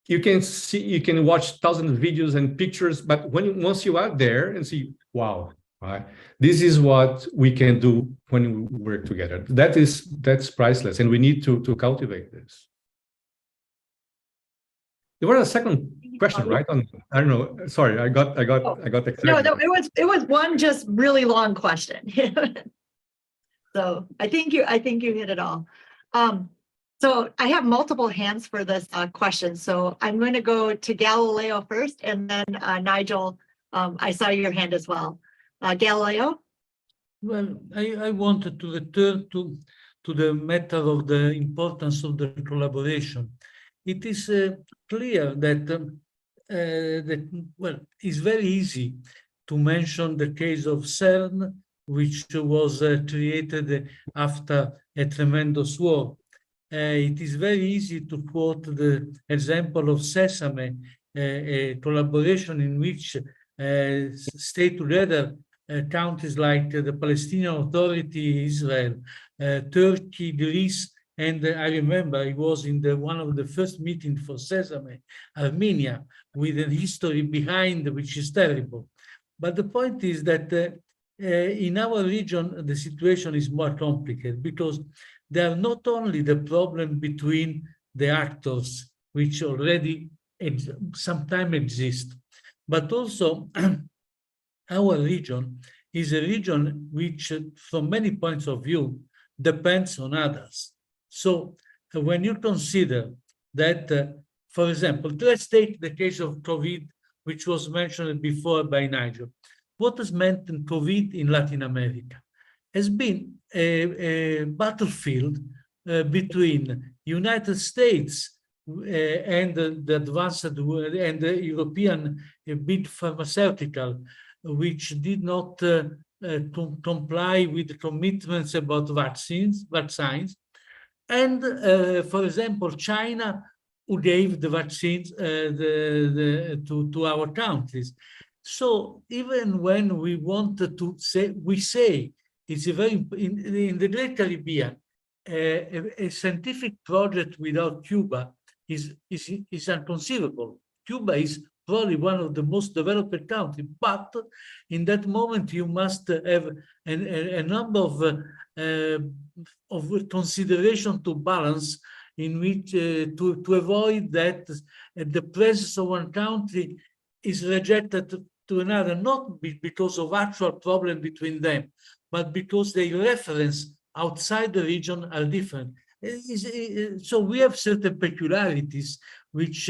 you can watch thousands of videos and pictures, but once you are there and see, wow, right, this is what we can do when we work together. That's priceless, and we need to cultivate this. There was a second question, right? I don't know. Sorry, I got excited. No, it was one just really long question. So I think you hit it all. So I have multiple hands for this question. So I'm going to go to Galileo first, and then Nigel. I saw your hand as well. Galileo. Well, I wanted to return to the matter of the importance of the collaboration. It is clear that it's very easy to mention the case of CERN, which was created after a tremendous war. It is very easy to quote the example of Sesame, a collaboration in which stay together countries like the Palestinian Authority, Israel, Turkey, Greece, and I remember I was in one of the first meetings for Sesame, Armenia, with a history behind which is terrible. But the point is that in our region, the situation is more complicated because there are not only the problem between the actors, which already sometimes exist, but also our region is a region which, from many points of view, depends on others. So when you consider that, for example, let's take the case of COVID, which was mentioned before by Nigel. What has meant in COVID in Latin America has been a battlefield between United States and the advanced and the European big pharmaceutical, which did not comply with commitments about vaccines, and for example, China, who gave the vaccines to our countries. So even when we wanted to say, it's a very in the Great Caribbean, a scientific project without Cuba is inconceivable. Cuba is probably one of the most developed countries, but in that moment you must have a number of consideration to balance in which to avoid that the presence of one country is rejected to another, not because of actual problem between them, but because their reference outside the region are different. So we have certain peculiarities which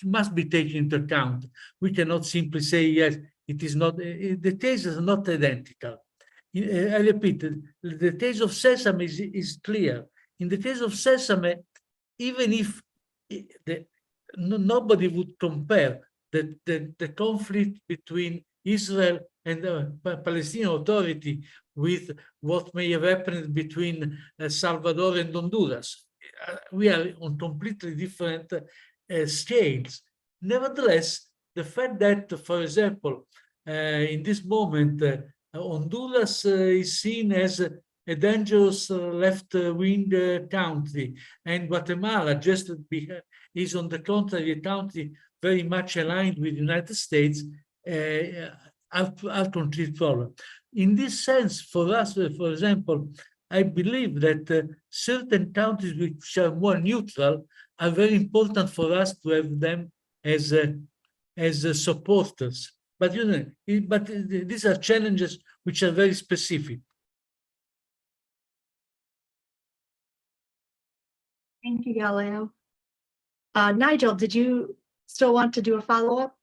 must be taken into account. We cannot simply say, yes, it is not, the case is not identical. I repeat, the case of Sesame is clear. In the case of Sesame, even if nobody would compare the conflict between Israel and the Palestinian Authority with what may have happened between Salvador and Honduras. We are on completely different scales. Nevertheless, the fact that, for example, in this moment, Honduras is seen as a dangerous left-wing country, and Guatemala just is, on the contrary, a country very much aligned with the United States, how to treat problem. In this sense, for us, for example, I believe that certain countries which are more neutral are very important for us to have them as supporters. But these are challenges which are very specific. Thank you, Galileo. Nigel, did you still want to do a follow-up?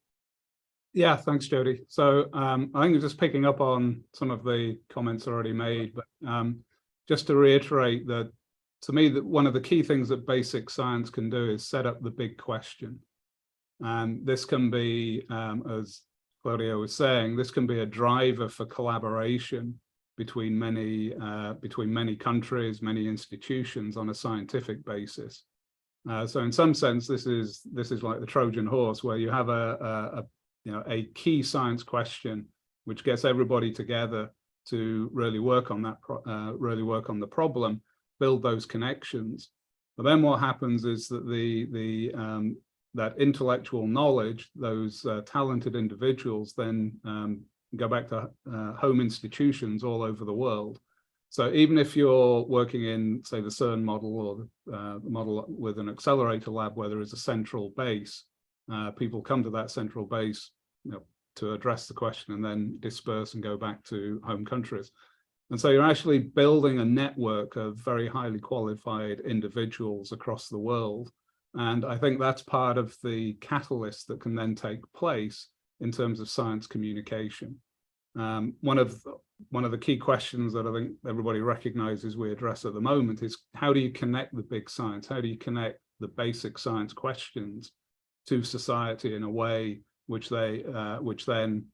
Yeah, thanks, Jody. So I think I'm just picking up on some of the comments already made, but just to reiterate that, to me, that one of the key things that basic science can do is set up the big question. And this can be, as Claudio was saying, this can be a driver for collaboration between many countries, many institutions on a scientific basis. So in some sense, this is like the Trojan horse, where you have a key science question which gets everybody together to really work on that, the problem, build those connections. But then what happens is that that intellectual knowledge, those talented individuals, then go back to home institutions all over the world. So even if you're working in, say, the CERN model, or the model with an accelerator lab where there is a central base, people come to that central base, to address the question and then disperse and go back to home countries. And so you're actually building a network of very highly qualified individuals across the world. And I think that's part of the catalyst that can then take place in terms of science communication. One of the key questions that I think everybody recognizes we address at the moment is, how do you connect the big science? How do you connect the basic science questions to society in a way which then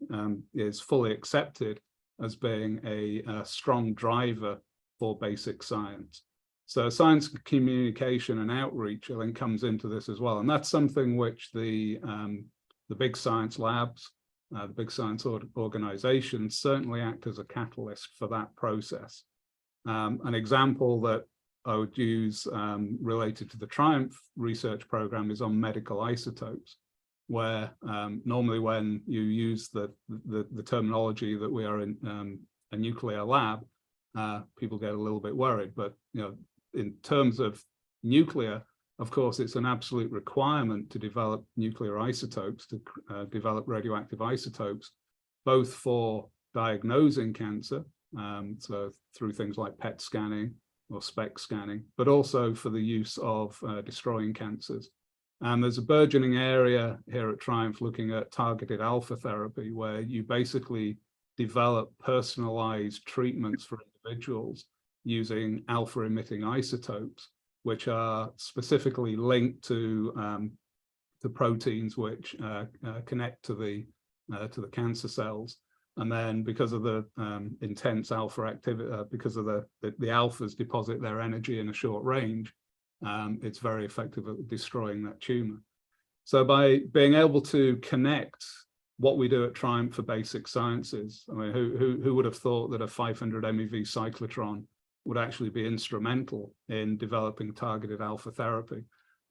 is fully accepted as being a strong driver for basic science? So science communication and outreach, I think, comes into this as well. And that's something which the big science labs, the big science organizations certainly act as a catalyst for that process. An example that I would use related to the TRIUMPH research program is on medical isotopes, where normally when you use the terminology that we are in a nuclear lab, people get a little bit worried. But in terms of nuclear, of course, it's an absolute requirement to develop nuclear isotopes, to develop radioactive isotopes, both for diagnosing cancer, so through things like PET scanning or SPECT scanning, but also for the use of destroying cancers. And there's a burgeoning area here at TRIUMPH looking at targeted alpha therapy, where you basically develop personalized treatments for individuals using alpha emitting isotopes, which are specifically linked to the proteins which connect to the cancer cells. And then because of the intense alpha activity, because of the alphas deposit their energy in a short range, it's very effective at destroying that tumor. So by being able to connect what we do at TRIUMPH for basic sciences, I mean, who would have thought that a 500 MeV cyclotron would actually be instrumental in developing targeted alpha therapy?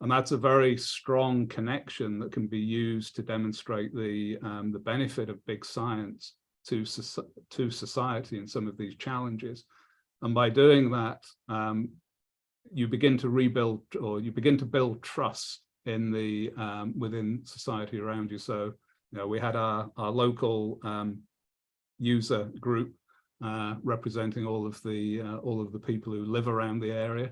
And that's a very strong connection that can be used to demonstrate the benefit of big science to society in some of these challenges. And by doing that, you begin to rebuild, or you begin to build trust in the within society around you. So, we had our local user group representing all of the people who live around the area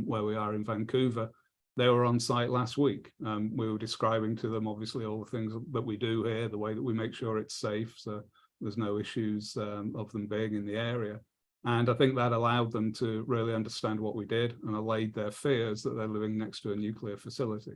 where we are in Vancouver. They were on site last week. We were describing to them, obviously, all the things that we do here, the way that we make sure it's safe, so there's no issues of them being in the area. And I think that allowed them to really understand what we did and allayed their fears that they're living next to a nuclear facility.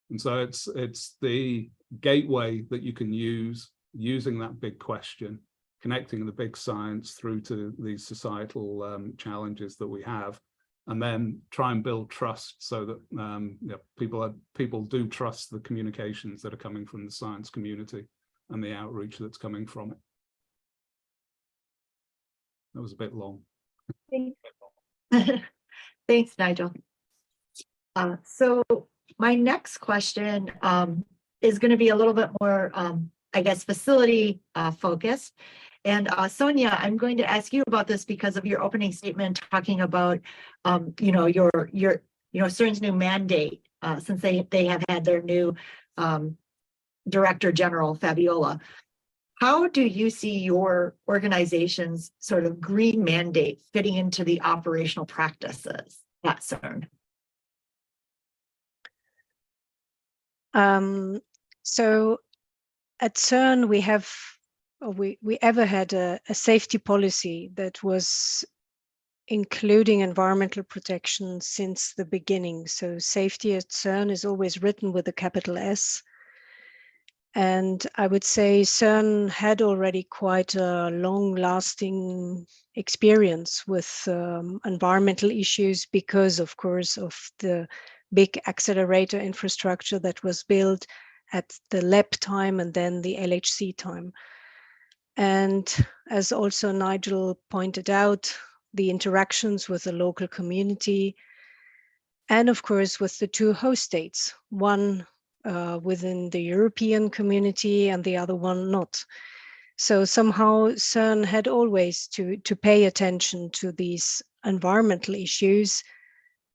And so it's the gateway that you can use, using that big question, connecting the big science through to these societal challenges that we have, and then try and build trust so that people do trust the communications that are coming from the science community and the outreach that's coming from it. That was a bit long. Thanks, Nigel. So my next question is going to be a little bit more I guess, facility focused. And Sonia, I'm going to ask you about this because of your opening statement talking about, CERN's new mandate since they have had their new Director General, Fabiola. How do you see your organization's sort of green mandate fitting into the operational practices at CERN? So at CERN, we ever had a safety policy that was including environmental protection since the beginning. So safety at CERN is always written with a capital S. And I would say CERN had already quite a long-lasting experience with environmental issues because, of course, of the big accelerator infrastructure that was built at the lab time and then the LHC time. And as also Nigel pointed out, the interactions with the local community and, of course, with the two host states, one within the European community and the other one not. So somehow CERN had always to pay attention to these environmental issues.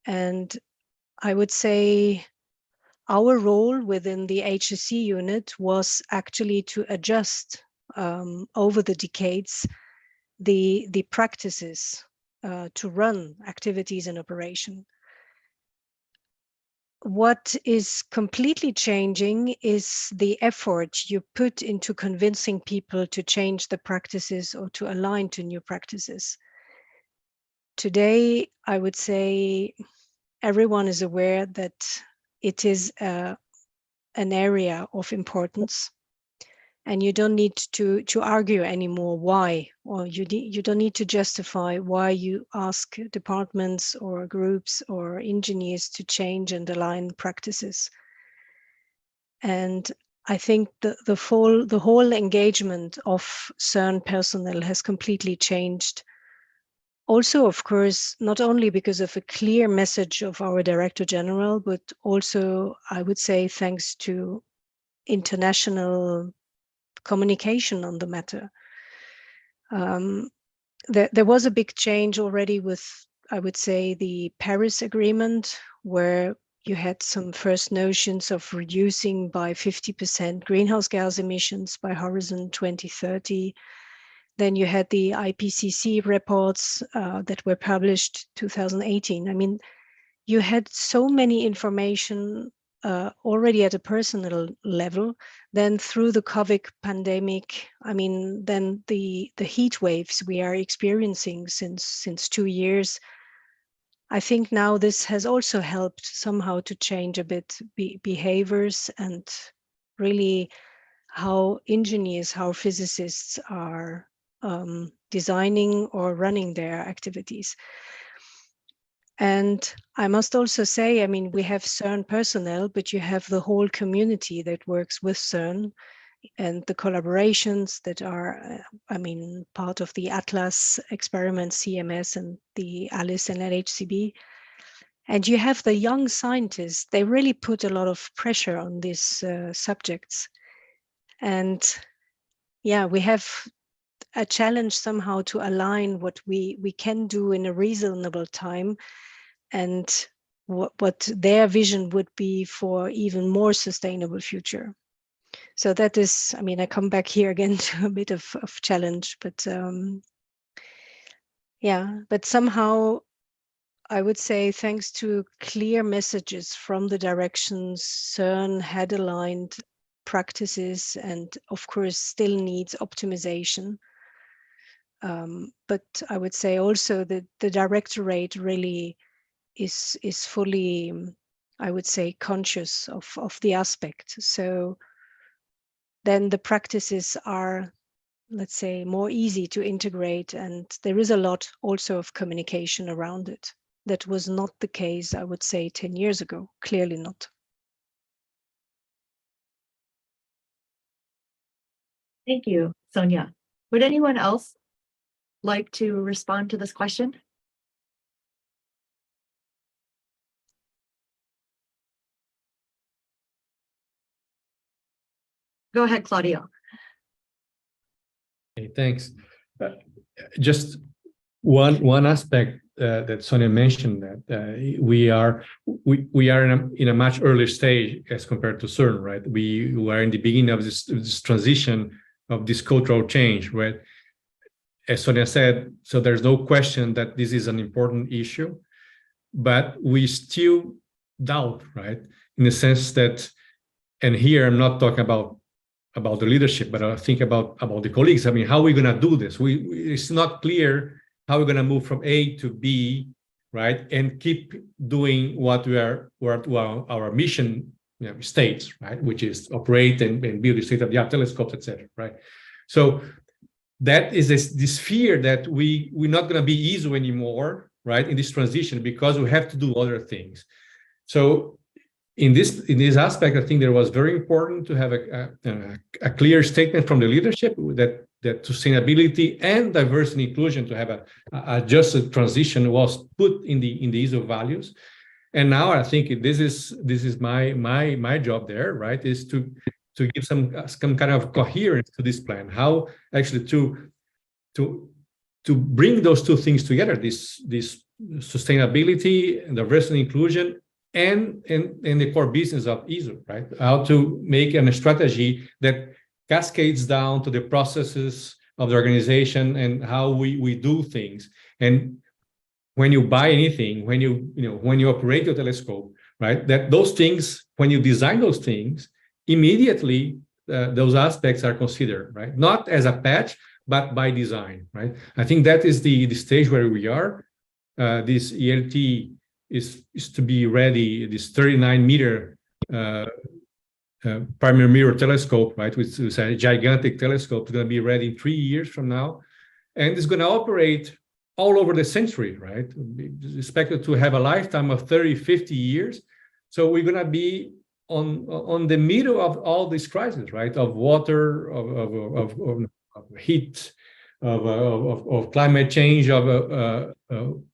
And I would say our role within the HSC unit was actually to adjust over the decades the practices to run activities in operation. What is completely changing is the effort you put into convincing people to change the practices or to align to new practices. Today, I would say everyone is aware that it is an area of importance, and you don't need to argue anymore why, or you don't need to justify why you ask departments or groups or engineers to change and align practices. And I think the whole engagement of CERN personnel has completely changed. Also, of course, not only because of a clear message of our Director General, but also, I would say, thanks to international communication on the matter. There was a big change already with, I would say, the Paris Agreement, where you had some first notions of reducing by 50% greenhouse gas emissions by horizon 2030. Then you had the IPCC reports that were published 2018. I mean, you had so many information already at a personal level. Then through the COVID pandemic, I mean, then the heat waves we are experiencing since 2 years, I think now this has also helped somehow to change a bit behaviors and really how engineers, how physicists are designing or running their activities. And I must also say, I mean, we have CERN personnel, but you have the whole community that works with CERN and the collaborations that are, I mean, part of the Atlas experiment, CMS, and the ALICE and LHCb. And you have the young scientists, they really put a lot of pressure on these subjects. And yeah, we have a challenge somehow to align what we can do in a reasonable time and what their vision would be for even more sustainable future. So that is, I mean, I come back here again to a bit of challenge, but yeah, but somehow I would say thanks to clear messages from the directions, CERN had aligned practices and of course still needs optimization. But I would say also that the directorate really is fully, I would say, conscious of the aspect. So then the practices are, let's say, more easy to integrate, and there is a lot also of communication around it. That was not the case, I would say, 10 years ago, clearly not. Thank you, Sonia. Would anyone else like to respond to this question? Go ahead, Claudio. Okay, thanks. Just one aspect that Sonia mentioned, that we are in a much earlier stage as compared to CERN, right? We are in the beginning of this transition of this cultural change, right? As Sonia said, so there's no question that this is an important issue, but we still doubt, right? In the sense that, and here I'm not talking about the leadership, but I think about the colleagues. I mean, how are we going to do this? It's not clear how we're going to move from A to B, right? And keep doing what our mission states, right? Which is operate and build the state-of-the-art telescopes, etc. Right? So that is this fear that we're not going to be ESO anymore, right? In this transition, because we have to do other things. So in this aspect, I think it was very important to have a clear statement from the leadership that sustainability and diversity and inclusion, to have a just transition, was put in the ESO values. And now I think this is my job there, right? Is to give some kind of coherence to this plan. How actually to bring those two things together: this sustainability and diversity and inclusion, and the core business of ESO, right? How to make a strategy that cascades down to the processes of the organization and how we do things. And when you buy anything, when you operate your telescope, right? That those things, when you design those things, immediately those aspects are considered, right? Not as a patch, but by design, right? I think that is the stage where we are. This ELT is to be ready, this 39-meter primary mirror telescope, right, which is a gigantic telescope. It's going to be ready in 3 years from now, and it's going to operate all over the century, right? It's expected to have a lifetime of 30, 50 years. So we're going to be on the middle of all these crises, right? Of water, of heat, of climate change, of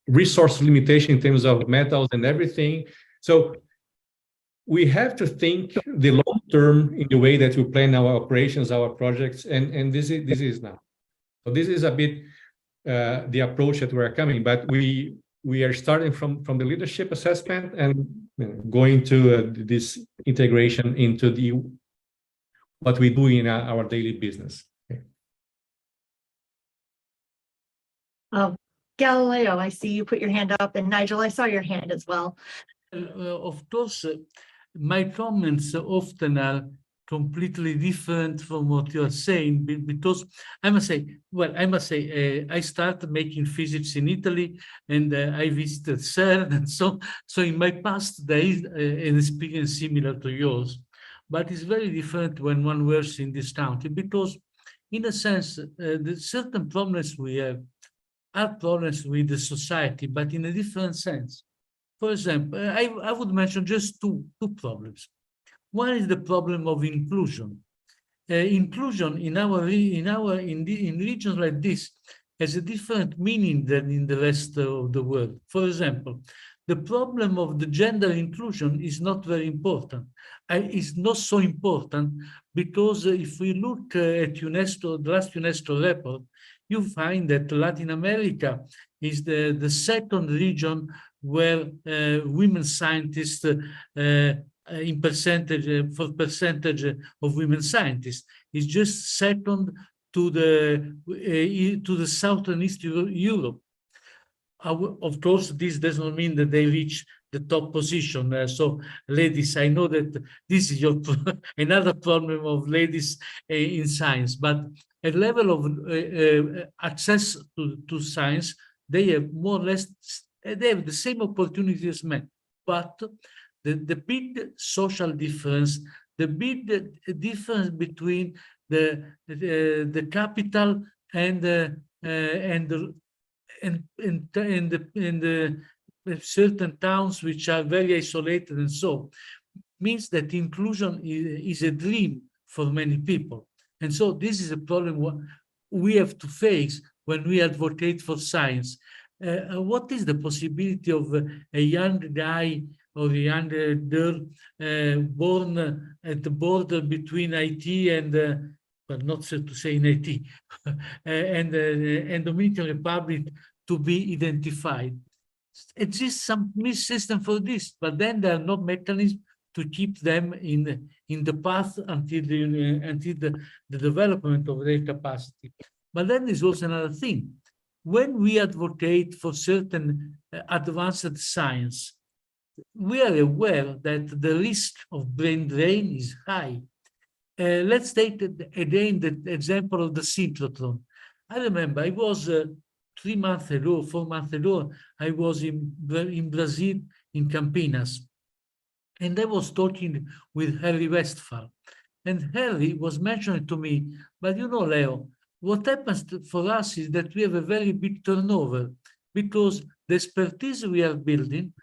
resource limitation in terms of metals and everything. So we have to think the long term in the way that we plan our operations, our projects, and this is now. So this is a bit the approach that we're coming, but we are starting from the leadership assessment and going to this integration into what we do in our daily business. Galileo, I see you put your hand up, and Nigel, I saw your hand as well. Of course, my comments often are completely different from what you are saying, because I must say, I started making physics in Italy, and I visited CERN, and so in my past there is an experience similar to yours, but it's very different when one works in this country, because in a sense, the certain problems we have are problems with the society, but in a different sense. For example, I would mention just two problems. One is the problem of inclusion. Inclusion in regions like this has a different meaning than in the rest of the world. For example, the problem of the gender inclusion is not very important. It's not so important because if we look at UNESCO, the last UNESCO report, you find that Latin America is the second region where women scientists in percentage of women scientists is just second to the southern East Europe. Of course, this does not mean that they reach the top position. So, ladies, I know that this is another problem of ladies in science, but at level of access to science, they have more or less they have the same opportunities as men, but the big social difference, the big difference between the capital and the certain towns which are very isolated and so means that inclusion is a dream for many people. And so this is a problem we have to face when we advocate for science. What is the possibility of a young guy or a young girl born at the border between IT and but not so to say in Haiti, and Dominican Republic to be identified. Exists some system for this, but then there are no mechanisms to keep them in the path until the development of their capacity. But then there's also another thing. When we advocate for certain advanced science, we are aware that the risk of brain drain is high. Let's take again the example of the synchrotron. I remember I was 3 months ago, 4 months ago, I was in Brazil, in Campinas, and I was talking with Harry Westphal. And Harry was mentioning to me, but you know, Leo, what happens for us is that we have a very big turnover because the expertise we are building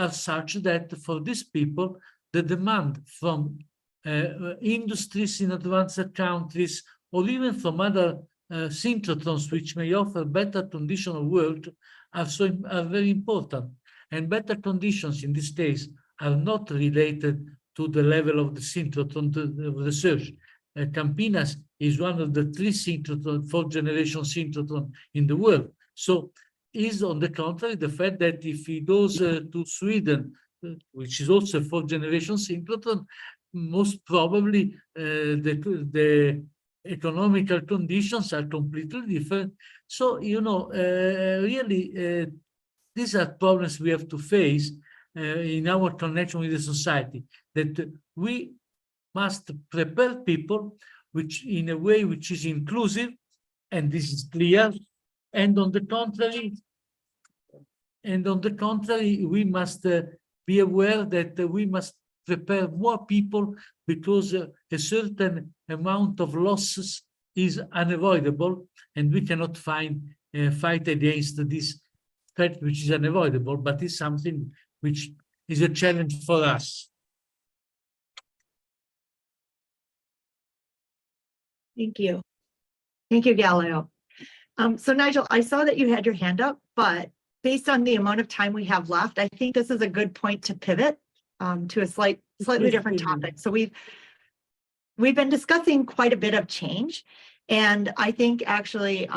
are such that for these people, the demand from industries in advanced countries or even from other synchrotrons which may offer better conditions of work are very important. And better conditions in this case are not related to the level of the synchrotron of research. Campinas is one of the 3 synchrotron, 4th-generation synchrotron in the world. So is on the contrary the fact that if he goes to Sweden, which is also a 4th-generation synchrotron, most probably the economical conditions are completely different. So, you know, really, these are problems we have to face in our connection with the society, that we must prepare people which in a way which is inclusive, and this is clear, and on the contrary, we must be aware that we must prepare more people because a certain amount of losses is unavoidable, and we cannot fight against this threat which is unavoidable, but is something which is a challenge for us. Thank you. Thank you, Galileo. So Nigel, I saw that you had your hand up, but based on the amount of time we have left, I think this is a good point to pivot to a slightly different topic. So we've been discussing quite a bit of change, and I think actually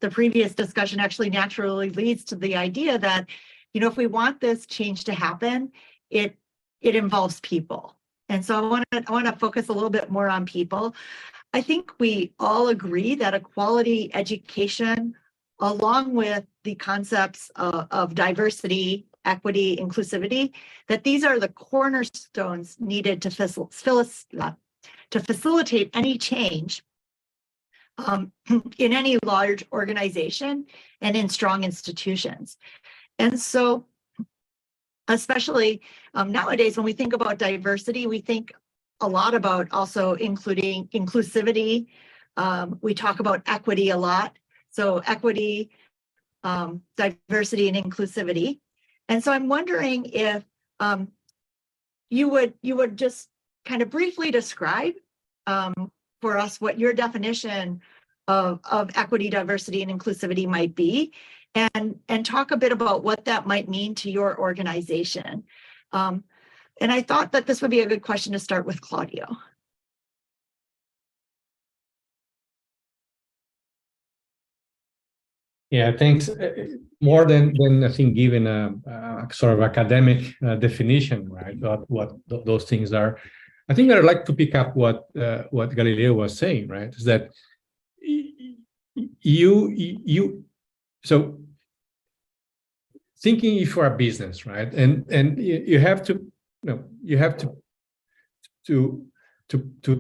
the previous discussion actually naturally leads to the idea that, you know, if we want this change to happen, it involves people. And so I want to focus a little bit more on people. I think we all agree that a quality education, along with the concepts of diversity, equity, inclusivity, that these are the cornerstones needed to facilitate any change in any large organization and in strong institutions. And so, especially nowadays, when we think about diversity, we think a lot about also including inclusivity. We talk about equity a lot. So equity, diversity, and inclusivity. And so I'm wondering if you would just kind of briefly describe for us what your definition of equity, diversity, and inclusivity might be, and talk a bit about what that might mean to your organization. And I thought that this would be a good question to start with Claudio. Yeah, thanks. More than I think giving a sort of academic definition, right? What those things are. I think I'd like to pick up what Galileo was saying, right? Is that so thinking if you're a business, right? And you have to, you have to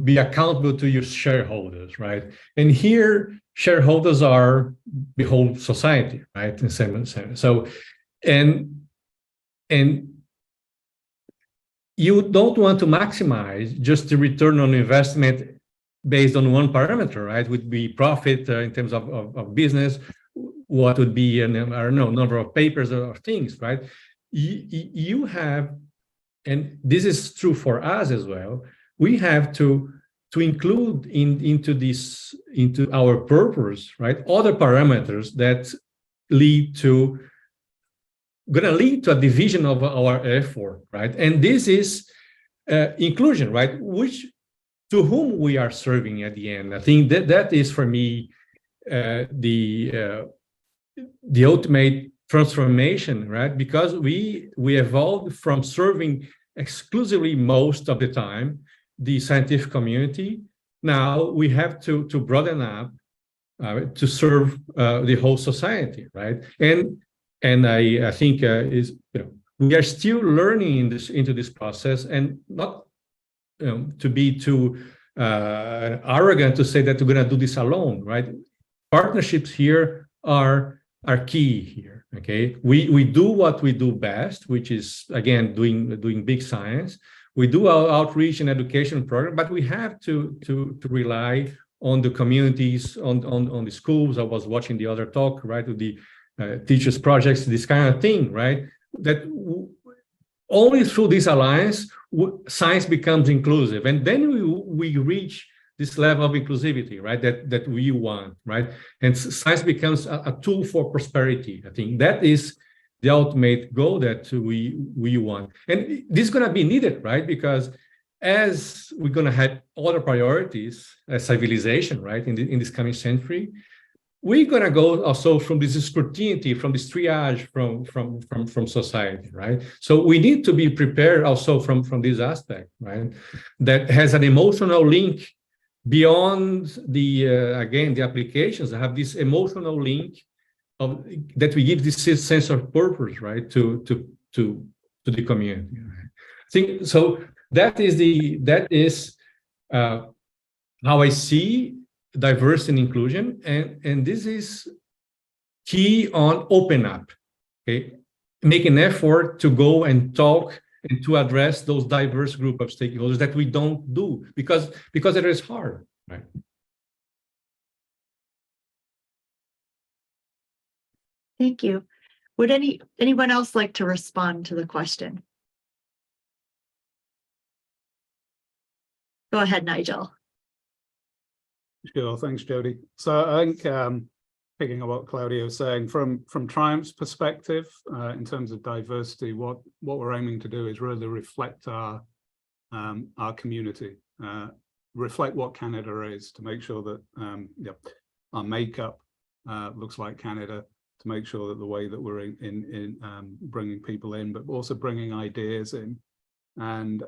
be accountable to your shareholders, right? And here, shareholders are the whole society, right? In some sense. So, and you don't want to maximize just the return on investment based on one parameter, right? Would be profit in terms of business. What would be, I don't know, number of papers or things, right? You have, and this is true for us as well, we have to include into our purpose, right, other parameters that gonna lead to a division of our effort, right? And this is inclusion, right? Which to whom we are serving at the end. I think that is for me the ultimate transformation, right? Because we evolved from serving exclusively most of the time the scientific community. Now we have to broaden up to serve the whole society, right? And I think we are still learning into this process, and not to be too arrogant to say that we're going to do this alone, right? Partnerships here are key here. Okay, we do what we do best, which is again doing big science. We do our outreach and education program, but we have to rely on the communities, on the schools. I was watching the other talk, right, with the teachers projects, this kind of thing, right? That only through this alliance science becomes inclusive, and then we reach this level of inclusivity, right? That we want, right? And science becomes a tool for prosperity. I think that is the ultimate goal that we want, and this is going to be needed, right? Because as we're going to have other priorities as civilization, right, in this coming century, we're going to go also from this scrutiny, from this triage from society, right? So we need to be prepared also from this aspect, right? That has an emotional link beyond the again, the applications. Have this emotional link of that we give this sense of purpose, right, to the community. Right? I think so. That is how I see diversity and inclusion, and this is key on open up. Okay, make an effort to go and talk and to address those diverse group of stakeholders that we don't do because it is hard, right? Thank you. Would anyone else like to respond to the question? Go ahead, Nigel. Sure, thanks, Jody. So I think picking up what Claudia was saying, from Triumph's perspective, in terms of diversity, what we're aiming to do is really reflect our community, reflect what Canada is, to make sure that our makeup looks like Canada, to make sure that the way that we're in bringing people in, but also bringing ideas in. And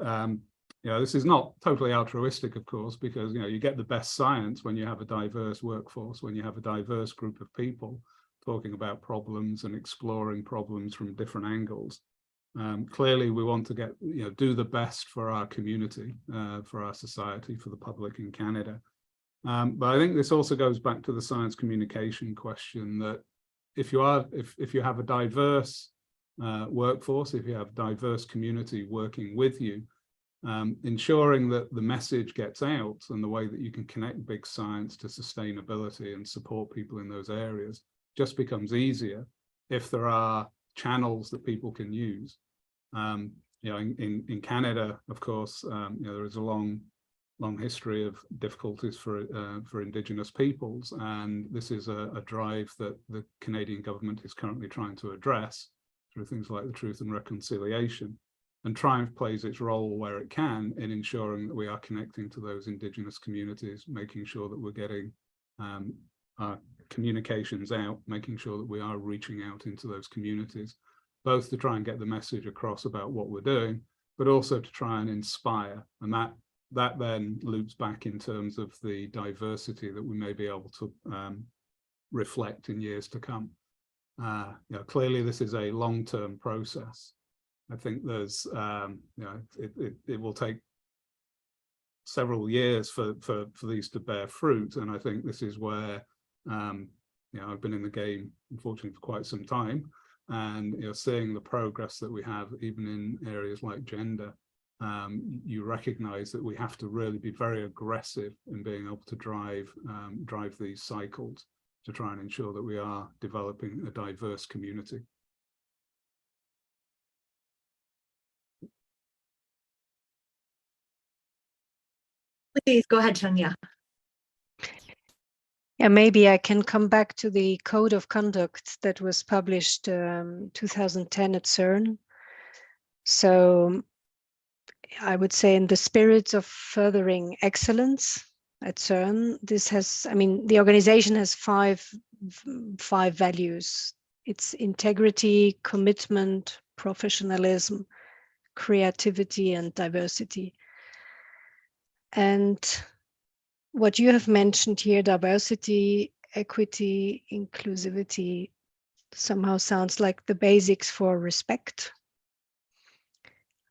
this is not totally altruistic, of course, because you get the best science when you have a diverse workforce, when you have a diverse group of people talking about problems and exploring problems from different angles. Clearly, we want to do the best for our community, for our society, for the public in Canada. But I think this also goes back to the science communication question, that if you have a diverse workforce, if you have a diverse community working with you, ensuring that the message gets out and the way that you can connect big science to sustainability and support people in those areas just becomes easier if there are channels that people can use. In Canada, of course, there is a long history of difficulties for Indigenous peoples, and this is a drive that the Canadian government is currently trying to address through things like the Truth and Reconciliation. And Triumph plays its role where it can in ensuring that we are connecting to those Indigenous communities, making sure that we're getting our communications out, making sure that we are reaching out into those communities, both to try and get the message across about what we're doing, but also to try and inspire. And that then loops back in terms of the diversity that we may be able to reflect in years to come. Clearly, this is a long-term process. I think there's, it will take several years for these to bear fruit, and I think this is where, I've been in the game, unfortunately, for quite some time, and seeing the progress that we have, even in areas like gender, you recognise that we have to really be very aggressive in being able to drive these cycles to try and ensure that we are developing a diverse community. Please go ahead, Tanya. Yeah, maybe I can come back to the code of conduct that was published 2010 at CERN. So I would say, in the spirit of furthering excellence at CERN, this has, I mean, the organization has five values. It's integrity, commitment, professionalism, creativity, and diversity. And what you have mentioned here, diversity, equity, inclusivity, somehow sounds like the basics for respect.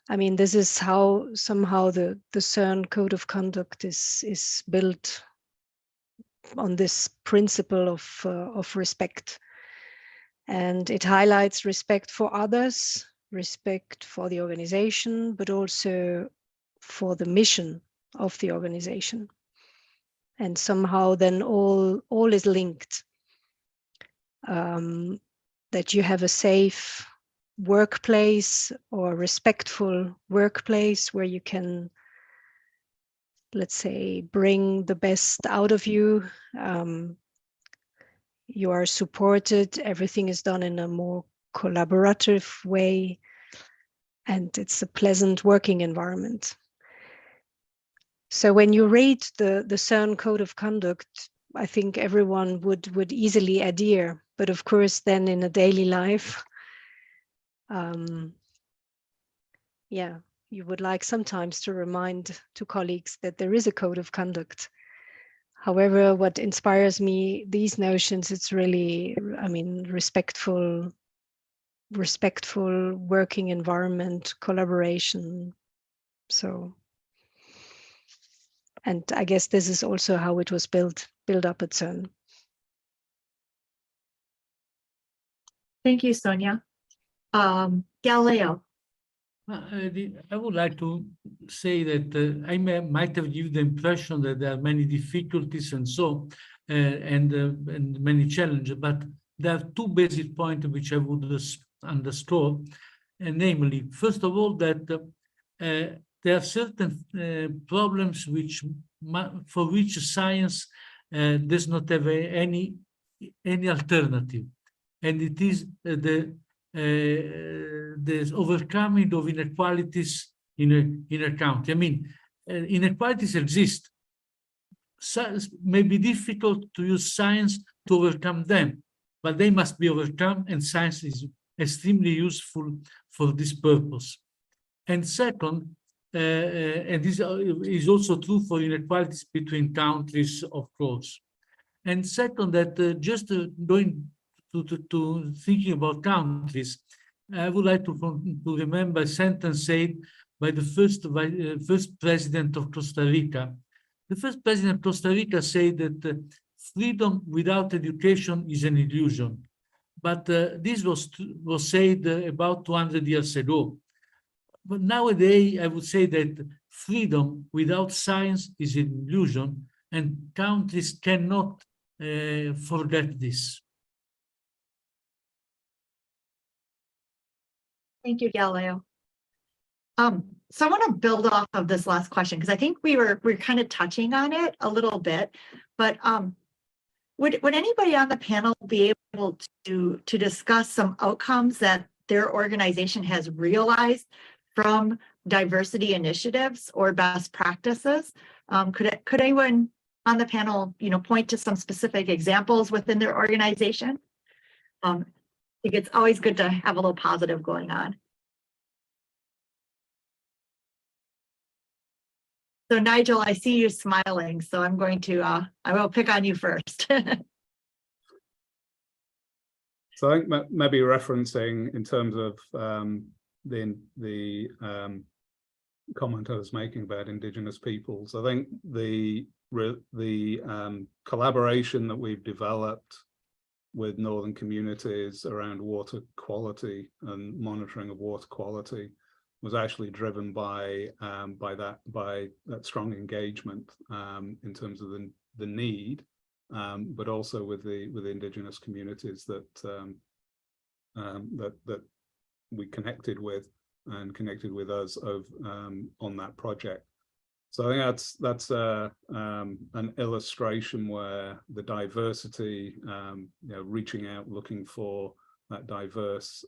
I mean, this is how somehow the CERN code of conduct is built on this principle of respect. And it highlights respect for others, respect for the organization, but also for the mission of the organization. And somehow then all is linked. That you have a safe workplace or respectful workplace where you can, let's say, bring the best out of you. You are supported, everything is done in a more collaborative way, and it's a pleasant working environment. So when you read the CERN code of conduct, I think everyone would easily adhere. But of course, then in a daily life, yeah, you would like sometimes to remind to colleagues that there is a code of conduct. However, what inspires me, these notions, it's really, I mean, respectful working environment, collaboration. So, and I guess this is also how it was built up at CERN. Thank you, Sonia. Galileo. I would like to say that I might have given the impression that there are many difficulties and so, and many challenges, but there are two basic points which I would underscore, and namely, first of all, that there are certain problems for which science does not have any alternative, and it is the overcoming of inequalities in a country. I mean, inequalities exist. So it may be difficult to use science to overcome them, but they must be overcome, and science is extremely useful for this purpose. And second, and this is also true for inequalities between countries, of course. And second, that just going to thinking about countries, I would like to remember a sentence said by the first president of Costa Rica. The first president of Costa Rica said that freedom without education is an illusion. But this was said about 200 years ago. But nowadays, I would say that freedom without science is an illusion, and countries cannot forget this. Thank you, Galileo. So I want to build off of this last question because I think we're kind of touching on it a little bit, but would anybody on the panel be able to discuss some outcomes that their organization has realized from diversity initiatives or best practices? Could anyone on the panel, point to some specific examples within their organization? I think it's always good to have a little positive going on. So Nigel, I see you smiling, so I'm going to, I will pick on you first. So I think maybe referencing in terms of the comment I was making about Indigenous peoples, I think the collaboration that we've developed with northern communities around water quality and monitoring of water quality was actually driven by that strong engagement in terms of the need, but also with the Indigenous communities that we connected with and connected with us on that project. So I think that's an illustration where the diversity, reaching out, looking for that diverse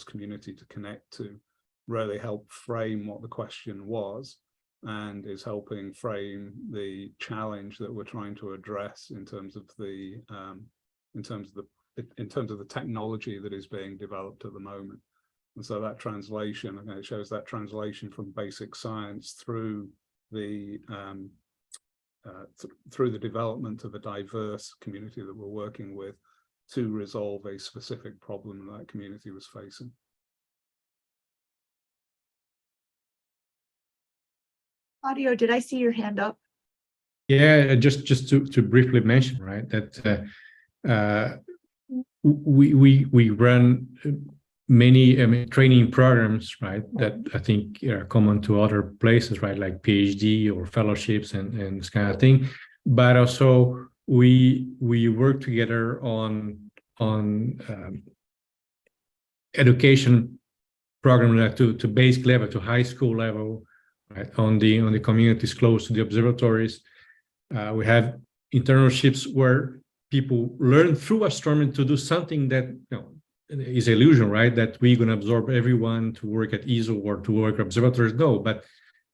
community to connect to, really helped frame what the question was, and is helping frame the challenge that we're trying to address in terms of the technology that is being developed at the moment. And so that translation, it shows that translation from basic science through the development of a diverse community that we're working with to resolve a specific problem that community was facing. Claudio, did I see your hand up? Yeah, just to briefly mention, right, that we run many training programs, right, that I think are common to other places, right, like PhD or fellowships and this kind of thing. But also we work together on education program to basic level, to high school level, right, on the communities close to the observatories. We have internships where people learn through astronomy to do something that is illusion, right? That we're going to absorb everyone to work at ESO or to work at observatories. No, but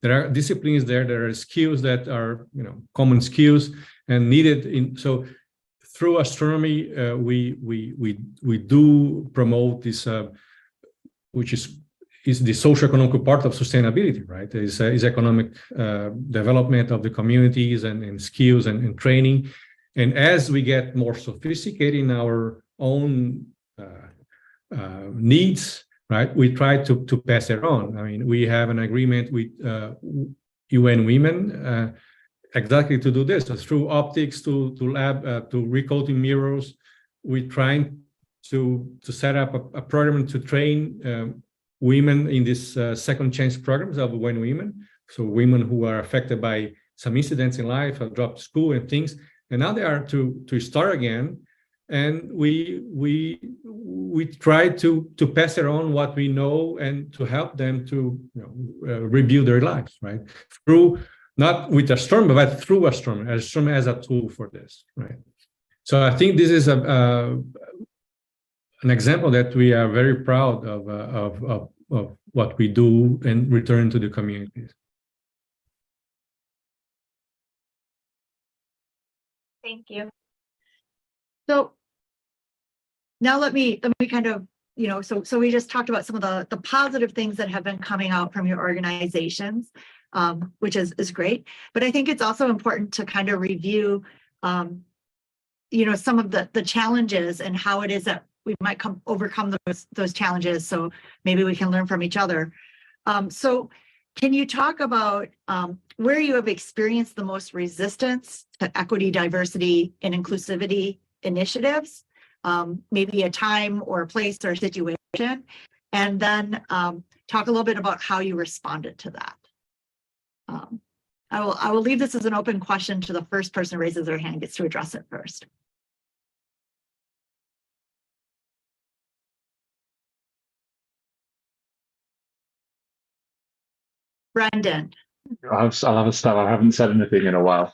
there are disciplines there are skills that are common skills and needed. So through astronomy, we do promote this, which is the socio-economic part of sustainability, right? Is economic development of the communities and skills and training. And as we get more sophisticated in our own needs, right, we try to pass it on. I mean, we have an agreement with UN Women exactly to do this. So through optics to lab to recoating mirrors, we're trying to set up a program to train women in this second chance programs of UN Women. So women who are affected by some incidents in life, have dropped school and things, and now they are to start again. And we try to pass it on what we know and to help them to rebuild their lives, right? Through, not with astronomy, but through astronomy as a tool for this, right? So I think this is an example that we are very proud of what we do and return to the communities. Thank you. So now let me kind of, so we just talked about some of the positive things that have been coming out from your organizations, which is great. But I think it's also important to kind of review, some of the challenges and how it is that we might overcome those challenges. So maybe we can learn from each other. So can you talk about where you have experienced the most resistance to equity, diversity, and inclusivity initiatives? Maybe a time or a place or a situation, and then talk a little bit about how you responded to that. I will leave this as an open question to the first person who raises their hand gets to address it first. Brendan. I'll have a stab. I haven't said anything in a while.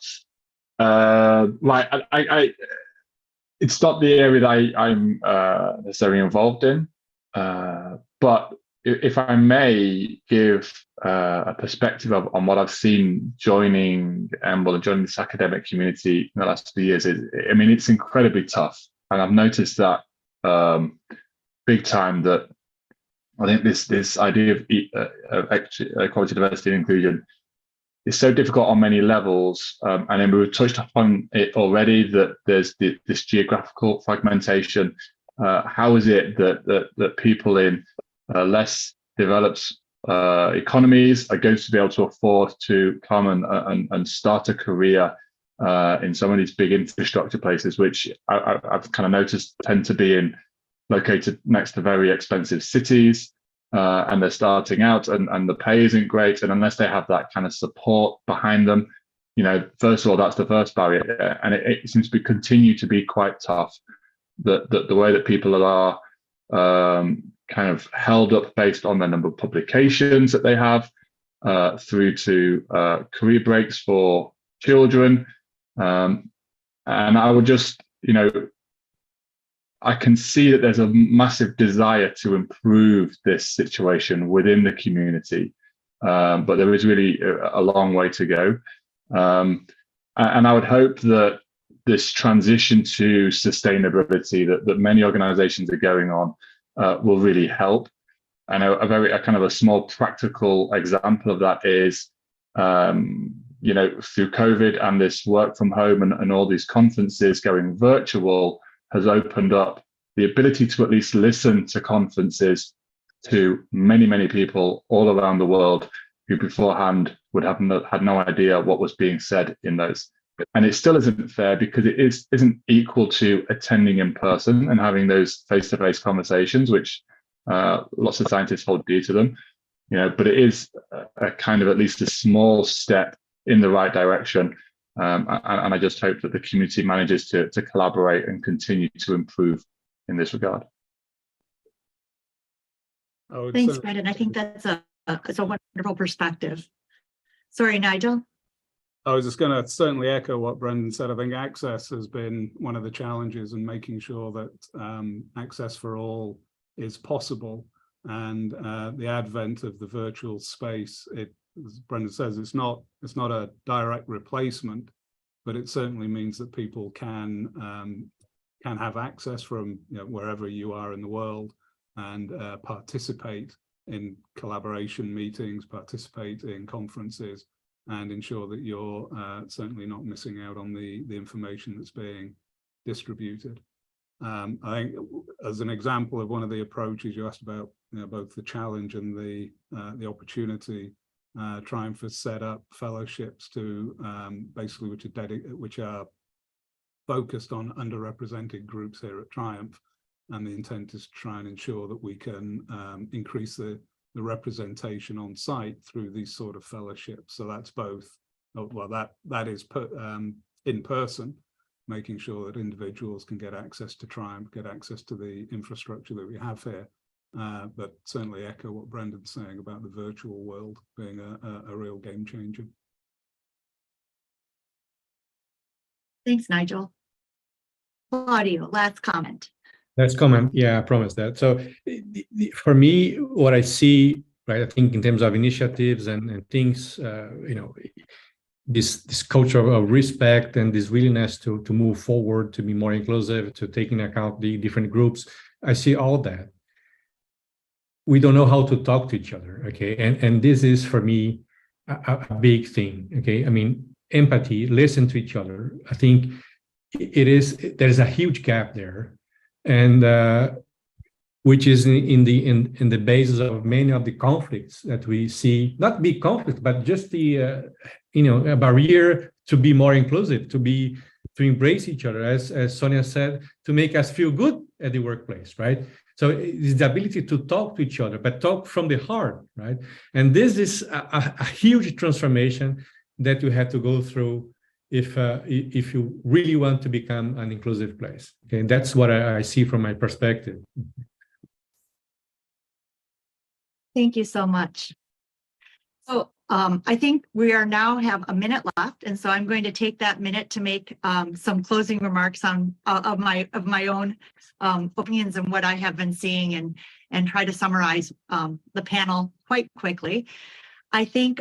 It's not the area that I'm necessarily involved in, but if I may give a perspective on what I've seen joining EMBL and joining this academic community in the last few years, it's incredibly tough. And I've noticed that big time, that I think this idea of equality, diversity, and inclusion is so difficult on many levels, and then we touched upon it already, that there's this geographical fragmentation. How is it that people in less developed economies are going to be able to afford to come and start a career in some of these big infrastructure places, which I've kind of noticed tend to be located next to very expensive cities, and they're starting out, and the pay isn't great, and unless they have that kind of support behind them, first of all, that's the first barrier, and it seems to continue to be quite tough. The way that people are kind of held up based on the number of publications that they have, through to career breaks for children, and I would just I can see that there's a massive desire to improve this situation within the community, but there is really a long way to go. And I would hope that this transition to sustainability that many organizations are going on will really help. And a kind of a small practical example of that is, you know, through COVID and this work from home and all these conferences going virtual has opened up the ability to at least listen to conferences to many, many people all around the world who beforehand would have had no idea what was being said in those. And it still isn't fair because it isn't equal to attending in person and having those face-to-face conversations, which lots of scientists hold dear to them, you know, but it is a kind of at least a small step in the right direction. And I just hope that the community manages to collaborate and continue to improve in this regard. Thanks, Brendan. I think that's a wonderful perspective. Sorry, Nigel. I was just going to certainly echo what Brendan said. I think access has been one of the challenges, and making sure that access for all is possible. And the advent of the virtual space, as Brendan says, it's not a direct replacement, but it certainly means that people can have access from, you know, wherever you are in the world, and participate in collaboration meetings, participate in conferences, and ensure that you're certainly not missing out on the information that's being distributed. I think, as an example of one of the approaches you asked about, you know, both the challenge and the opportunity, Triumph has set up fellowships to basically which are focused on underrepresented groups here at Triumph, and the intent is to try and ensure that we can increase the representation on site through these sort of fellowships. So that's both, well, that is in person, making sure that individuals can get access to Triumph, get access to the infrastructure that we have here, but certainly echo what Brendan's saying about the virtual world being a real game changer. Thanks, Nigel. Claudio, last comment. Last comment. Yeah, I promise that. So for me, what I see, right, I think in terms of initiatives and things, you know, this culture of respect and this willingness to move forward, to be more inclusive, to take into account the different groups, I see all that. We don't know how to talk to each other, okay? And this is, for me, a big thing, okay? I mean, empathy, listen to each other. I think there's a huge gap there, and which is in the basis of many of the conflicts that we see, not big conflicts, but just the you know, a barrier to be more inclusive, to embrace each other, as Sonia said, to make us feel good at the workplace, right? So it's the ability to talk to each other, but talk from the heart, right? And this is a huge transformation that you have to go through if you really want to become an inclusive place. Okay, and that's what I see from my perspective. Thank you so much. So I think we now have a minute left, and so I'm going to take that minute to make some closing remarks on of my own opinions and what I have been seeing, and try to summarize the panel quite quickly. I think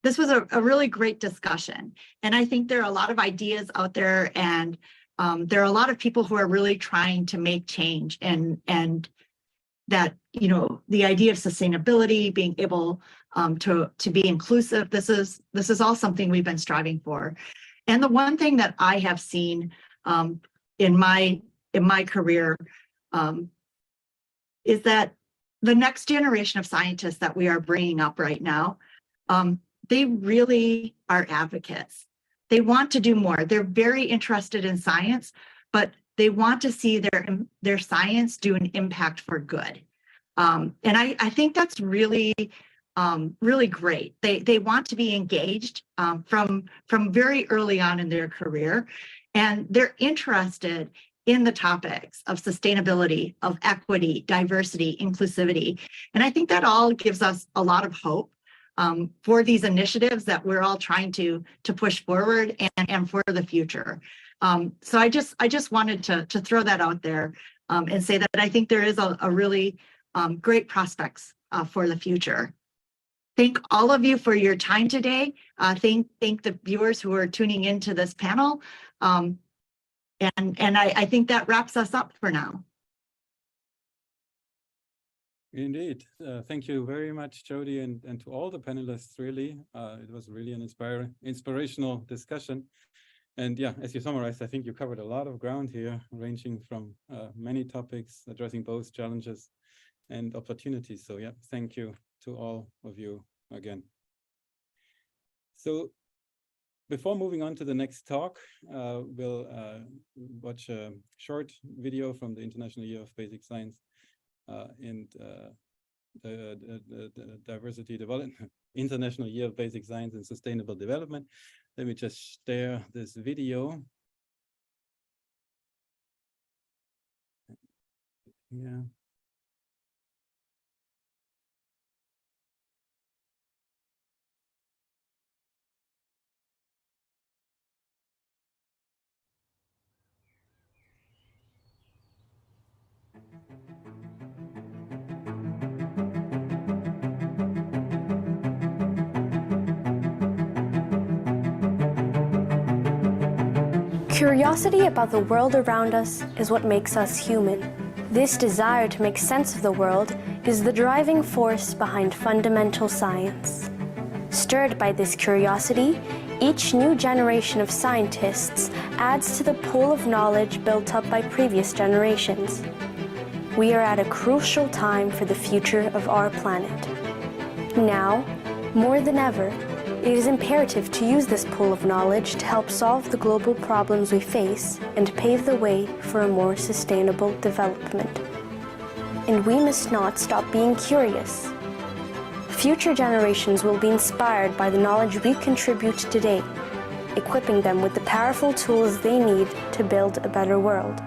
this was a really great discussion, and I think there are a lot of ideas out there, and there are a lot of people who are really trying to make change, and that, you know, the idea of sustainability, being able to be inclusive, this is all something we've been striving for. And the one thing that I have seen in my career is that the next generation of scientists that we are bringing up right now, they really are advocates. They want to do more. They're very interested in science, but they want to see their science do an impact for good. And I think that's really, really great. They want to be engaged from very early on in their career, and they're interested in the topics of sustainability, of equity, diversity, inclusivity. And I think that all gives us a lot of hope for these initiatives that we're all trying to push forward and for the future. So I just wanted to throw that out there and say that I think there is a really great prospects for the future. Thank all of you for your time today. Thank the viewers who are tuning into this panel. And I think that wraps us up for now. Indeed. Thank you very much, Jody, and to all the panelists, really. It was really an inspirational discussion. And yeah, as you summarized, I think you covered a lot of ground here, ranging from many topics, addressing both challenges and opportunities. So yeah, thank you to all of you again. So before moving on to the next talk, we'll watch a short video from the International Year of Basic Science and the Diversity Development, International Year of Basic Science and Sustainable Development. Let me just share this video. Yeah. Curiosity about the world around us is what makes us human. This desire to make sense of the world is the driving force behind fundamental science. Stirred by this curiosity, each new generation of scientists adds to the pool of knowledge built up by previous generations. We are at a crucial time for the future of our planet. Now, more than ever, it is imperative to use this pool of knowledge to help solve the global problems we face and pave the way for a more sustainable development. And we must not stop being curious. Future generations will be inspired by the knowledge we contribute today, equipping them with the powerful tools they need to build a better world.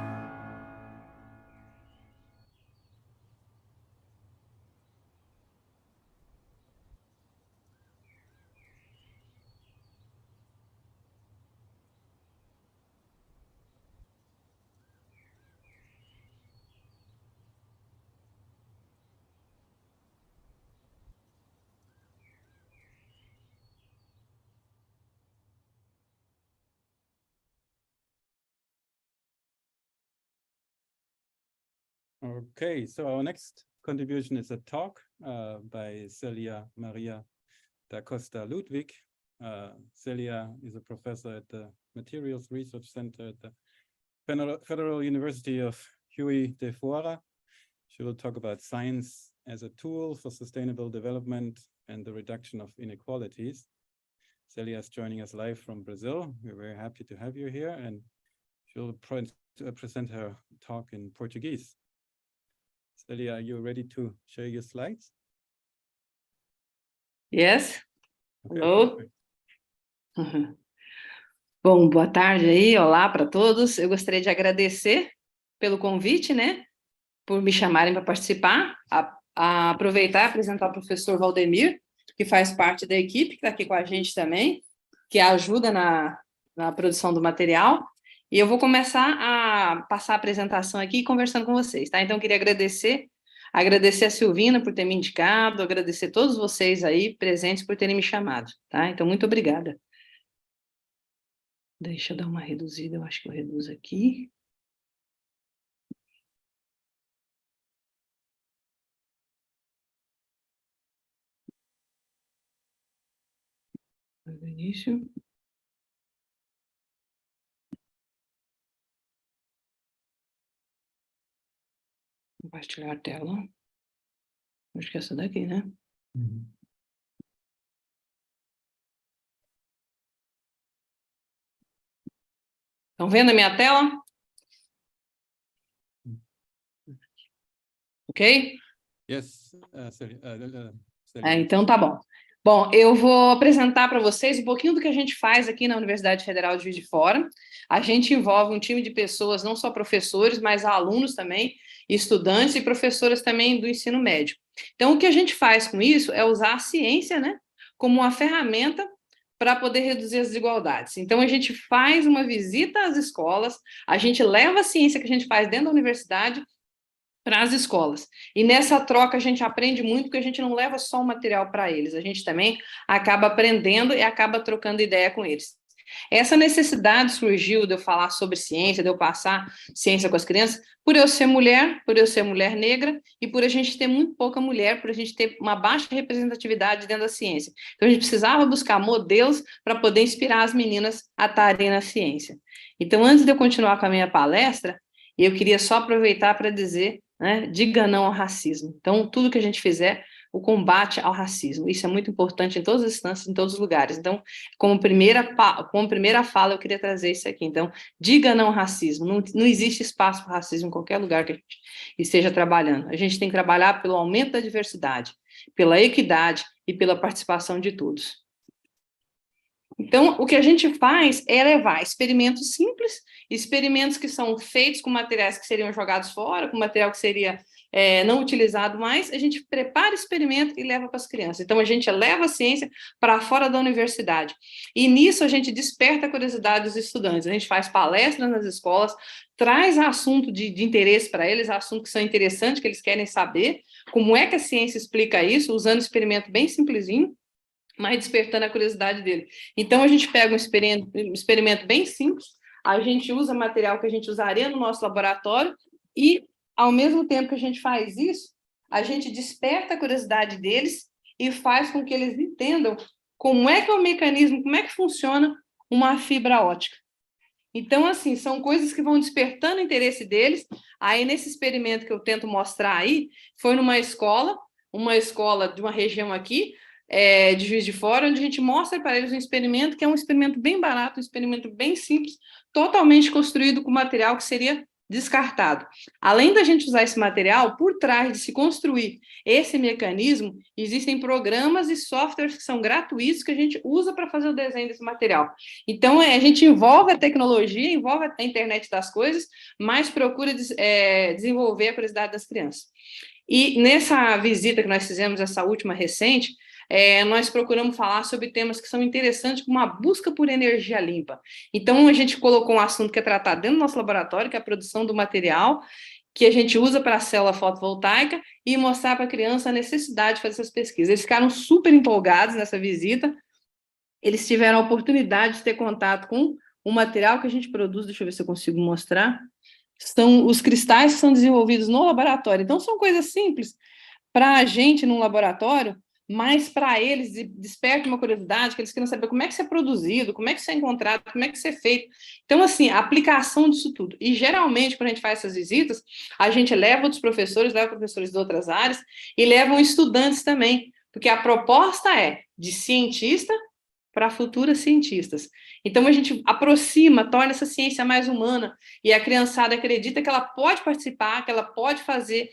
Okay, so our next contribution is a talk by Celia Maria da Costa Ludwig. Celia is a professor at the Materials Research Center at the Federal University of Huey de Fora. She will talk about science as a tool for sustainable development and the reduction of inequalities. Celia is joining us live from Brazil. We're very happy to have you here, and she'll present her talk in Portuguese. Celia, are you ready to share your slides? Yes. Okay, Hello. Bom, boa tarde aí, olá para todos. Eu gostaria de agradecer pelo convite, né, por me chamarem para participar, aproveitar e apresentar o professor Valdemir, que faz parte da equipe, que está aqui com a gente também, que ajuda na produção do material. E eu vou começar a passar a apresentação aqui conversando com vocês, tá? Então, eu queria agradecer a Silvina por ter me indicado, agradecer a todos vocês aí presentes por terem me chamado, tá? Então, muito obrigada. Deixa eu dar uma reduzida, eu acho que eu reduzo aqui. No início. Compartilhar a tela. Acho que é essa daqui, né? Estão vendo a minha tela? Ok? Yes, Então tá bom. Bom, eu vou apresentar para vocês um pouquinho do que a gente faz aqui na Universidade Federal de Juiz de Fora. A gente envolve um time de pessoas, não só professores, mas alunos também, estudantes e professoras também do ensino médio. Então, o que a gente faz com isso é usar a ciência, né, como uma ferramenta para poder reduzir as desigualdades. Então, a gente faz uma visita às escolas, a gente leva a ciência que a gente faz dentro da universidade para as escolas. E nessa troca a gente aprende muito, porque a gente não leva só o material para eles, a gente também acaba aprendendo e acaba trocando ideia com eles. Essa necessidade surgiu de eu falar sobre ciência, de eu passar ciência com as crianças, por eu ser mulher negra, e por a gente ter muito pouca mulher, por a gente ter uma baixa representatividade dentro da ciência. Então, a gente precisava buscar modelos para poder inspirar as meninas a estarem na ciência. Então, antes de eu continuar com a minha palestra, eu queria só aproveitar para dizer, né, diga não ao racismo. Então, tudo que a gente fizer, o combate ao racismo. Isso é muito importante em todas as instâncias, em todos os lugares. Então, como primeira fala, eu queria trazer isso aqui. Então, diga não ao racismo. Não existe espaço para racismo em qualquer lugar que a gente esteja trabalhando. A gente tem que trabalhar pelo aumento da diversidade, pela equidade e pela participação de todos. Então, o que a gente faz é levar experimentos simples, experimentos que são feitos com materiais que seriam jogados fora, com material que seria não utilizado mais, a gente prepara experimento e leva para as crianças. Então, a gente leva a ciência para fora da universidade. E nisso a gente desperta a curiosidade dos estudantes. A gente faz palestras nas escolas, traz assunto de interesse para eles, assuntos que são interessantes, que eles querem saber, como é que a ciência explica isso, usando um experimento bem simplesinho, mas despertando a curiosidade dele. Então, a gente pega um experimento bem simples, a gente usa material que a gente usaria no nosso laboratório e, ao mesmo tempo que a gente faz isso, a gente desperta a curiosidade deles e faz com que eles entendam como é que é o mecanismo, como é que funciona uma fibra ótica. Então, assim, são coisas que vão despertando o interesse deles. Aí, nesse experimento que eu tento mostrar aí, foi numa escola de uma região aqui, de Juiz de Fora, onde a gente mostra para eles um experimento que é um experimento bem barato, um experimento bem simples, totalmente construído com material que seria descartado. Além da gente usar esse material, por trás de se construir esse mecanismo, existem programas e softwares que são gratuitos que a gente usa para fazer o desenho desse material. Então, a gente envolve a tecnologia, envolve a internet das coisas, mas procura desenvolver a curiosidade das crianças. E nessa visita que nós fizemos, essa última recente, nós procuramos falar sobre temas que são interessantes, como a busca por energia limpa. Então, a gente colocou um assunto que é tratado dentro do nosso laboratório, que é a produção do material que a gente usa para a célula fotovoltaica e mostrar para a criança a necessidade de fazer essas pesquisas. Eles ficaram super empolgados nessa visita, eles tiveram a oportunidade de ter contato com o material que a gente produz, deixa eu ver se eu consigo mostrar, são os cristais que são desenvolvidos no laboratório. Então, são coisas simples para a gente no laboratório, mas para eles desperta uma curiosidade, que eles querem saber como é que isso é produzido, como é que isso é encontrado, como é que isso é feito. Então, assim, a aplicação disso tudo. E, geralmente, quando a gente faz essas visitas, a gente leva outros professores, leva professores de outras áreas e levam estudantes também, porque a proposta é de cientista para futuras cientistas. Então, a gente aproxima, torna essa ciência mais humana, e a criançada acredita que ela pode participar, que ela pode fazer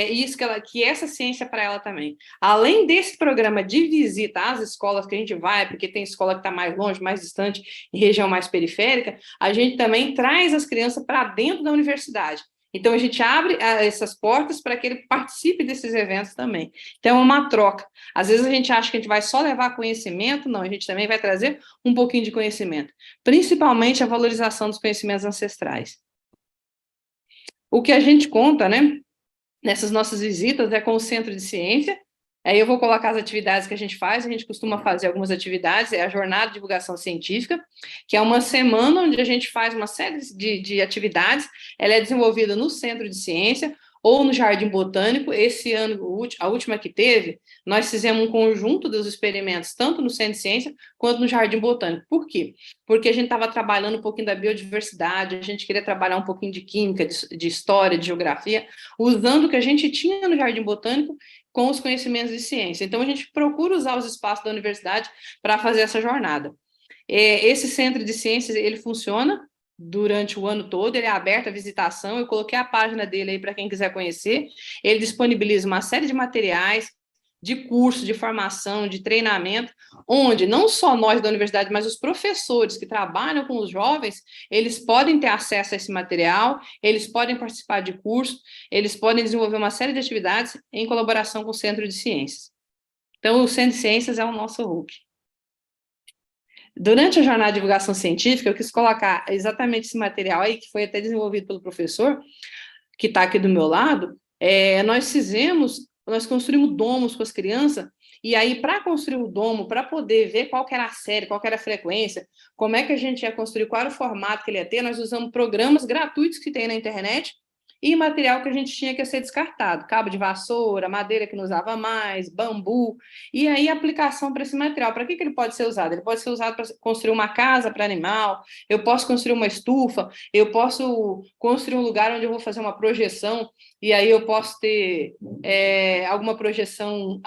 isso, que essa ciência é para ela também. Além desse programa de visita às escolas que a gente vai, porque tem escola que está mais longe, mais distante, em região mais periférica, a gente também traz as crianças para dentro da universidade. Então, a gente abre essas portas para que ele participe desses eventos também. Então, é uma troca. Às vezes, a gente acha que a gente vai só levar conhecimento, não, a gente também vai trazer um pouquinho de conhecimento, principalmente a valorização dos conhecimentos ancestrais. O que a gente conta, né, nessas nossas visitas é com o Centro de Ciência. Aí eu vou colocar as atividades que a gente faz, a gente costuma fazer algumas atividades, é a Jornada de Divulgação Científica, que é uma semana onde a gente faz uma série de atividades, ela é desenvolvida no Centro de Ciência ou no Jardim Botânico. Esse ano, a última que teve, nós fizemos um conjunto dos experimentos, tanto no Centro de Ciência quanto no Jardim Botânico. Por quê? Porque a gente estava trabalhando um pouquinho da biodiversidade, a gente queria trabalhar um pouquinho de química, de história, de geografia, usando o que a gente tinha no Jardim Botânico com os conhecimentos de ciência. Então, a gente procura usar os espaços da universidade para fazer essa jornada. Esse Centro de Ciências, ele funciona durante o ano todo, ele é aberto à visitação, eu coloquei a página dele aí para quem quiser conhecer, ele disponibiliza uma série de materiais, de curso, de formação, de treinamento, onde não só nós da universidade, mas os professores que trabalham com os jovens, eles podem ter acesso a esse material, eles podem participar de curso, eles podem desenvolver uma série de atividades em colaboração com o Centro de Ciências. Então, o Centro de Ciências é o nosso Hulk. Durante a jornada de divulgação científica, eu quis colocar exatamente esse material aí, que foi até desenvolvido pelo professor, que está aqui do meu lado. Nós construímos domos com as crianças, e aí, para construir o domo, para poder ver qual que era a série, qual que era a frequência, como é que a gente ia construir, qual era o formato que ele ia ter, nós usamos programas gratuitos que tem na internet, e material que a gente tinha que ser descartado, cabo de vassoura, madeira que não usava mais, bambu, e aí a aplicação para esse material, para que ele pode ser usado? Ele pode ser usado para construir uma casa para animal, eu posso construir uma estufa, eu posso construir um lugar onde eu vou fazer uma projeção, e aí eu posso ter alguma projeção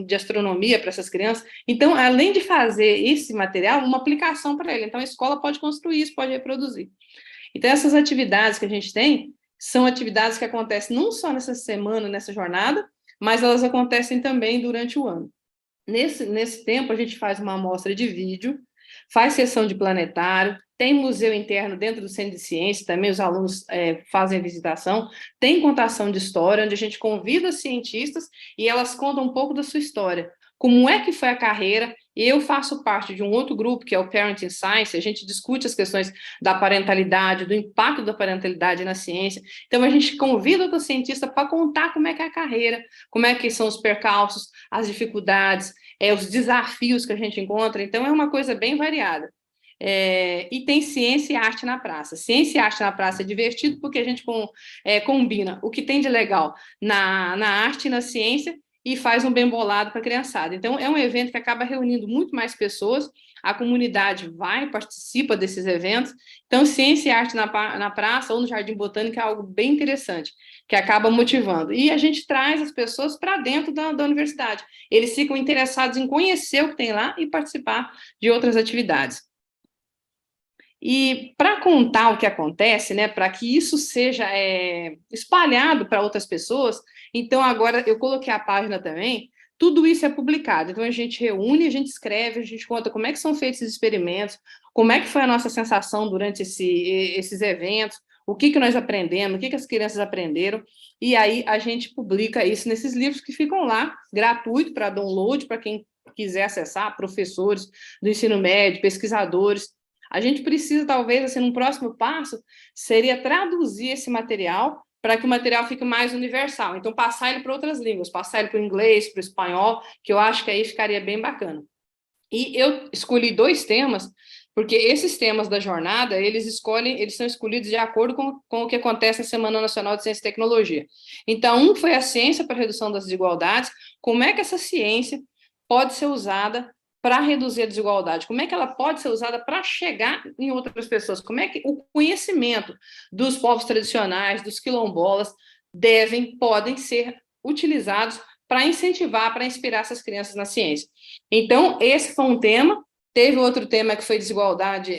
de astronomia para essas crianças. Então, além de fazer esse material, uma aplicação para ele. Então, a escola pode construir isso, pode reproduzir. Então, essas atividades que a gente tem são atividades que acontecem não só nessa semana, nessa jornada, mas elas acontecem também durante o ano. Nesse tempo, a gente faz uma amostra de vídeo, faz sessão de planetário, tem museu interno dentro do Centro de Ciência, também os alunos fazem a visitação, tem contação de história, onde a gente convida cientistas e elas contam um pouco da sua história. Como é que foi a carreira? Eu faço parte de um outro grupo, que é o Parenting Science, a gente discute as questões da parentalidade, do impacto da parentalidade na ciência. Então, a gente convida outro cientista para contar como é que é a carreira, como é que são os percalços, as dificuldades, os desafios que a gente encontra. Então, é uma coisa bem variada. E tem ciência e arte na praça. Ciência e arte na praça é divertido porque a gente combina o que tem de legal na arte e na ciência e faz um bem bolado para a criançada. Então, é um evento que acaba reunindo muito mais pessoas, a comunidade participa desses eventos. Então, ciência e arte na praça ou no Jardim Botânico é algo bem interessante, que acaba motivando. E a gente traz as pessoas para dentro da universidade. Eles ficam interessados em conhecer o que tem lá e participar de outras atividades. E para contar o que acontece, né, para que isso seja espalhado para outras pessoas, então agora eu coloquei a página também, tudo isso é publicado. Então a gente reúne, a gente escreve, a gente conta como é que são feitos esses experimentos, como é que foi a nossa sensação durante esses eventos, o que nós aprendemos, o que as crianças aprenderam, e aí a gente publica isso nesses livros que ficam lá, gratuito para download, para quem quiser acessar, professores do ensino médio, pesquisadores. A gente precisa, talvez, assim, num próximo passo, seria traduzir esse material para que o material fique mais universal. Então, passar ele para outras línguas, passar ele para o inglês, para o espanhol, que eu acho que aí ficaria bem bacana. E eu escolhi 2 temas, porque esses temas da jornada, eles são escolhidos de acordo com o que acontece na Semana Nacional de Ciência e Tecnologia. Então, um foi a ciência para a redução das desigualdades, como é que essa ciência pode ser usada para reduzir a desigualdade, como é que ela pode ser usada para chegar em outras pessoas, como é que o conhecimento dos povos tradicionais, dos quilombolas, podem ser utilizados para incentivar, para inspirar essas crianças na ciência. Então, esse foi um tema. Teve outro tema que foi desigualdade,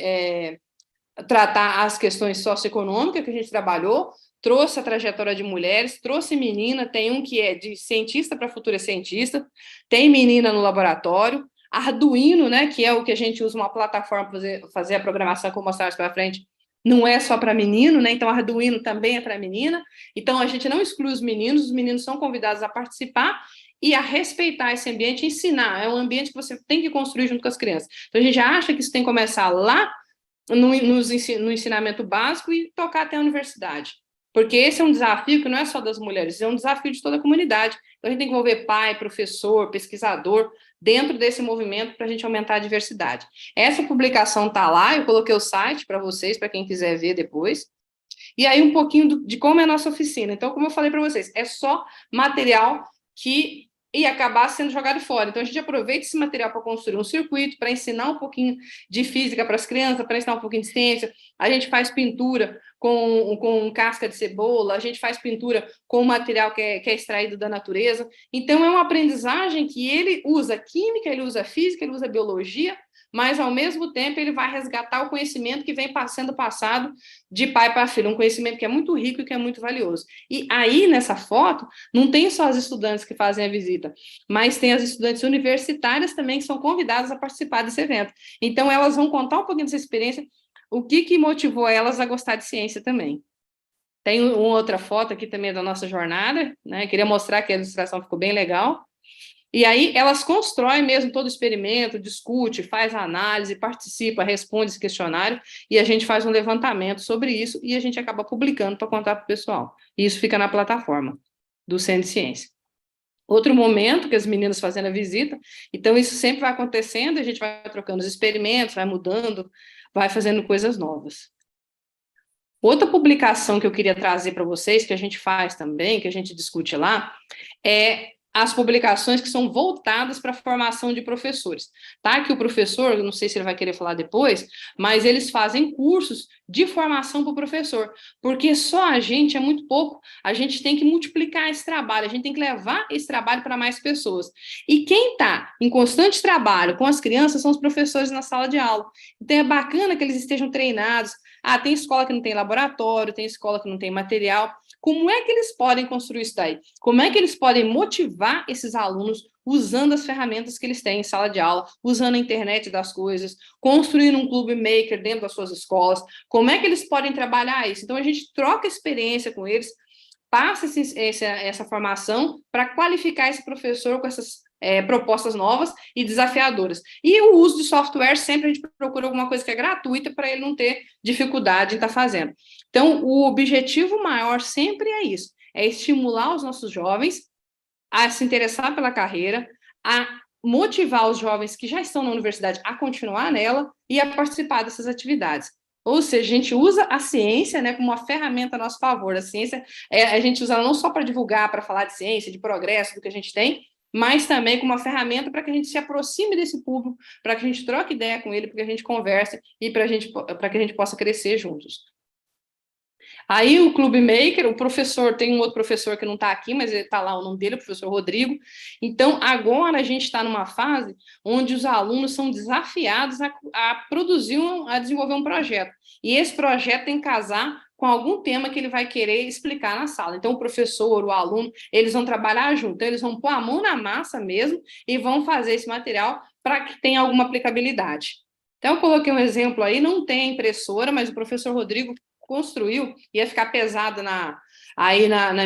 tratar as questões socioeconômicas que a gente trabalhou, trouxe a trajetória de mulheres, trouxe menina, tem um que é de cientista para futura cientista, tem menina no laboratório, Arduino, né, que é o que a gente usa uma plataforma para fazer a programação, como mostrar mais para frente, não é só para menino, né? Então Arduino também é para menina. Então a gente não exclui os meninos são convidados a participar e a respeitar esse ambiente, ensinar. É um ambiente que você tem que construir junto com as crianças. Então a gente acha que isso tem que começar lá no ensinamento básico e tocar até a universidade. Porque esse é um desafio que não é só das mulheres, é um desafio de toda a comunidade. Então, a gente tem que envolver pai, professor, pesquisador, dentro desse movimento para a gente aumentar a diversidade. Essa publicação está lá, eu coloquei o site para vocês, para quem quiser ver depois. E aí um pouquinho de como é a nossa oficina. Então, como eu falei para vocês, é só material que ia acabar sendo jogado fora. Então, a gente aproveita esse material para construir um circuito, para ensinar um pouquinho de física para as crianças, para ensinar um pouquinho de ciência. A gente faz pintura com casca de cebola, a gente faz pintura com material que é extraído da natureza. Então, é uma aprendizagem que ele usa química, ele usa física, ele usa biologia, mas, ao mesmo tempo, ele vai resgatar o conhecimento que vem sendo passado de pai para filho, um conhecimento que é muito rico e que é muito valioso. E aí, nessa foto, não tem só as estudantes que fazem a visita, mas tem as estudantes universitárias também que são convidadas a participar desse evento. Então, elas vão contar um pouquinho dessa experiência, o que motivou elas a gostar de ciência também. Tem uma outra foto aqui também da nossa jornada, né? Queria mostrar que a ilustração ficou bem legal. E aí elas constroem mesmo todo o experimento, discute, faz análise, participa, responde esse questionário, e a gente faz um levantamento sobre isso e a gente acaba publicando para contar para o pessoal. E isso fica na plataforma do Centro de Ciência. Outro momento que as meninas fazendo a visita, então isso sempre vai acontecendo, a gente vai trocando os experimentos, vai mudando, vai fazendo coisas novas. Outra publicação que eu queria trazer para vocês, que a gente faz também, que a gente discute lá, é as publicações que são voltadas para a formação de professores. Tá? Que o professor, eu não sei se ele vai querer falar depois, mas eles fazem cursos de formação para o professor, porque só a gente é muito pouco, a gente tem que multiplicar esse trabalho, a gente tem que levar esse trabalho para mais pessoas. E quem está em constante trabalho com as crianças são os professores na sala de aula. Então é bacana que eles estejam treinados. Tem escola que não tem laboratório, tem escola que não tem material. Como é que eles podem construir isso daí? Como é que eles podem motivar esses alunos usando as ferramentas que eles têm em sala de aula, usando a internet das coisas, construindo um clube maker dentro das suas escolas? Como é que eles podem trabalhar isso? Então, a gente troca experiência com eles, passa essa formação para qualificar esse professor com essas propostas novas e desafiadoras. E o uso de software, sempre a gente procura alguma coisa que é gratuita para ele não ter dificuldade em estar fazendo. Então, o objetivo maior sempre é isso, é estimular os nossos jovens a se interessar pela carreira, a motivar os jovens que já estão na universidade a continuar nela e a participar dessas atividades. Ou seja, a gente usa a ciência, né, como uma ferramenta a nosso favor. A ciência, a gente usa ela não só para divulgar, para falar de ciência, de progresso, do que a gente tem, mas também como uma ferramenta para que a gente se aproxime desse público, para que a gente troque ideia com ele, para que a gente converse e para que a gente possa crescer juntos. Aí o Clube Maker, o professor, tem um outro professor que não está aqui, mas ele está lá, o nome dele, o professor Rodrigo. Então, agora a gente está numa fase onde os alunos são desafiados a produzir, a desenvolver um projeto. E esse projeto tem que casar com algum tema que ele vai querer explicar na sala. Então, o professor, o aluno, eles vão trabalhar junto, então, eles vão pôr a mão na massa mesmo e vão fazer esse material para que tenha alguma aplicabilidade. Então, eu coloquei um exemplo aí, não tem impressora, mas o professor Rodrigo construiu, ia ficar pesado na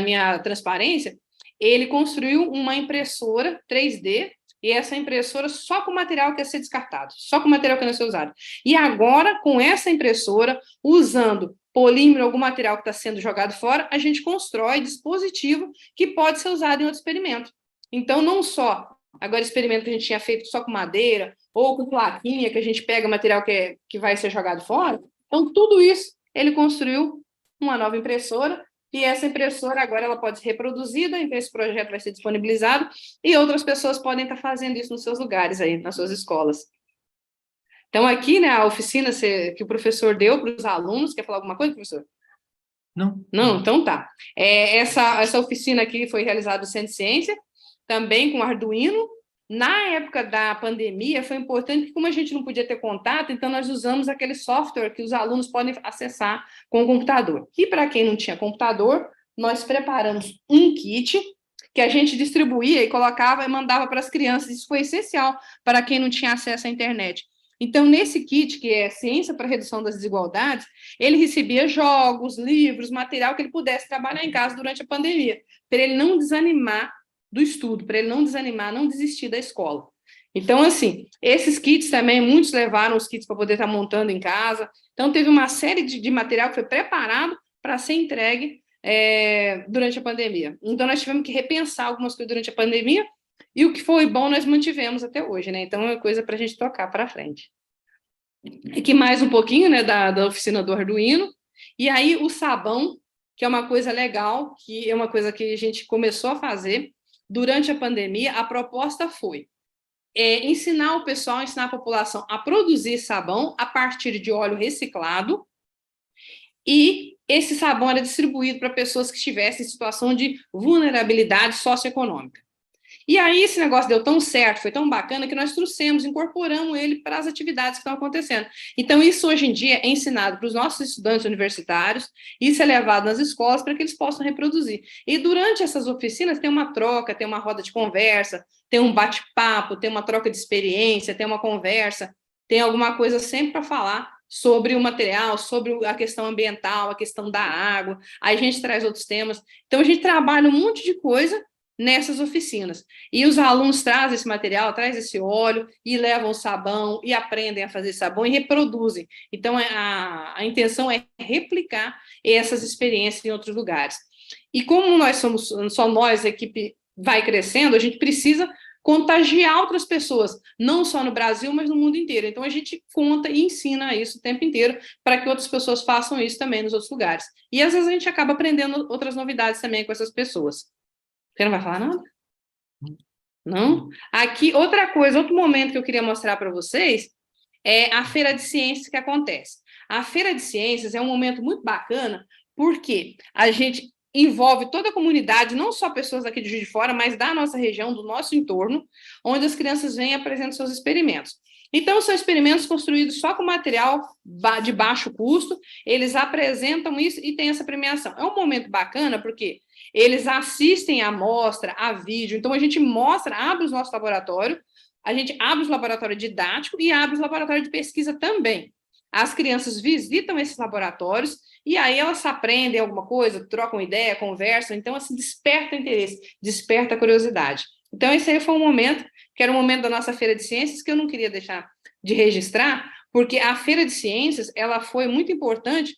minha transparência, ele construiu uma impressora 3D, e essa impressora só com material que ia ser descartado, só com material que não ia ser usado. E agora, com essa impressora, usando polímero, algum material que está sendo jogado fora, a gente constrói dispositivo que pode ser usado em outro experimento. Então, não só, agora experimento que a gente tinha feito só com madeira, ou com plaquinha, que a gente pega material que vai ser jogado fora, então tudo isso ele construiu uma nova impressora, e essa impressora agora ela pode ser reproduzida, então esse projeto vai ser disponibilizado, e outras pessoas podem estar fazendo isso nos seus lugares aí, nas suas escolas. Então aqui, né, a oficina que o professor deu para os alunos, quer falar alguma coisa, professor? Não. Não? Então tá. Essa oficina aqui foi realizada no Centro de Ciência, também com Arduino. Na época da pandemia, foi importante que, como a gente não podia ter contato, então nós usamos aquele software que os alunos podem acessar com o computador. E para quem não tinha computador, nós preparamos um kit que a gente distribuía e colocava e mandava para as crianças. Isso foi essencial para quem não tinha acesso à internet. Então, nesse kit, que é Ciência para a Redução das Desigualdades, ele recebia jogos, livros, material que ele pudesse trabalhar em casa durante a pandemia, para ele não desanimar do estudo, para ele não desanimar, não desistir da escola. Então, assim, esses kits também, muitos levaram os kits para poder estar montando em casa. Então, teve uma série de material que foi preparado para ser entregue durante a pandemia. Então, nós tivemos que repensar algumas coisas durante a pandemia, e o que foi bom nós mantivemos até hoje, né? Então, é coisa para a gente tocar para frente. E que mais um pouquinho, né, da oficina do Arduino. E aí, o sabão, que é uma coisa legal, que é uma coisa que a gente começou a fazer. Durante a pandemia, a proposta foi ensinar o pessoal, ensinar a população a produzir sabão a partir de óleo reciclado, e esse sabão era distribuído para pessoas que estivessem em situação de vulnerabilidade socioeconômica. E aí esse negócio deu tão certo, foi tão bacana, que nós trouxemos, incorporamos ele para as atividades que estão acontecendo. Então isso hoje em dia é ensinado para os nossos estudantes universitários, isso é levado nas escolas para que eles possam reproduzir. E durante essas oficinas tem uma troca, tem uma roda de conversa, tem um bate-papo, tem uma troca de experiência, tem uma conversa, tem alguma coisa sempre para falar sobre o material, sobre a questão ambiental, a questão da água, aí a gente traz outros temas. Então a gente trabalha um monte de coisa nessas oficinas. E os alunos trazem esse material, trazem esse óleo, e levam o sabão, e aprendem a fazer sabão, e reproduzem. Então, a intenção é replicar essas experiências em outros lugares. E como nós somos, só nós, a equipe vai crescendo, a gente precisa contagiar outras pessoas, não só no Brasil, mas no mundo inteiro. Então, a gente conta e ensina isso o tempo inteiro para que outras pessoas façam isso também nos outros lugares. E, às vezes, a gente acaba aprendendo outras novidades também com essas pessoas. Você não vai falar nada? Não? Aqui, outra coisa, outro momento que eu queria mostrar para vocês é a Feira de Ciências que acontece. A Feira de Ciências é um momento muito bacana, porque a gente envolve toda a comunidade, não só pessoas daqui de Juiz de Fora, mas da nossa região, do nosso entorno, onde as crianças vêm e apresentam seus experimentos. Então, são experimentos construídos só com material de baixo custo, eles apresentam isso e tem essa premiação. É um momento bacana, porque eles assistem a mostra, a vídeo, então a gente mostra, abre os nossos laboratórios, a gente abre os laboratórios didáticos e abre os laboratórios de pesquisa também. As crianças visitam esses laboratórios e aí elas aprendem alguma coisa, trocam ideia, conversam, então assim, desperta interesse, desperta curiosidade. Então esse aí foi um momento, que era um momento da nossa Feira de Ciências, que eu não queria deixar de registrar, porque a Feira de Ciências, ela foi muito importante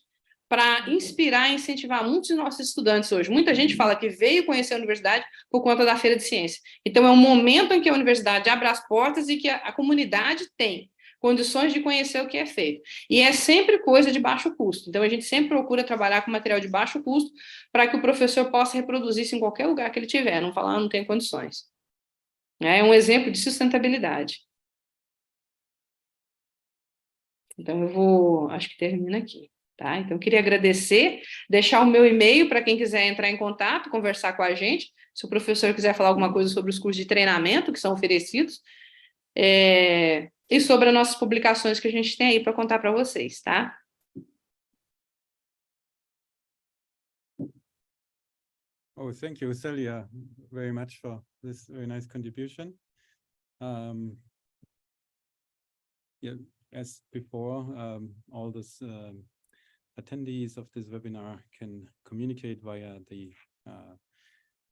para inspirar e incentivar muitos de nossos estudantes hoje. Muita gente fala que veio conhecer a universidade por conta da Feira de Ciências. Então, é um momento em que a universidade abre as portas e que a comunidade tem condições de conhecer o que é feito. E é sempre coisa de baixo custo. Então, a gente sempre procura trabalhar com material de baixo custo para que o professor possa reproduzir isso em qualquer lugar que ele tiver, não falar, não tem condições. É um exemplo de sustentabilidade. Então, eu vou, acho que termina aqui. Tá? Então, eu queria agradecer, deixar o meu e-mail para quem quiser entrar em contato, conversar com a gente, se o professor quiser falar alguma coisa sobre os cursos de treinamento que são oferecidos, e sobre as nossas publicações que a gente tem aí para contar para vocês, tá? Oh, thank you, Celia, very much for this very nice contribution. Yeah, as before, all this attendees of this webinar can communicate via the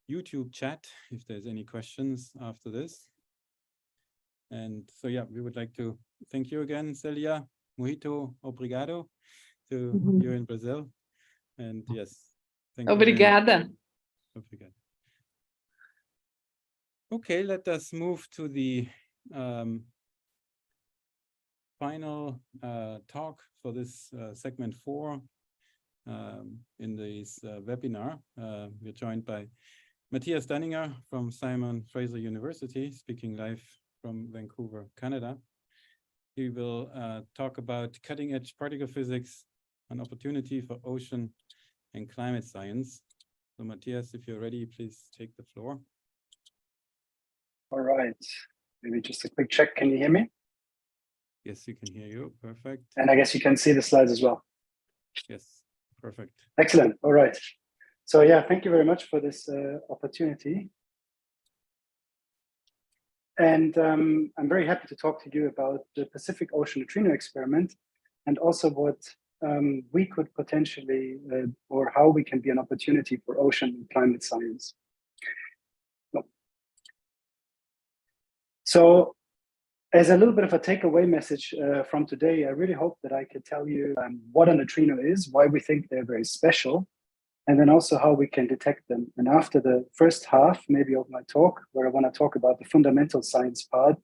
YouTube chat if there's any questions after this. And so, yeah, we would like to thank you again, Celia. Muito obrigado to you in Brazil. And yes, thank you. Obrigada. Obrigado. Okay, let us move to the final talk for this segment 4 in this webinar. We're joined by Matthias Danninger from Simon Fraser University, speaking live from Vancouver, Canada. He will talk about cutting-edge particle physics, an opportunity for ocean and climate science. So Matthias, if you're ready, please take the floor. All right, maybe just a quick check. Can you hear me? Yes, we can hear you. Perfect. And I guess you can see the slides as well. Yes, perfect. Excellent. All right. So yeah, thank you very much for this opportunity. And I'm very happy to talk to you about the Pacific Ocean neutrino experiment and also what we could potentially, or how we can be an opportunity for ocean and climate science. So as a little bit of a takeaway message from today, I really hope that I can tell you what a neutrino is, why we think they're very special, and then also how we can detect them. And after the first half, maybe of my talk, where I want to talk about the fundamental science part,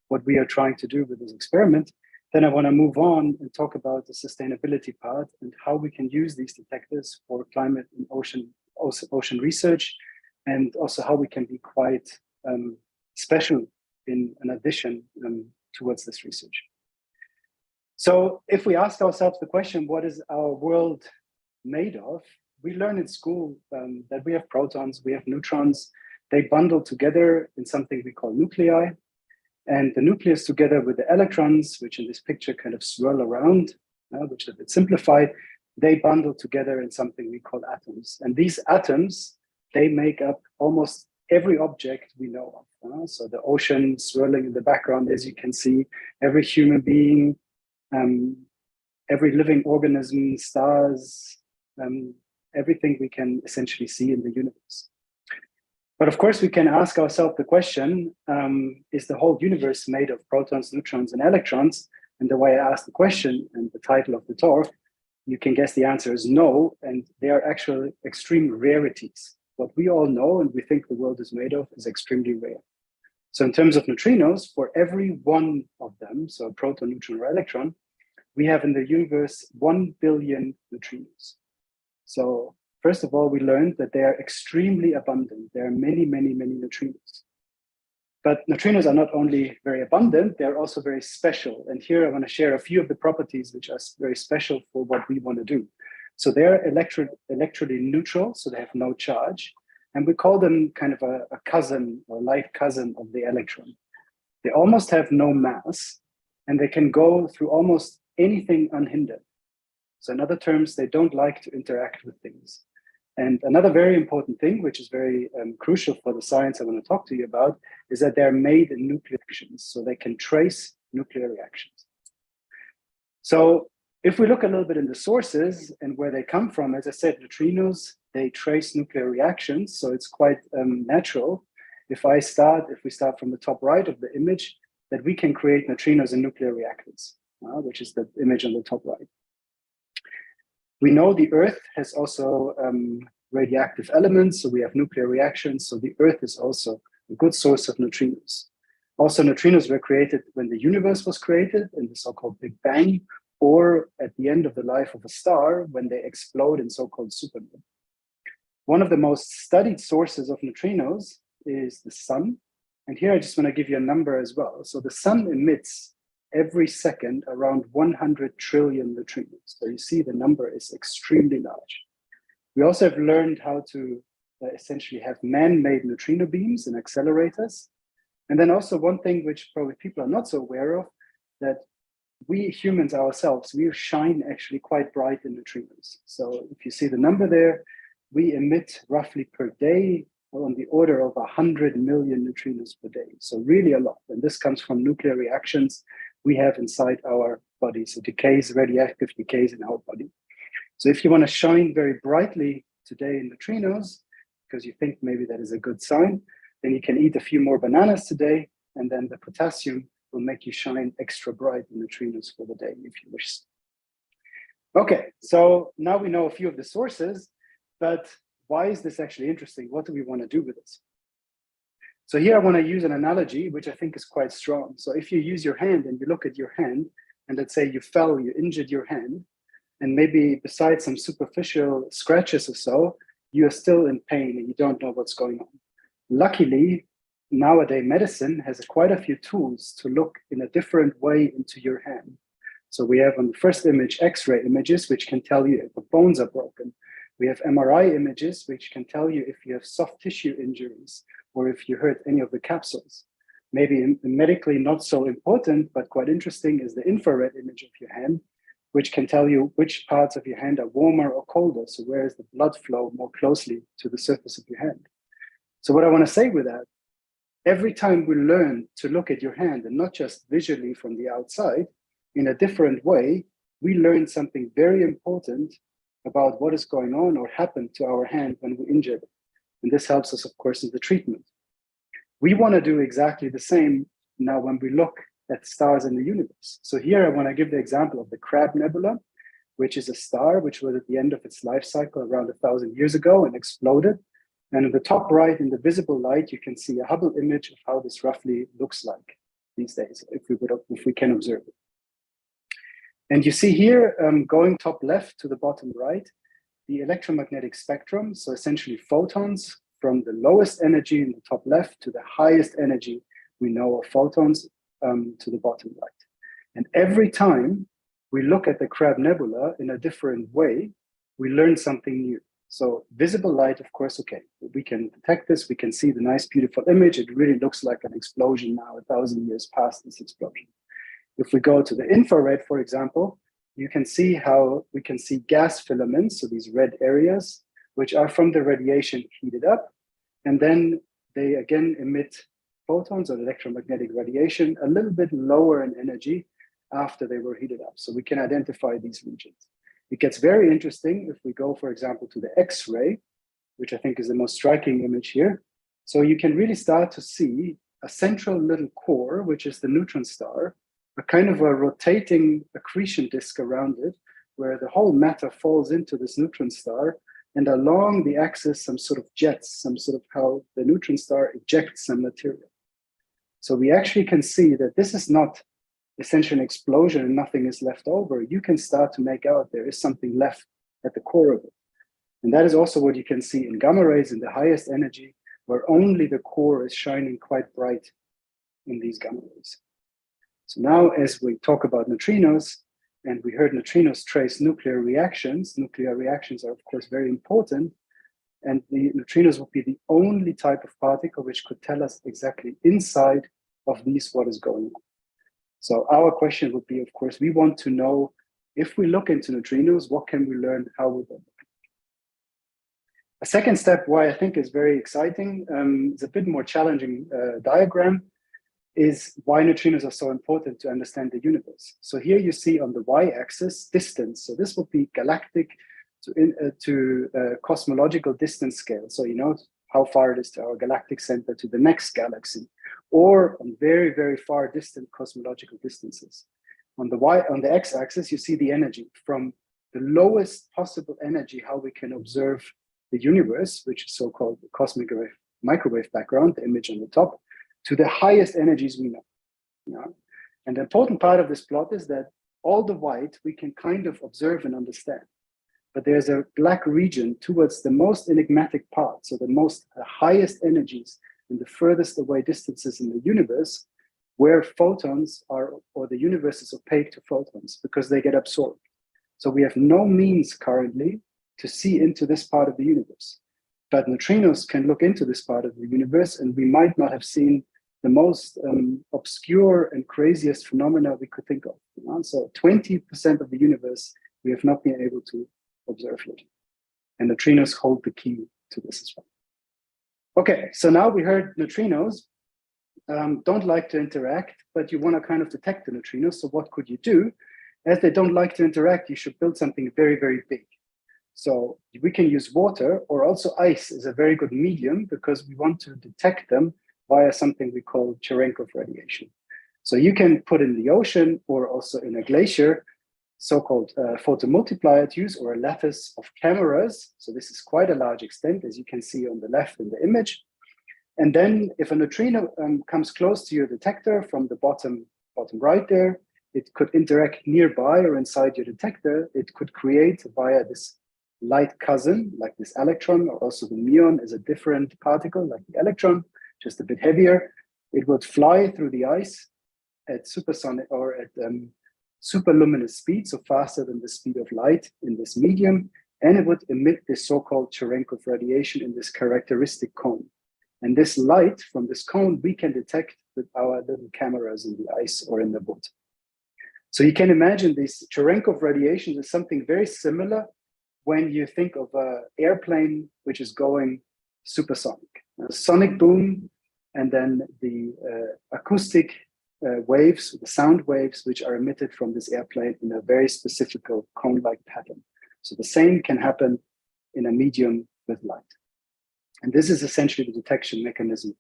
what we are trying to do with this experiment, then I want to move on and talk about the sustainability part and how we can use these detectors for climate and ocean research, and also how we can be quite special in an addition towards this research. So if we ask ourselves the question, what is our world made of? We learn in school that we have protons, we have neutrons, they bundle together in something we call nuclei. And the nucleus together with the electrons, which in this picture kind of swirl around, which is a bit simplified, they bundle together in something we call atoms. And these atoms, they make up almost every object we know of. So the ocean swirling in the background, as you can see, every human being, every living organism, stars, everything we can essentially see in the universe. But of course, we can ask ourselves the question, is the whole universe made of protons, neutrons, and electrons? And the way I asked the question and the title of the talk, you can guess the answer is no, and they are actually extreme rarities. What we all know and we think the world is made of is extremely rare. So in terms of neutrinos, for every one of them, so a proton, neutron, or electron, we have in the universe 1 billion neutrinos. So first of all, we learned that they are extremely abundant. There are many, many, many neutrinos. But neutrinos are not only very abundant, they're also very special. And here I want to share a few of the properties which are very special for what we want to do. So they're electrically neutral, so they have no charge. And we call them kind of a cousin or light cousin of the electron. They almost have no mass, and they can go through almost anything unhindered. So in other terms, they don't like to interact with things. And another very important thing, which is very crucial for the science I want to talk to you about, is that they're made in nuclear reactions, so they can trace nuclear reactions. So if we look a little bit in the sources and where they come from, as I said, neutrinos, they trace nuclear reactions, so it's quite natural. If we start from the top right of the image, that we can create neutrinos in nuclear reactors, which is the image on the top right. We know the Earth has also radioactive elements, so we have nuclear reactions, so the Earth is also a good source of neutrinos. Also, neutrinos were created when the universe was created in the so-called Big Bang, or at the end of the life of a star when they explode in so-called supernovae. One of the most studied sources of neutrinos is the sun. And here I just want to give you a number as well. So the sun emits every second around 100 trillion neutrinos. So you see the number is extremely large. We also have learned how to essentially have man-made neutrino beams and accelerators. And then also one thing which probably people are not so aware of, that we humans ourselves, we shine actually quite bright in neutrinos. So if you see the number there, we emit roughly per day on the order of 100 million neutrinos per day. So really a lot. And this comes from nuclear reactions we have inside our body. So radioactive decays in our body. So if you want to shine very brightly today in neutrinos, because you think maybe that is a good sign, then you can eat a few more bananas today, and then the potassium will make you shine extra bright in neutrinos for the day if you wish. Okay, so now we know a few of the sources, but why is this actually interesting? What do we want to do with this? So here I want to use an analogy, which I think is quite strong. So if you use your hand and you look at your hand, and let's say you fell, you injured your hand, and maybe besides some superficial scratches or so, you are still in pain and you don't know what's going on. Luckily, nowadays medicine has quite a few tools to look in a different way into your hand. So we have on the first image, X-ray images, which can tell you if the bones are broken. We have MRI images, which can tell you if you have soft tissue injuries or if you hurt any of the capsules. Maybe medically not so important, but quite interesting is the infrared image of your hand, which can tell you which parts of your hand are warmer or colder. So where is the blood flow more closely to the surface of your hand? So what I want to say with that, every time we learn to look at your hand and not just visually from the outside, in a different way, we learn something very important about what is going on or happened to our hand when we injured it. And this helps us, of course, in the treatment. We want to do exactly the same now when we look at stars in the universe. So here I want to give the example of the Crab Nebula, which is a star which was at the end of its life cycle around 1,000 years ago and exploded. And in the top right, in the visible light, you can see a Hubble image of how this roughly looks like these days, if we can observe it. And you see here, going top left to the bottom right, the electromagnetic spectrum, so essentially photons from the lowest energy in the top left to the highest energy we know of photons to the bottom right. And every time we look at the Crab Nebula in a different way, we learn something new. So visible light, of course, okay, we can detect this, we can see the nice, beautiful image. It really looks like an explosion now, 1,000 years past this explosion. If we go to the infrared, for example, you can see how we can see gas filaments, so these red areas, which are from the radiation heated up, and then they again emit photons or electromagnetic radiation a little bit lower in energy after they were heated up. So we can identify these regions. It gets very interesting if we go, for example, to the X-ray, which I think is the most striking image here. So you can really start to see a central little core, which is the neutron star, a kind of a rotating accretion disk around it, where the whole matter falls into this neutron star, and along the axis, some sort of jets, some sort of how the neutron star ejects some material. So we actually can see that this is not essentially an explosion and nothing is left over. You can start to make out there is something left at the core of it. And that is also what you can see in gamma rays in the highest energy, where only the core is shining quite bright in these gamma rays. So now as we talk about neutrinos, and we heard neutrinos trace nuclear reactions are of course very important, and the neutrinos would be the only type of particle which could tell us exactly inside of these what is going on. So our question would be, of course, we want to know if we look into neutrinos, what can we learn, how would they look? A second step, why I think is very exciting, it's a bit more challenging diagram, is why neutrinos are so important to understand the universe. So here you see on the y-axis distance. So this would be galactic to cosmological distance scale. So you know how far it is to our galactic center to the next galaxy, or on very, very far distant cosmological distances. On the x-axis, you see the energy from the lowest possible energy, how we can observe the universe, which is so-called cosmic microwave background, the image on the top, to the highest energies we know. Yeah? And the important part of this plot is that all the white we can kind of observe and understand. But there's a black region towards the most enigmatic part, so the highest energies and the furthest away distances in the universe, where photons are, or the universe is opaque to photons because they get absorbed. So we have no means currently to see into this part of the universe. But neutrinos can look into this part of the universe, and we might not have seen the most obscure and craziest phenomena we could think of. You know? So 20% of the universe we have not been able to observe yet. And neutrinos hold the key to this as well. Okay, so now we heard neutrinos don't like to interact, but you want to kind of detect the neutrinos. So what could you do? As they don't like to interact, you should build something very, very big. So we can use water, or also ice is a very good medium because we want to detect them via something we call Cherenkov radiation. So you can put in the ocean or also in a glacier, so-called photomultiplier tubes or a lattice of cameras. So this is quite a large extent, as you can see on the left in the image. And then if a neutrino comes close to your detector from the bottom right there, it could interact nearby or inside your detector. It could create via this light cousin, like this electron, or also the muon is a different particle like the electron, just a bit heavier. It would fly through the ice at supersonic or at superluminous speed, so faster than the speed of light in this medium, and it would emit this so-called Cherenkov radiation in this characteristic cone. And this light from this cone we can detect with our little cameras in the ice or in the wood. So you can imagine this Cherenkov radiation is something very similar when you think of an airplane which is going supersonic. A sonic boom, and then the acoustic waves, the sound waves, which are emitted from this airplane in a very specific cone-like pattern. So the same can happen in a medium with light. And this is essentially the detection mechanism,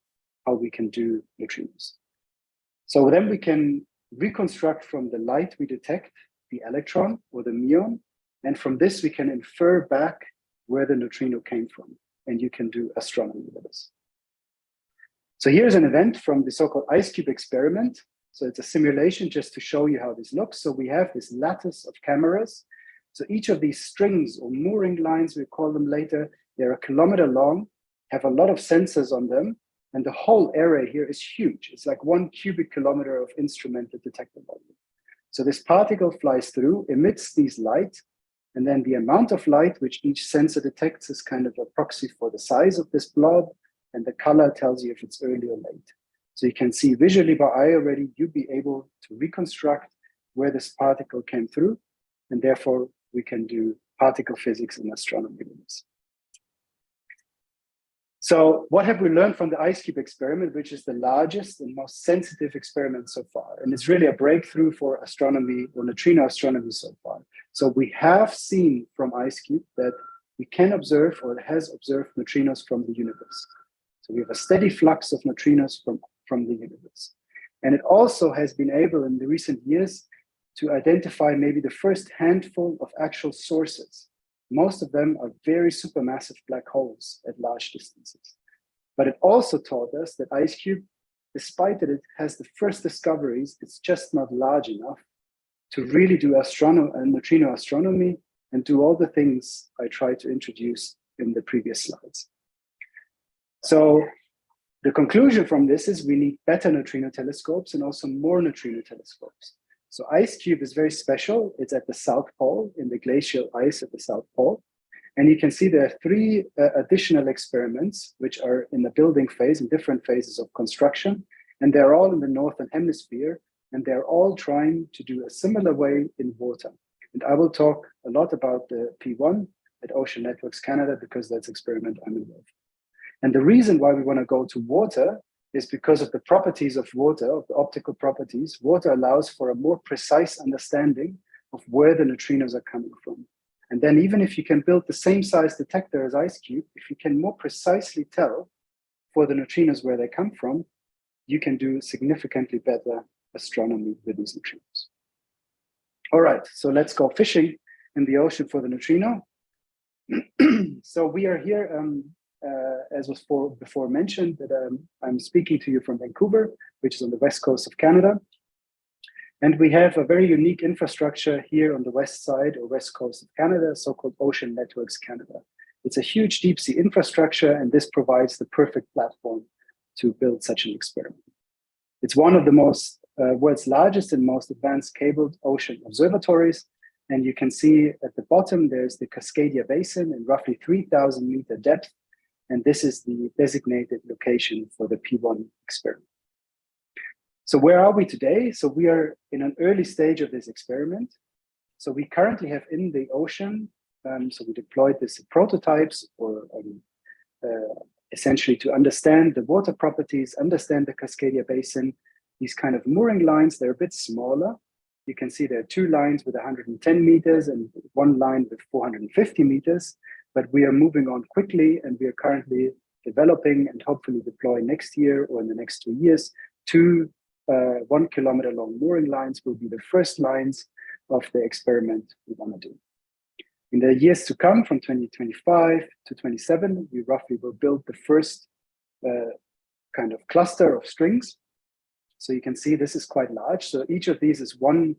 how we can do neutrinos. So then we can reconstruct from the light we detect the electron or the muon, and from this we can infer back where the neutrino came from, and you can do astronomy with this. So here's an event from the so-called ice cube experiment. So it's a simulation just to show you how this looks. So we have this lattice of cameras. So each of these strings or mooring lines, we call them later, they're a kilometer long, have a lot of sensors on them, and the whole array here is huge. It's like 1 cubic kilometer of instrumented detector volume. So this particle flies through, emits these light, and then the amount of light which each sensor detects is kind of a proxy for the size of this blob, and the color tells you if it's early or late. So you can see visually by eye already, you'll be able to reconstruct where this particle came through, and therefore we can do particle physics and astronomy with this. So what have we learned from the ice cube experiment, which is the largest and most sensitive experiment so far? And it's really a breakthrough for astronomy or neutrino astronomy so far. So we have seen from ice cube that we can observe or has observed neutrinos from the universe. So we have a steady flux of neutrinos from the universe. And it also has been able in the recent years to identify maybe the first handful of actual sources. Most of them are very supermassive black holes at large distances. But it also taught us that IceCube, despite that it has the first discoveries, it's just not large enough to really do neutrino astronomy and do all the things I tried to introduce in the previous slides. So the conclusion from this is we need better neutrino telescopes and also more neutrino telescopes. So IceCube is very special. It's at the South Pole, in the glacial ice at the South Pole. And you can see there are 3 additional experiments which are in the building phase, in different phases of construction. And they're all in the Northern Hemisphere. And they're all trying to do a similar way in water. And I will talk a lot about the P1 at Ocean Networks Canada because that's experiment I'm involved. And the reason why we want to go to water is because of the properties of water, of the optical properties. Water allows for a more precise understanding of where the neutrinos are coming from. And then even if you can build the same size detector as IceCube, if you can more precisely tell for the neutrinos where they come from, you can do significantly better astronomy with these neutrinos. All right, so let's go fishing in the ocean for the neutrino. So we are here, as was before mentioned, that I'm speaking to you from Vancouver, which is on the west coast of Canada. And we have a very unique infrastructure here on the west side or west coast of Canada, so-called Ocean Networks Canada. It's a huge deep sea infrastructure, and this provides the perfect platform to build such an experiment. It's one of the world's largest and most advanced cabled ocean observatories. And you can see at the bottom, there's the Cascadia Basin in roughly 3,000 meter depth. And this is the designated location for the P1 experiment. So where are we today? So we are in an early stage of this experiment. So we currently have in the ocean, so we deployed this in prototypes or essentially to understand the water properties, understand the Cascadia Basin, these kind of mooring lines, they're a bit smaller. You can see there are 2 lines with 110 meters and 1 line with 450 meters. But we are moving on quickly, and we are currently developing and hopefully deploy next year or in the next 2 years 2 1 kilometer long mooring lines will be the first lines of the experiment we want to do. In the years to come, from 2025 to 27, we roughly will build the first kind of cluster of strings. So you can see this is quite large. So each of these is 1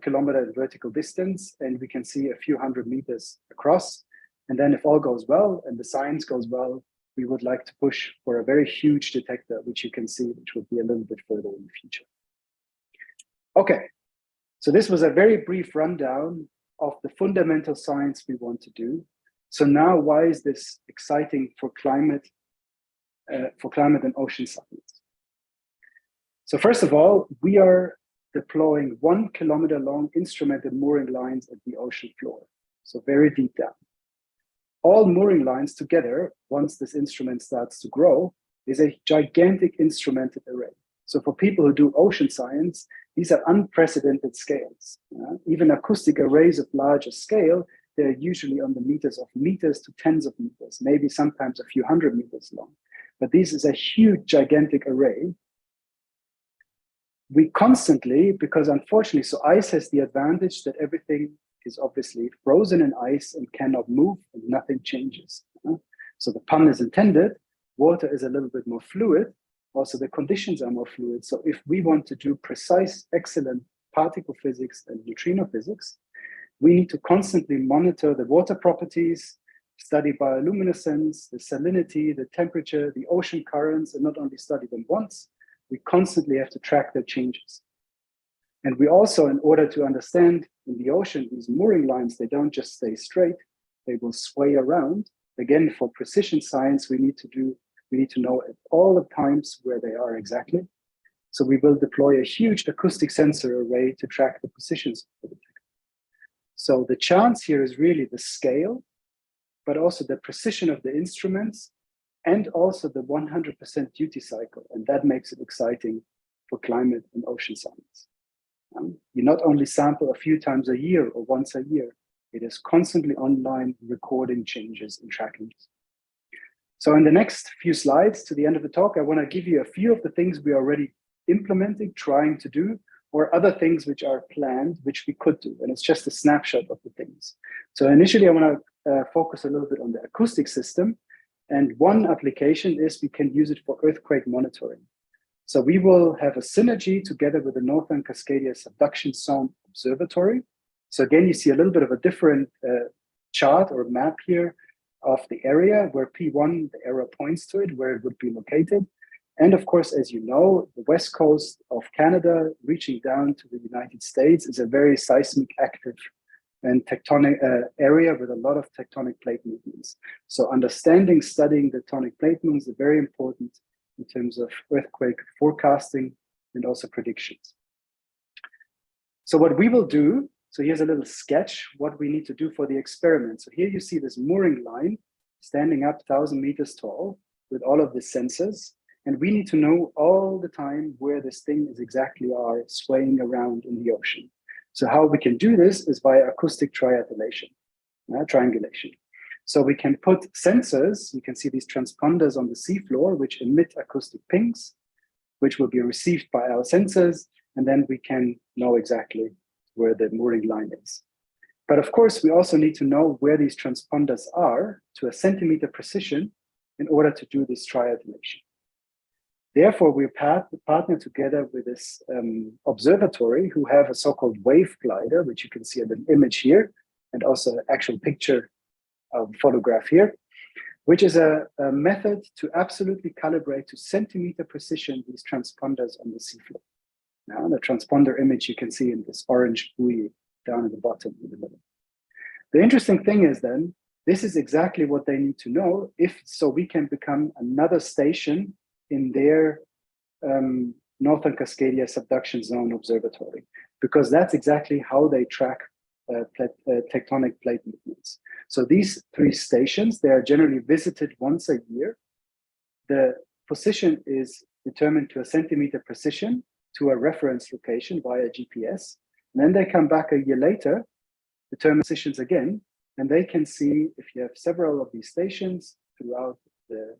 kilometer in vertical distance, and we can see a few hundred meters across. And then if all goes well and the science goes well, we would like to push for a very huge detector, which you can see, which will be a little bit further in the future. Okay, so this was a very brief rundown of the fundamental science we want to do. So now, why is this exciting for climate and ocean science? So first of all, we are deploying 1 kilometer long instrumented mooring lines at the ocean floor, so very deep down. All mooring lines together, once this instrument starts to grow, is a gigantic instrumented array. So for people who do ocean science, these are unprecedented scales. Even acoustic arrays of larger scale, they're usually on the meters to tens of meters, maybe sometimes a few hundred meters long. But this is a huge, gigantic array. We constantly, because unfortunately, so ice has the advantage that everything is obviously frozen in ice and cannot move and nothing changes. So the pun is intended, water is a little bit more fluid, also the conditions are more fluid. So if we want to do precise, excellent particle physics and neutrino physics, we need to constantly monitor the water properties, study bioluminescence, the salinity, the temperature, the ocean currents, and not only study them once, we constantly have to track their changes. And we also, in order to understand in the ocean, these mooring lines, they don't just stay straight, they will sway around. Again, for precision science, we need to know at all the times where they are exactly. So we will deploy a huge acoustic sensor array to track the positions of the detector. So the chance here is really the scale, but also the precision of the instruments, and also the 100% duty cycle. And that makes it exciting for climate and ocean science. You not only sample a few times a year or once a year, it is constantly online recording changes and tracking. So in the next few slides to the end of the talk, I want to give you a few of the things we are already implementing, trying to do, or other things which are planned, which we could do. And it's just a snapshot of the things. So initially, I want to focus a little bit on the acoustic system. And one application is we can use it for earthquake monitoring. So we will have a synergy together with the Northern Cascadia Subduction Zone Observatory. So again, you see a little bit of a different chart or map here of the area where P1, the arrow points to it, where it would be located. And of course, as you know, the west coast of Canada reaching down to the United States is a very seismic active and tectonic area with a lot of tectonic plate movements. So understanding, studying the tectonic plate movements is very important in terms of earthquake forecasting and also predictions. So what we will do, so here's a little sketch, what we need to do for the experiment. So here you see this mooring line standing up 1,000 meters tall with all of the sensors. And we need to know all the time where this thing is exactly are swaying around in the ocean. So how we can do this is by acoustic triangulation. So we can put sensors, you can see these transponders on the seafloor, which emit acoustic pings, which will be received by our sensors, and then we can know exactly where the mooring line is. But of course, we also need to know where these transponders are to a centimeter precision in order to do this triangulation. Therefore, we partner together with this observatory who have a so-called wave glider, which you can see in the image here, and also an actual picture photograph here, which is a method to absolutely calibrate to centimeter precision these transponders on the seafloor. Now, the transponder image you can see in this orange buoy down at the bottom in the middle. The interesting thing is then, this is exactly what they need to know so we can become another station in their Northern Cascadia Subduction Zone Observatory, because that's exactly how they track tectonic plate movements. So these 3 stations, they are generally visited once a year. The position is determined to a centimeter precision to a reference location via GPS. And then they come back a year later, determine positions again, and they can see if you have several of these stations throughout the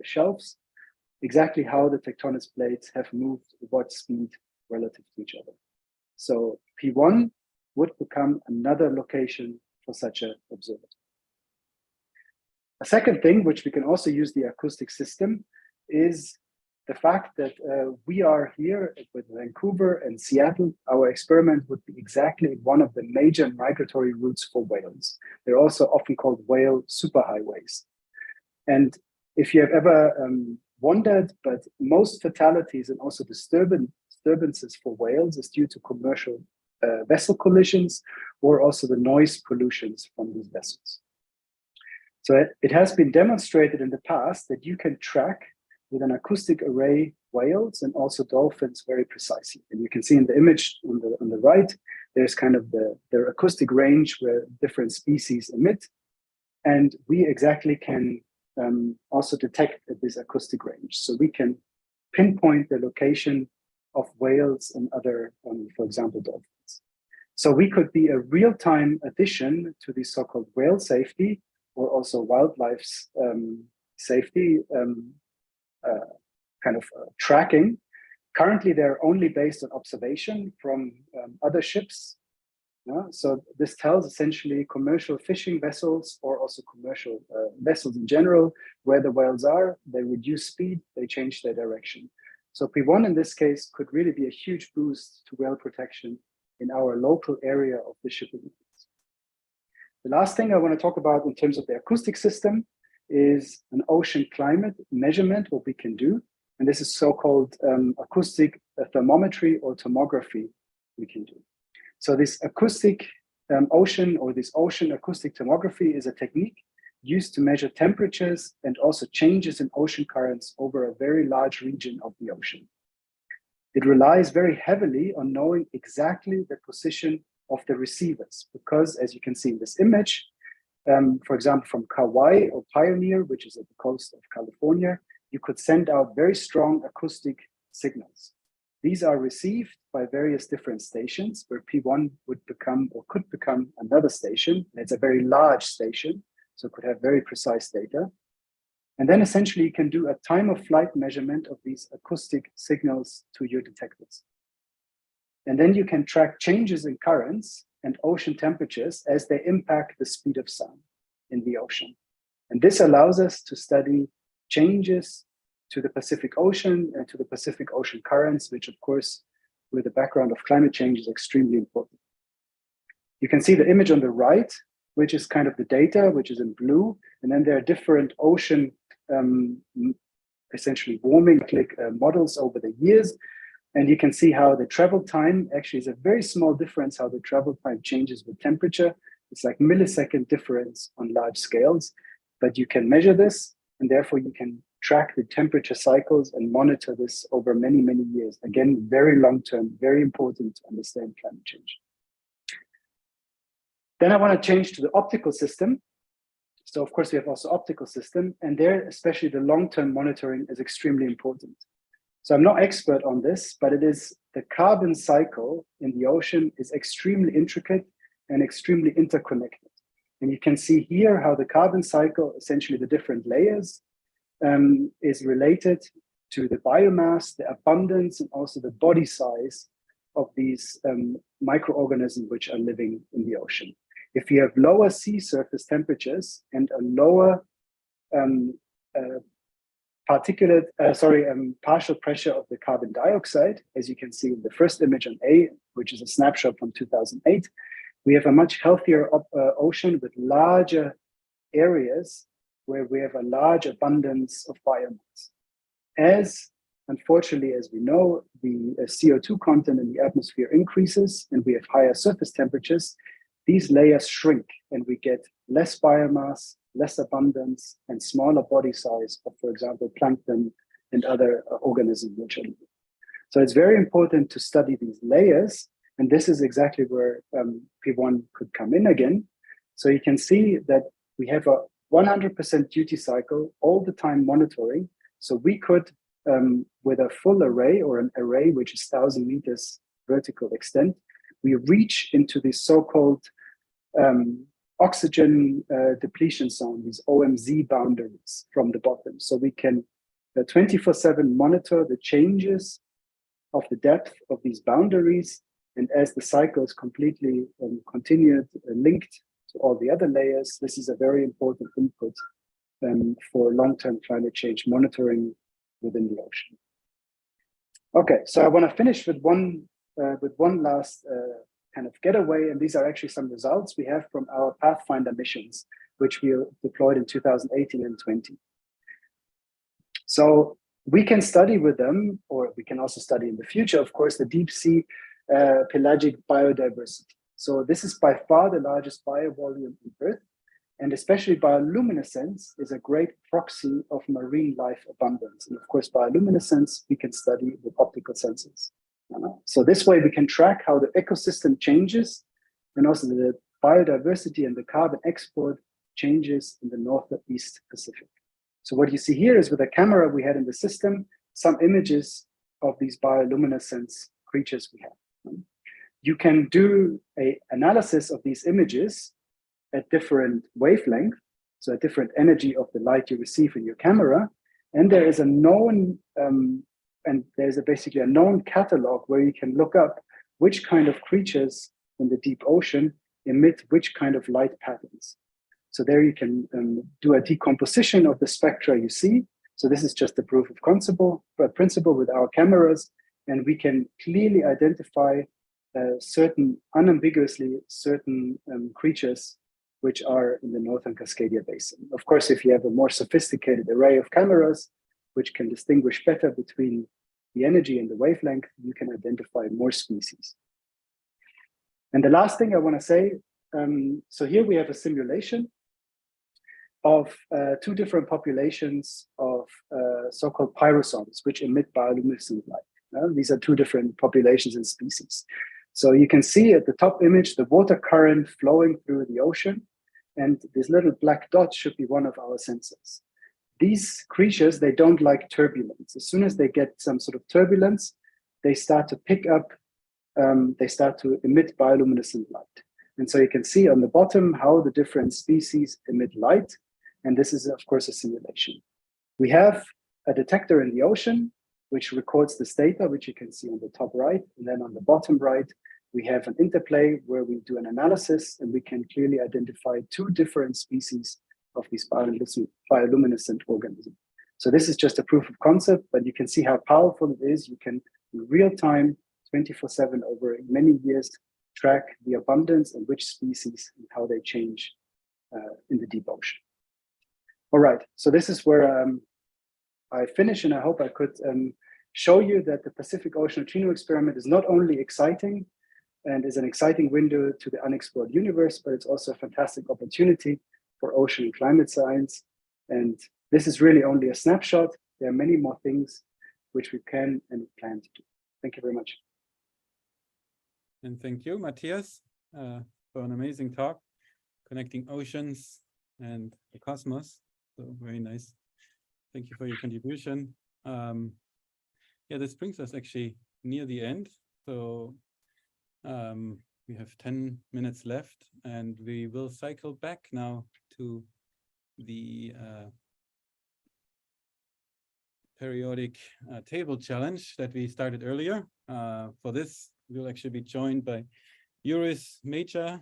shelves, exactly how the tectonic plates have moved at what speed relative to each other. So P1 would become another location for such an observatory. A second thing, which we can also use the acoustic system, is the fact that we are here with Vancouver and Seattle. Our experiment would be exactly one of the major migratory routes for whales. They're also often called whale superhighways. And if you have ever wondered, but most fatalities and also disturbances for whales is due to commercial vessel collisions or also the noise pollutions from these vessels. So it has been demonstrated in the past that you can track with an acoustic array whales and also dolphins very precisely. And you can see in the image on the right, there's kind of their acoustic range where different species emit. And we exactly can also detect this acoustic range. So we can pinpoint the location of whales and other, for example, dolphins. So we could be a real-time addition to the so-called whale safety or also wildlife's safety tracking. Currently, they're only based on observation from other ships. So this tells essentially commercial fishing vessels or also commercial vessels in general where the whales are. They reduce speed, they change their direction. So P1 in this case could really be a huge boost to whale protection in our local area of the shipping. The last thing I want to talk about in terms of the acoustic system is an ocean climate measurement, what we can do. And this is so-called acoustic thermometry or tomography we can do. So this acoustic ocean acoustic tomography is a technique used to measure temperatures and also changes in ocean currents over a very large region of the ocean. It relies very heavily on knowing exactly the position of the receivers, because as you can see in this image, for example, from Kauai or Pioneer, which is at the coast of California, you could send out very strong acoustic signals. These are received by various different stations where P1 would become or could become another station. It's a very large station, so it could have very precise data. And then essentially you can do a time of flight measurement of these acoustic signals to your detectors. And then you can track changes in currents and ocean temperatures as they impact the speed of sound in the ocean. And this allows us to study changes to the Pacific Ocean and to the Pacific Ocean currents, which of course, with the background of climate change is extremely important. You can see the image on the right, which is kind of the data, which is in blue. And then there are different ocean, essentially warming models over the years. And you can see how the travel time actually is a very small difference, how the travel time changes with temperature. It's like millisecond difference on large scales, but you can measure this and therefore you can track the temperature cycles and monitor this over many, many years. Again, very long-term, very important to understand climate change. Then I want to change to the optical system. So of course we have also optical system, and there, especially the long-term monitoring is extremely important. So I'm not expert on this, but it is the carbon cycle in the ocean is extremely intricate and extremely interconnected. And you can see here how the carbon cycle, essentially the different layers, is related to the biomass, the abundance, and also the body size of these microorganisms which are living in the ocean. If you have lower sea surface temperatures and a lower partial pressure of the carbon dioxide, as you can see in the first image on A, which is a snapshot from 2008, we have a much healthier ocean with larger areas where we have a large abundance of biomass. As, unfortunately, as we know, the CO2 content in the atmosphere increases and we have higher surface temperatures, these layers shrink and we get less biomass, less abundance, and smaller body size of, for example, plankton and other organisms which are living. So it's very important to study these layers, and this is exactly where P1 could come in again. So you can see that we have a 100% duty cycle, all the time monitoring. So we could, with a full array or an array which is 1,000 meters vertical extent, we reach into the so-called oxygen depletion zone, these OMZ boundaries from the bottom. So we can 24/7 monitor the changes of the depth of these boundaries. And as the cycle is completely continued, linked to all the other layers, this is a very important input for long-term climate change monitoring within the ocean. Okay, so I want to finish with one last kind of getaway, and these are actually some results we have from our Pathfinder missions, which we deployed in 2018 and 20. So we can study with them, or we can also study in the future, of course, the deep sea pelagic biodiversity. So this is by far the largest biovolume on Earth, and especially bioluminescence is a great proxy of marine life abundance. And of course, bioluminescence we can study with optical sensors. So this way we can track how the ecosystem changes, and also the biodiversity and the carbon export changes in the Northeast Pacific. So what you see here is with a camera we had in the system, some images of these bioluminescence creatures we have. You can do an analysis of these images at different wavelength, so at different energy of the light you receive in your camera, and there is a known basically a known catalog where you can look up which kind of creatures in the deep ocean emit which kind of light patterns. So there you can do a decomposition of the spectra you see. So this is just a proof of principle with our cameras, and we can clearly identify unambiguously certain creatures which are in the Northern Cascadia Basin. Of course, if you have a more sophisticated array of cameras, which can distinguish better between the energy and the wavelength, you can identify more species. And the last thing I want to say, so here we have a simulation of two different populations of so-called pyrosons, which emit bioluminescent light. These are two different populations and species. So you can see at the top image, the water current flowing through the ocean, and this little black dot should be one of our sensors. These creatures, they don't like turbulence. As soon as they get some sort of turbulence, they start to pick up, they start to emit bioluminescent light. And so you can see on the bottom how the different species emit light. And this is, of course, a simulation. We have a detector in the ocean, which records this data, which you can see on the top right. And then on the bottom right, we have an interplay where we do an analysis and we can clearly identify 2 different species of these bioluminescent organisms. So this is just a proof of concept, but you can see how powerful it is. You can, in real time, 24/7 over many years, track the abundance and which species and how they change in the deep ocean. All right, so this is where I finish, and I hope I could show you that the Pacific Ocean Neutrino experiment is not only exciting and is an exciting window to the unexplored universe, but it's also a fantastic opportunity for ocean and climate science. And this is really only a snapshot. There are many more things which we can and plan to do. Thank you very much. And thank you, Matthias, for an amazing talk, connecting oceans and the cosmos. So very nice. Thank you for your contribution. Yeah, this brings us actually near the end. So we have 10 minutes left, and we will cycle back now to the periodic table challenge that we started earlier. For this, we'll actually be joined by Juris Mecha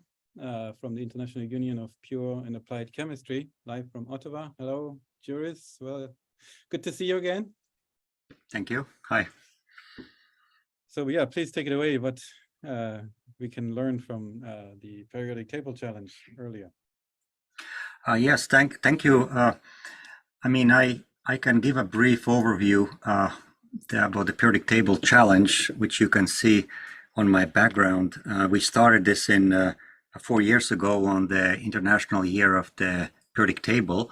from the International Union of Pure and Applied Chemistry, live from Ottawa. Hello, Juris. Well, good to see you again. Thank you. Hi. So yeah, please take it away. What we can learn from the periodic table challenge earlier. Yes, thank you. I mean, I can give a brief overview about the periodic table challenge, which you can see on my background. We started this in 4 years ago on the International Year of the Periodic Table,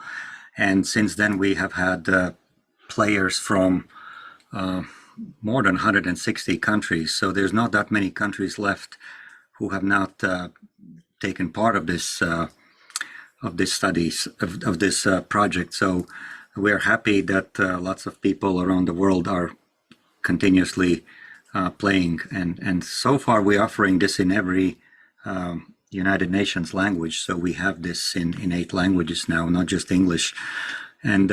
and since then we have had players from more than 160 countries. So there's not that many countries left who have not taken part of this studies of this project. So we're happy that lots of people around the world are continuously playing, and so far we're offering this in every United Nations language. So we have this in 8 languages now, not just English. And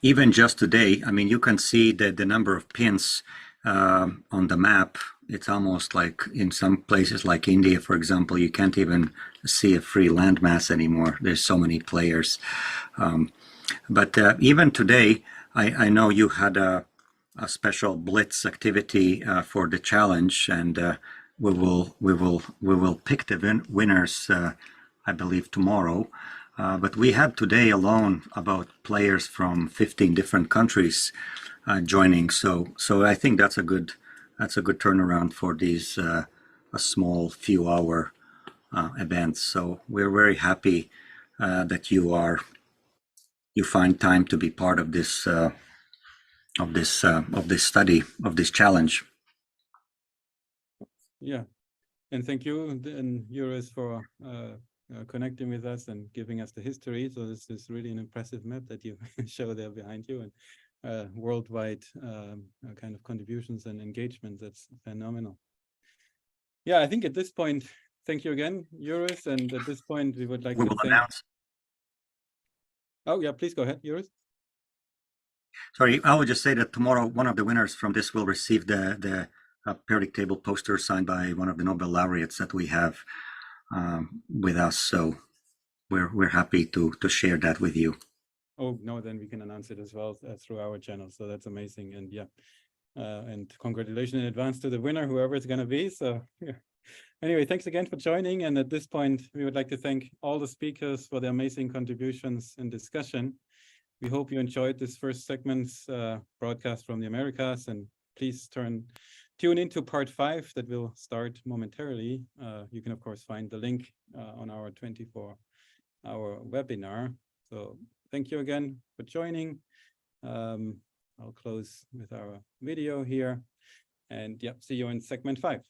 even just today, I mean, you can see that the number of pins on the map. It's almost like in some places like India, for example, you can't even see a free landmass anymore. There's so many players. But even today, I know you had a special blitz activity for the challenge, and we will pick the winners, I believe, tomorrow. But we had today alone about players from 15 different countries joining. So I think that's a good turnaround for these a small few-hour events. So we're very happy that you find time to be part of this study, of this challenge. Yeah, and thank you, and Juris, for connecting with us and giving us the history. So this is really an impressive map that you show there behind you, and worldwide kind of contributions and engagement. That's phenomenal. Yeah, I think at this point, thank you again, Juris. And at this point, we would like to thank. Announce. Oh yeah, please go ahead, Juris. Sorry, I would just say that tomorrow one of the winners from this will receive the periodic table poster signed by one of the Nobel laureates that we have with us. So we're happy to share that with you. Oh no, then we can announce it as well through our channel. So that's amazing, and yeah, and congratulations in advance to the winner, whoever it's going to be. So yeah. Anyway, thanks again for joining. And at this point, we would like to thank all the speakers for their amazing contributions and discussion. We hope you enjoyed this first segment's broadcast from the Americas, and please tune into part 5 that will start momentarily. You can of course find the link on our 24-hour webinar. So thank you again for joining. I'll close with our video here, and yeah, see you in segment 5.